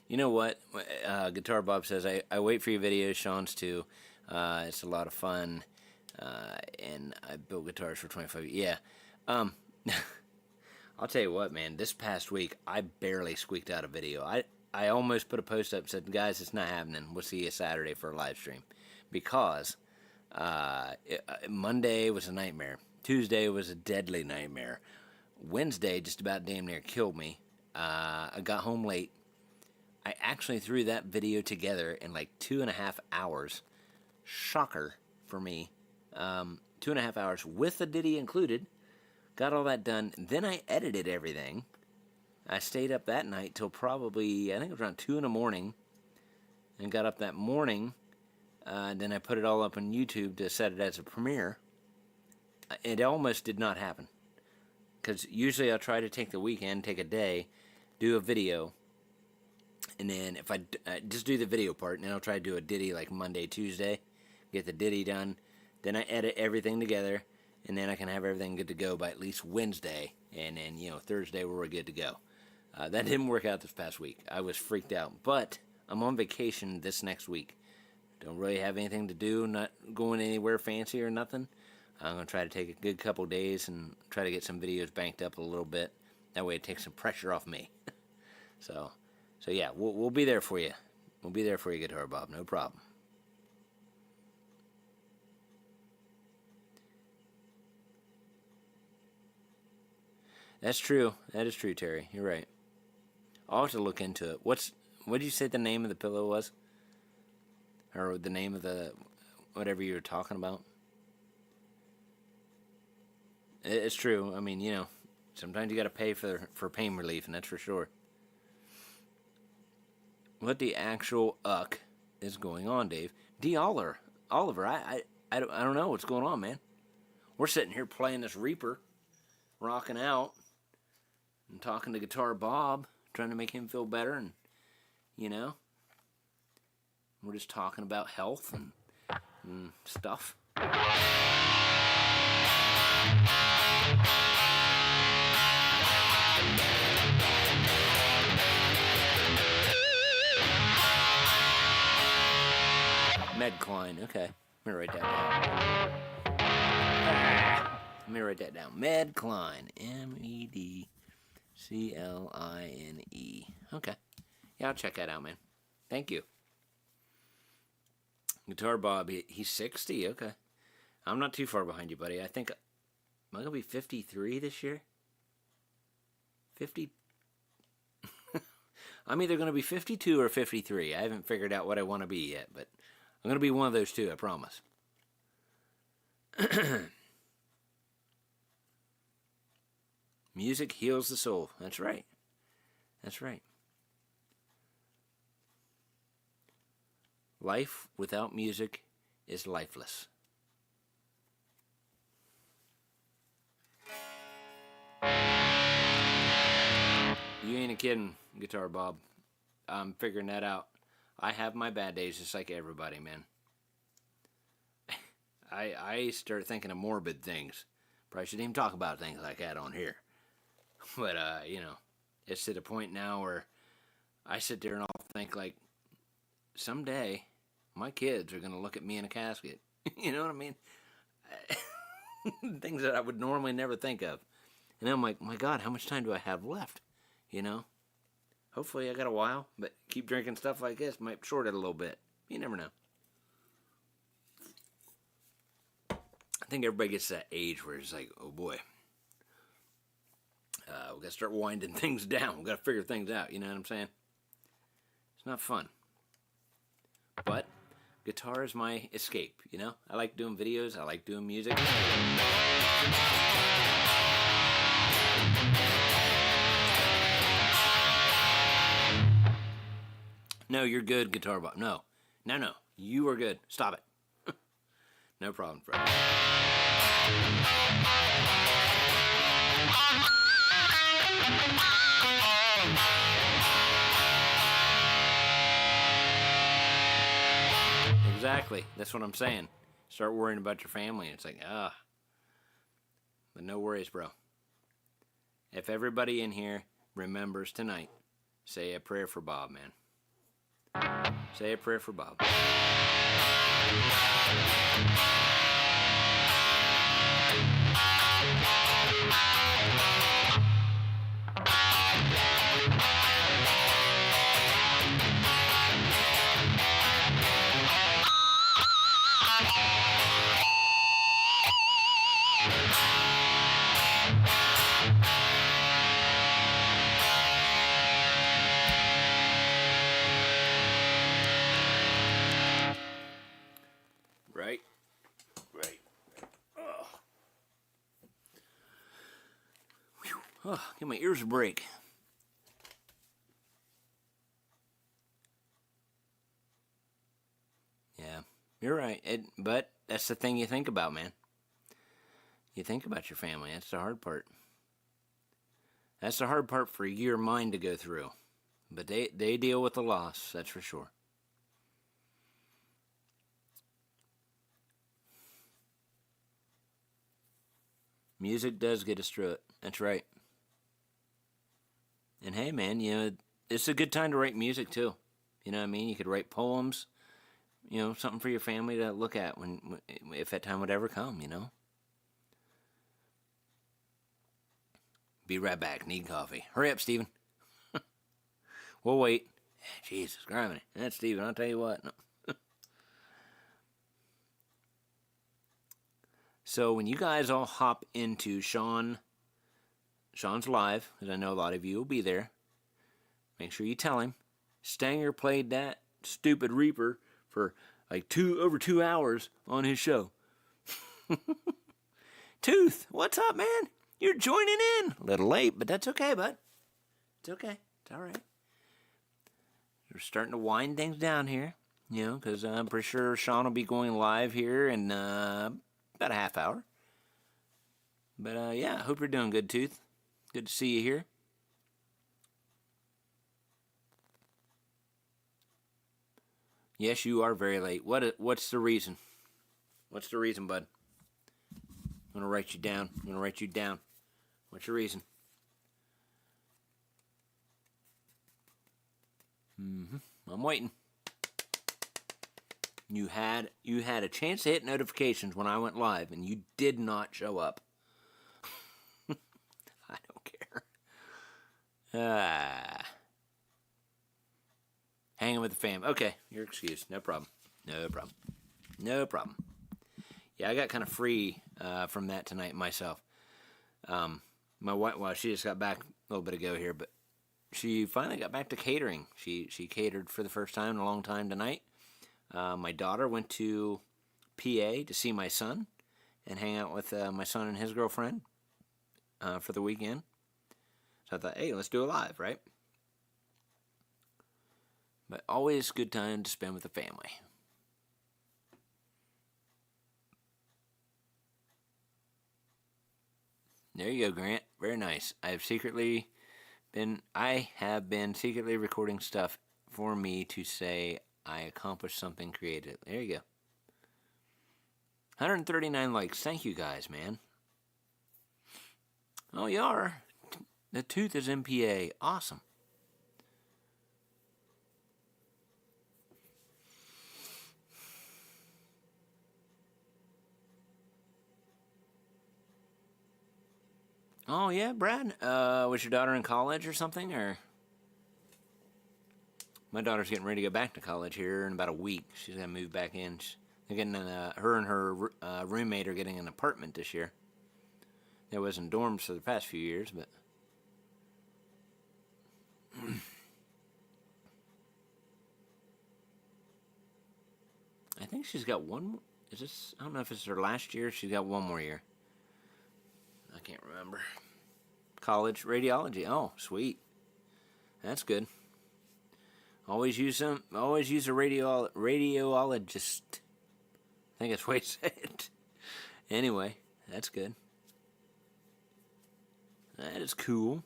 You know what? Guitar Bob says, I wait for your videos, Sean's too. It's a lot of fun. And I built guitars for 25 years. Yeah. I'll tell you what, man. This past week, I barely squeaked out a video. I almost put a post up and said, guys, it's not happening. We'll see you Saturday for a live stream. Because Monday was a nightmare. Tuesday was a deadly nightmare. Wednesday just about damn near killed me. I got home late. I actually threw that video together in like 2.5 hours. Shocker for me. 2.5 hours with the ditty included. Got all that done. Then I edited everything. I stayed up that night till probably, I think it was around 2 in the morning. And got up that morning. Then I put it all up on YouTube to set it as a premiere. It almost did not happen. Because usually I'll try to take the weekend, take a day, do a video. And then if I just do the video part, and then I'll try to do a ditty like Monday, Tuesday. Get the ditty done. Then I edit everything together. And then I can have everything good to go by at least Wednesday. And then, Thursday we're good to go. That didn't work out this past week. I was freaked out. But I'm on vacation this next week. Don't really have anything to do. Not going anywhere fancy or nothing. I'm going to try to take a good couple days and try to get some videos banked up a little bit. That way it takes some pressure off me. So So yeah, we'll be there for you. We'll be there for you, Guitar Bob. No problem. That's true. That is true, Terry. You're right. I'll have to look into it. What did you say the name of the pillow was? Or the name of the whatever you were talking about? It's true. I mean, you know, sometimes you got to pay for pain relief, and that's for sure. What the actual uck is going on, Dave? Oliver, I don't know what's going on, man. We're sitting here playing this Reaper, rocking out, and talking to Guitar Bob, trying to make him feel better, and you know, we're just talking about health and stuff. Medcline, okay. Let me write that down. Let me write that down. Medcline, MEDCLINE. Okay. Yeah, I'll check that out, man. Thank you. Guitar Bob, he's 60, okay. I'm not too far behind you, buddy. I think, am I going to be 53 this year? 50? I'm either going to be 52 or 53. I haven't figured out what I want to be yet, but I'm going to be one of those two, I promise. Music heals the soul. That's right. That's right. Life without music is lifeless. You ain't a kidding, Guitar Bob. I'm figuring that out. I have my bad days just like everybody, man. I start thinking of morbid things. Probably shouldn't even talk about things like that on here. But, you know, it's to the point now where I sit there and I'll think, like, someday my kids are going to look at me in a casket. You know what I mean? Things that I would normally never think of. And I'm like, my God, how much time do I have left? You know? Hopefully I got a while, but keep drinking stuff like this might short it a little bit. You never know. I think everybody gets to that age where it's like, oh boy. We got to start winding things down. We got to figure things out. You know what I'm saying? It's not fun. But guitar is my escape, you know? I like doing videos. I like doing music. No, you're good, Guitar Bob. No. You are good. Stop it. No problem, Fred. Exactly. That's what I'm saying. Start worrying about your family. It's like, But no worries, bro. If everybody in here remembers tonight, say a prayer for Bob, man. Say a prayer for Bob. Right. Oh, give my ears a break. Yeah, you're right. But that's the thing you think about, man. You think about your family. That's the hard part. That's the hard part for your mind to go through. But they deal with the loss, that's for sure. Music does get us through it. That's right. And hey, man, you know, it's a good time to write music too. You know what I mean? You could write poems, you know, something for your family to look at if that time would ever come, you know? Be right back. Need coffee. Hurry up, Steven. We'll wait. Jesus, criminy. That's Steven, I'll tell you what. No. So when you guys all hop into Sean's live, because I know a lot of you will be there, make sure you tell him Stanger played that stupid Reaper for like over 2 hours on his show. Tooth, what's up, man? You're joining in. A little late, but that's okay, bud. It's okay. It's all right. We're starting to wind things down here, you know, because I'm pretty sure Sean will be going live here in about a half hour. But, yeah, I hope you're doing good, Tooth. Good to see you here. Yes, you are very late. What's the reason? What's the reason, bud? I'm going to write you down. What's your reason? I'm waiting. You had a chance to hit notifications when I went live, and you did not show up. I don't care. Hanging with the fam. Okay, you're excused. No problem. Yeah, I got kind of free from that tonight myself. My wife, well, she just got back a little bit ago here, but she finally got back to catering. She catered for the first time in a long time tonight. My daughter went to PA to see my son and hang out with my son and his girlfriend for the weekend. So I thought, hey, let's do a live, right? But always a good time to spend with the family. There you go, Grant. Very nice. I have been secretly recording stuff for me to say I accomplished something creative. There you go. 139 likes. Thank you guys, man. Oh, you are. The Tooth is MPA. Awesome. Oh, yeah, Brad? Was your daughter in college or something, or? My daughter's getting ready to go back to college here in about a week. She's going to move back in. They're getting her and her roommate are getting an apartment this year. There wasn't dorms for the past few years, but... I think she's got one more... I don't know if it's her last year. She's got one more year. I can't remember. College radiology. Oh, sweet. That's good. Always use a radiologist. I think that's the way to say it. Anyway, that's good. That is cool.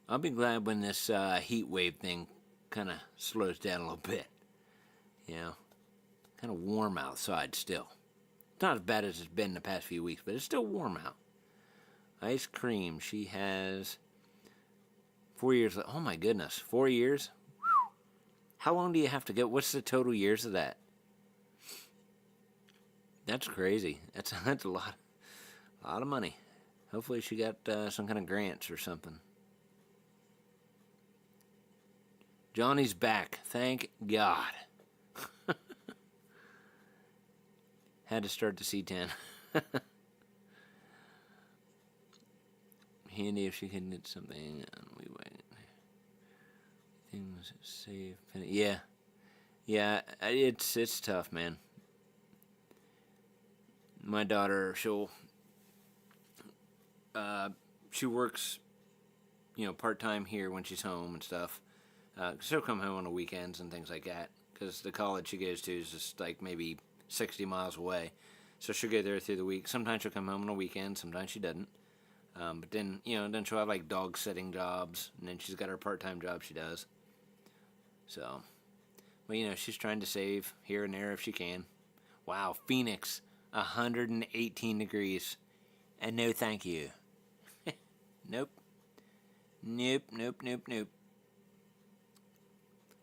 I'll be glad when this heat wave thing kind of slows down a little bit. You know, kind of warm outside still. It's not as bad as it's been the past few weeks, but it's still warm out. Ice cream. She has 4 years. Oh my goodness, 4 years? Whew. How long do you have to go? What's the total years of that? That's crazy. That's a lot of money. Hopefully she got some kind of grants or something. Johnny's back. Thank God. Had to start the C10. Handy if she can get something. And we wait. Things safe. Yeah. Yeah, it's tough, man. My daughter, she works, part-time here when she's home and stuff. She'll come home on the weekends and things like that, because the college she goes to is just like maybe 60 miles away. So she'll go there through the week. Sometimes she'll come home on the weekend, sometimes she doesn't. But then, then she'll have like dog sitting jobs, and then she's got her part-time job she does. So, but she's trying to save here and there if she can. Wow, Phoenix, 118 degrees. And no thank you. Nope. Nope.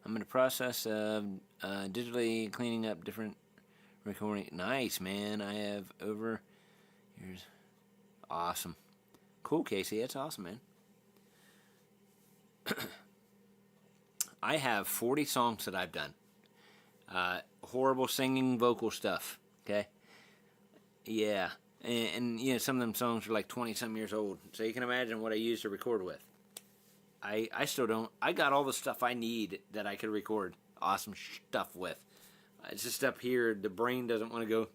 I'm in the process of digitally cleaning up different recording. Nice, man. I have over Here's awesome. Cool, Casey. That's awesome, man. I have 40 songs that I've done. Horrible singing, vocal stuff. Okay? Yeah. And you know, some of them songs are like 20-some years old. So you can imagine what I used to record with. I still don't. I got all the stuff I need that I could record awesome stuff with. It's just up here. The brain doesn't want to go.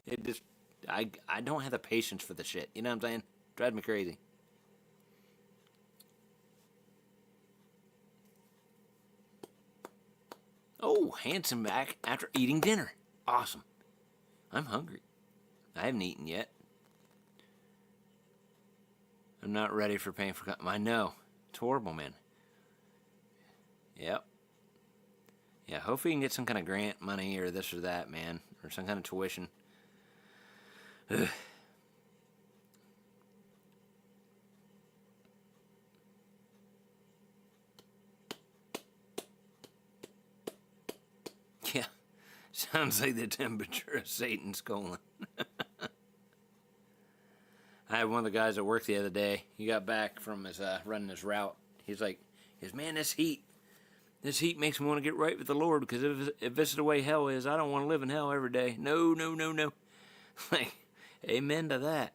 It just. I don't have the patience for the shit. You know what I'm saying? Drives me crazy. Oh, Hanson back after eating dinner. Awesome. I'm hungry. I haven't eaten yet. I'm not ready for paying for... I know. It's horrible, man. Yep. Yeah, hopefully you can get some kind of grant money or this or that, man. Or some kind of tuition. Ugh. Yeah. Sounds like the temperature of Satan's colon. I had one of the guys at work the other day. He got back from his running his route. He's like, man, this heat makes me want to get right with the Lord, because if this is the way hell is, I don't want to live in hell every day. No. Like, amen to that.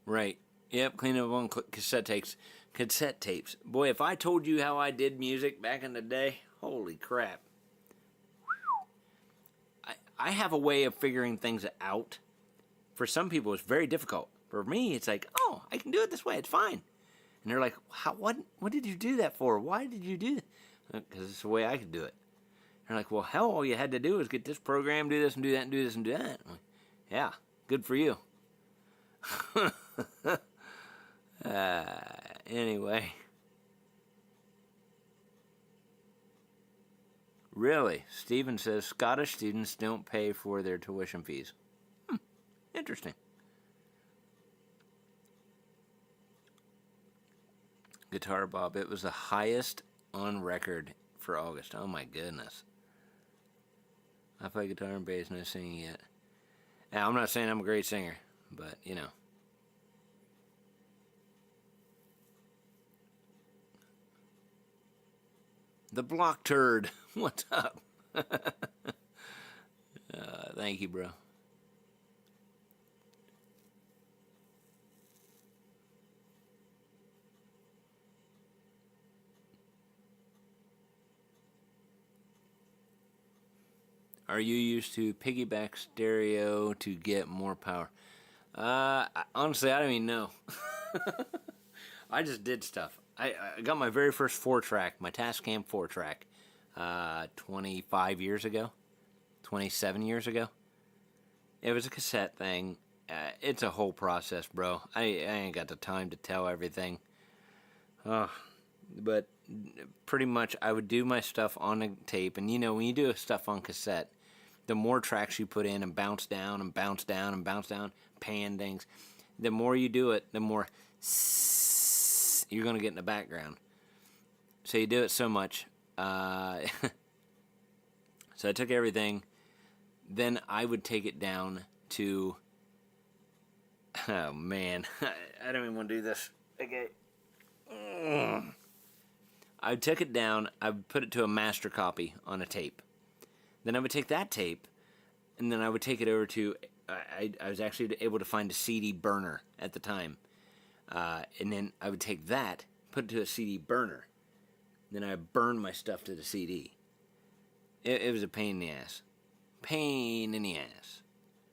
Right. Yep, clean up on cassette tapes. Cassette tapes. Boy, if I told you how I did music back in the day, holy crap. I have a way of figuring things out. For some people, it's very difficult. For me, it's like, oh, I can do it this way. It's fine. And they're like, what did you do that for? Why did you do that? Because it's the way I could do it. They're like, well, hell, all you had to do was get this program, do this and do that and do this and do that. I'm like, yeah, good for you. Anyway. Really? Stephen says Scottish students don't pay for their tuition fees. Interesting. Guitar Bob, it was the highest on record for August. Oh my goodness. I play guitar and bass, no singing yet. Now, I'm not saying I'm a great singer, but you know. The block turd. What's up? Thank you, bro. Are you used to piggyback stereo to get more power? Honestly, I don't even know. I just did stuff. I got my very first 4-track, my Tascam 4-track, 25 years ago, 27 years ago. It was a cassette thing. It's a whole process, bro. I ain't got the time to tell everything. But pretty much I would do my stuff on a tape. And you know, when you do stuff on cassette, the more tracks you put in and bounce down and bounce down and bounce down, pan things, the more you do it, the more you're going to get in the background. So you do it so much. So I took everything. Then I would take it down to... Oh, man. I don't even want to do this. Okay. I would take it down. I would put it to a master copy on a tape. Then I would take that tape, and then I would take it over to... I was actually able to find a CD burner at the time. And then I would take that, put it to a CD burner. Then I would burn my stuff to the CD. It was a pain in the ass. Pain in the ass.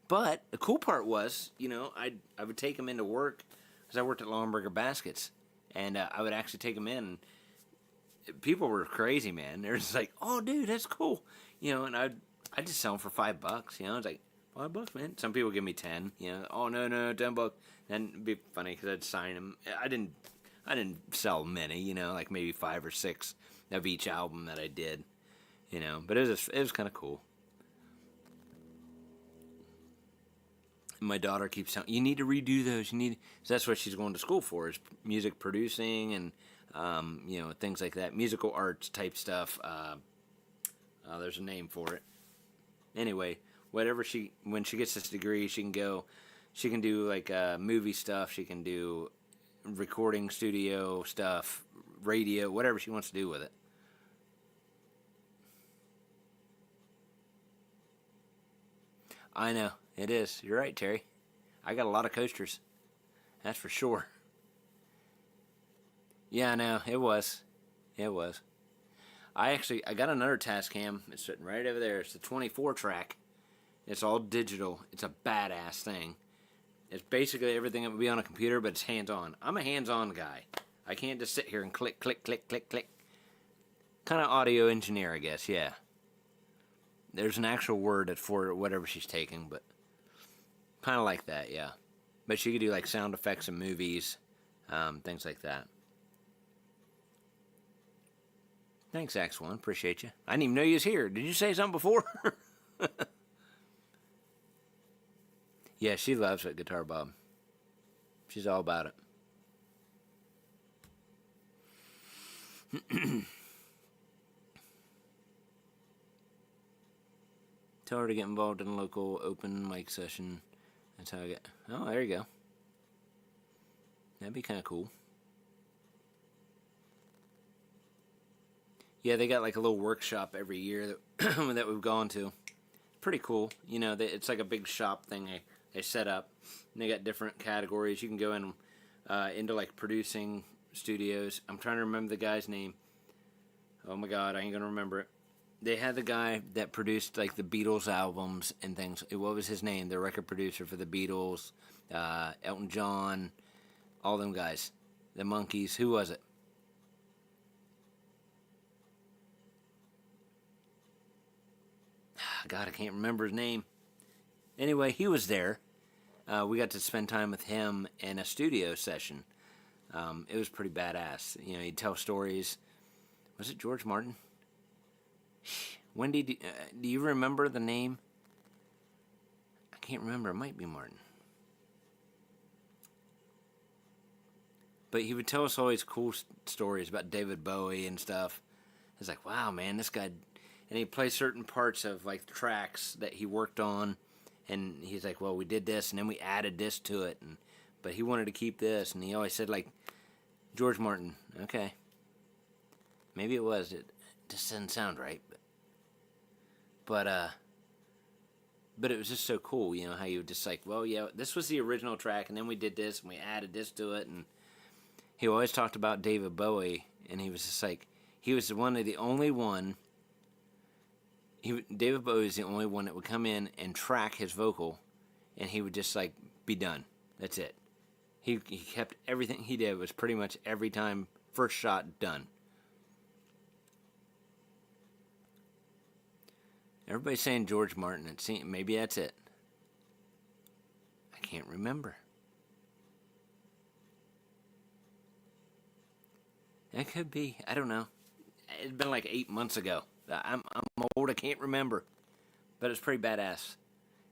But the cool part was, you know, I would take them into work, because I worked at Lonberger Baskets, and I would actually take them in. And people were crazy, man. They're just like, "Oh, dude, that's cool," you know. And I just sell them for $5. You know, it's like $5, man. Some people give me 10. You know, oh no, $10. And it'd be funny because I'd sign them. I didn't sell many. You know, like maybe 5 or 6 of each album that I did. You know, but it was kind of cool. My daughter keeps telling you need to redo those. You need, so that's what she's going to school for, is music producing and you know, things like that, musical arts type stuff. There's a name for it. Anyway, when she gets this degree, she can do like movie stuff. She can do recording studio stuff, radio, whatever she wants to do with it. I know, it is. You're right, Terry. I got a lot of coasters. That's for sure. Yeah, I know. It was. It was. I got another Tascam. It's sitting right over there. It's the 24 track. It's all digital. It's a badass thing. It's basically everything that would be on a computer, but it's hands-on. I'm a hands-on guy. I can't just sit here and click, click, click, click, click. Kind of audio engineer, I guess, yeah. There's an actual word for whatever she's taking, but kind of like that, yeah. But she could do like sound effects in movies, things like that. Thanks, X1. Appreciate you. I didn't even know you was here. Did you say something before? Yeah, she loves that guitar, Bob. She's all about it. Tell her to get involved in a local open mic session. That's how I get... Oh, there you go. That'd be kind of cool. Yeah, they got like a little workshop every year that we've gone to. Pretty cool. You know, it's like a big shop thing they set up. And they got different categories. You can go in into like producing studios. I'm trying to remember the guy's name. Oh my God, I ain't gonna remember it. They had the guy that produced like the Beatles albums and things. What was his name? The record producer for the Beatles, Elton John, all them guys. The Monkees. Who was it? God, I can't remember his name. Anyway, he was there. We got to spend time with him in a studio session. It was pretty badass. You know, he'd tell stories. Was it George Martin? Wendy, do you remember the name? I can't remember. It might be Martin. But he would tell us all these cool stories about David Bowie and stuff. It's like, wow, man, this guy... And he'd play certain parts of, like, tracks that he worked on. And he's like, well, we did this, and then we added this to it. But he wanted to keep this, and he always said, like, George Martin. Okay. Maybe it was. It just doesn't sound right. But it was just so cool, you know, how you would just like, well, yeah, this was the original track, and then we did this, and we added this to it. And he always talked about David Bowie, and he was just like, he was the only one... David Bowie is the only one that would come in and track his vocal, and he would just, like, be done. That's it. He kept everything he did was pretty much every time, first shot, done. Everybody's saying George Martin. Maybe that's it. I can't remember. It could be. I don't know. It's been like 8 months ago. I'm old. I can't remember, but it's pretty badass.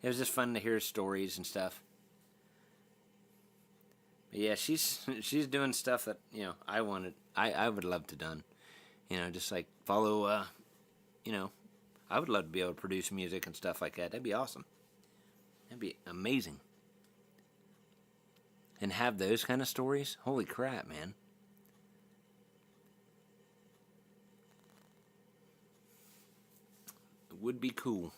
It was just fun to hear stories and stuff. But yeah, she's doing stuff that, you know, I would love to done. You know, just like follow. You know, I would love to be able to produce music and stuff like that. That'd be awesome. That'd be amazing. And have those kind of stories. Holy crap, man. Would be cool.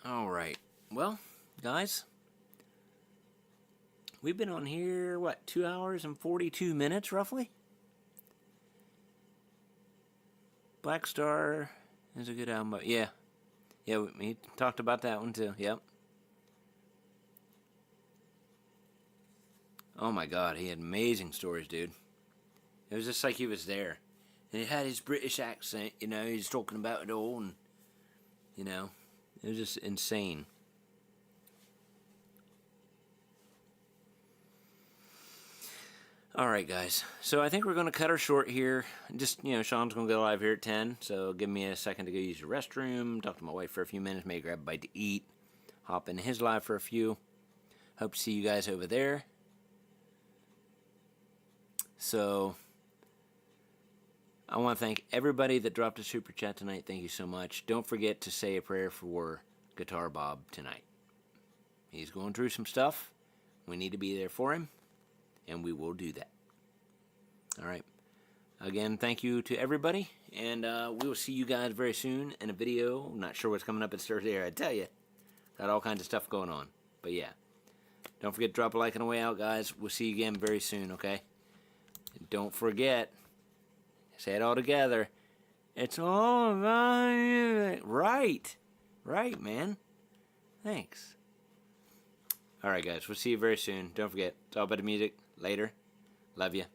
Alright. Well, guys, we've been on here, 2 hours and 42 minutes, roughly? Black Star is a good album, but yeah. Yeah, we talked about that one, too. Yep. Oh, my God. He had amazing stories, dude. It was just like he was there. And he had his British accent, you know, he was talking about it all, and, you know, it was just insane. Alright, guys. So I think we're going to cut her short here. Just, you know, Sean's going to go live here at 10, so give me a second to go use the restroom, talk to my wife for a few minutes, maybe grab a bite to eat, hop into his live for a few. Hope to see you guys over there. So I want to thank everybody that dropped a super chat tonight. Thank you so much. Don't forget to say a prayer for Guitar Bob tonight. He's going through some stuff. We need to be there for him, and we will do that. All right. Again, thank you to everybody, and we will see you guys very soon in a video. I'm not sure what's coming up. It's Thursday, I tell you. Got all kinds of stuff going on. But yeah, don't forget to drop a like on the way out, guys. We'll see you again very soon, okay? And don't forget, say it all together. It's all about you. Right. Right, man. Thanks. All right, guys. We'll see you very soon. Don't forget, it's all about the music. Later. Love you.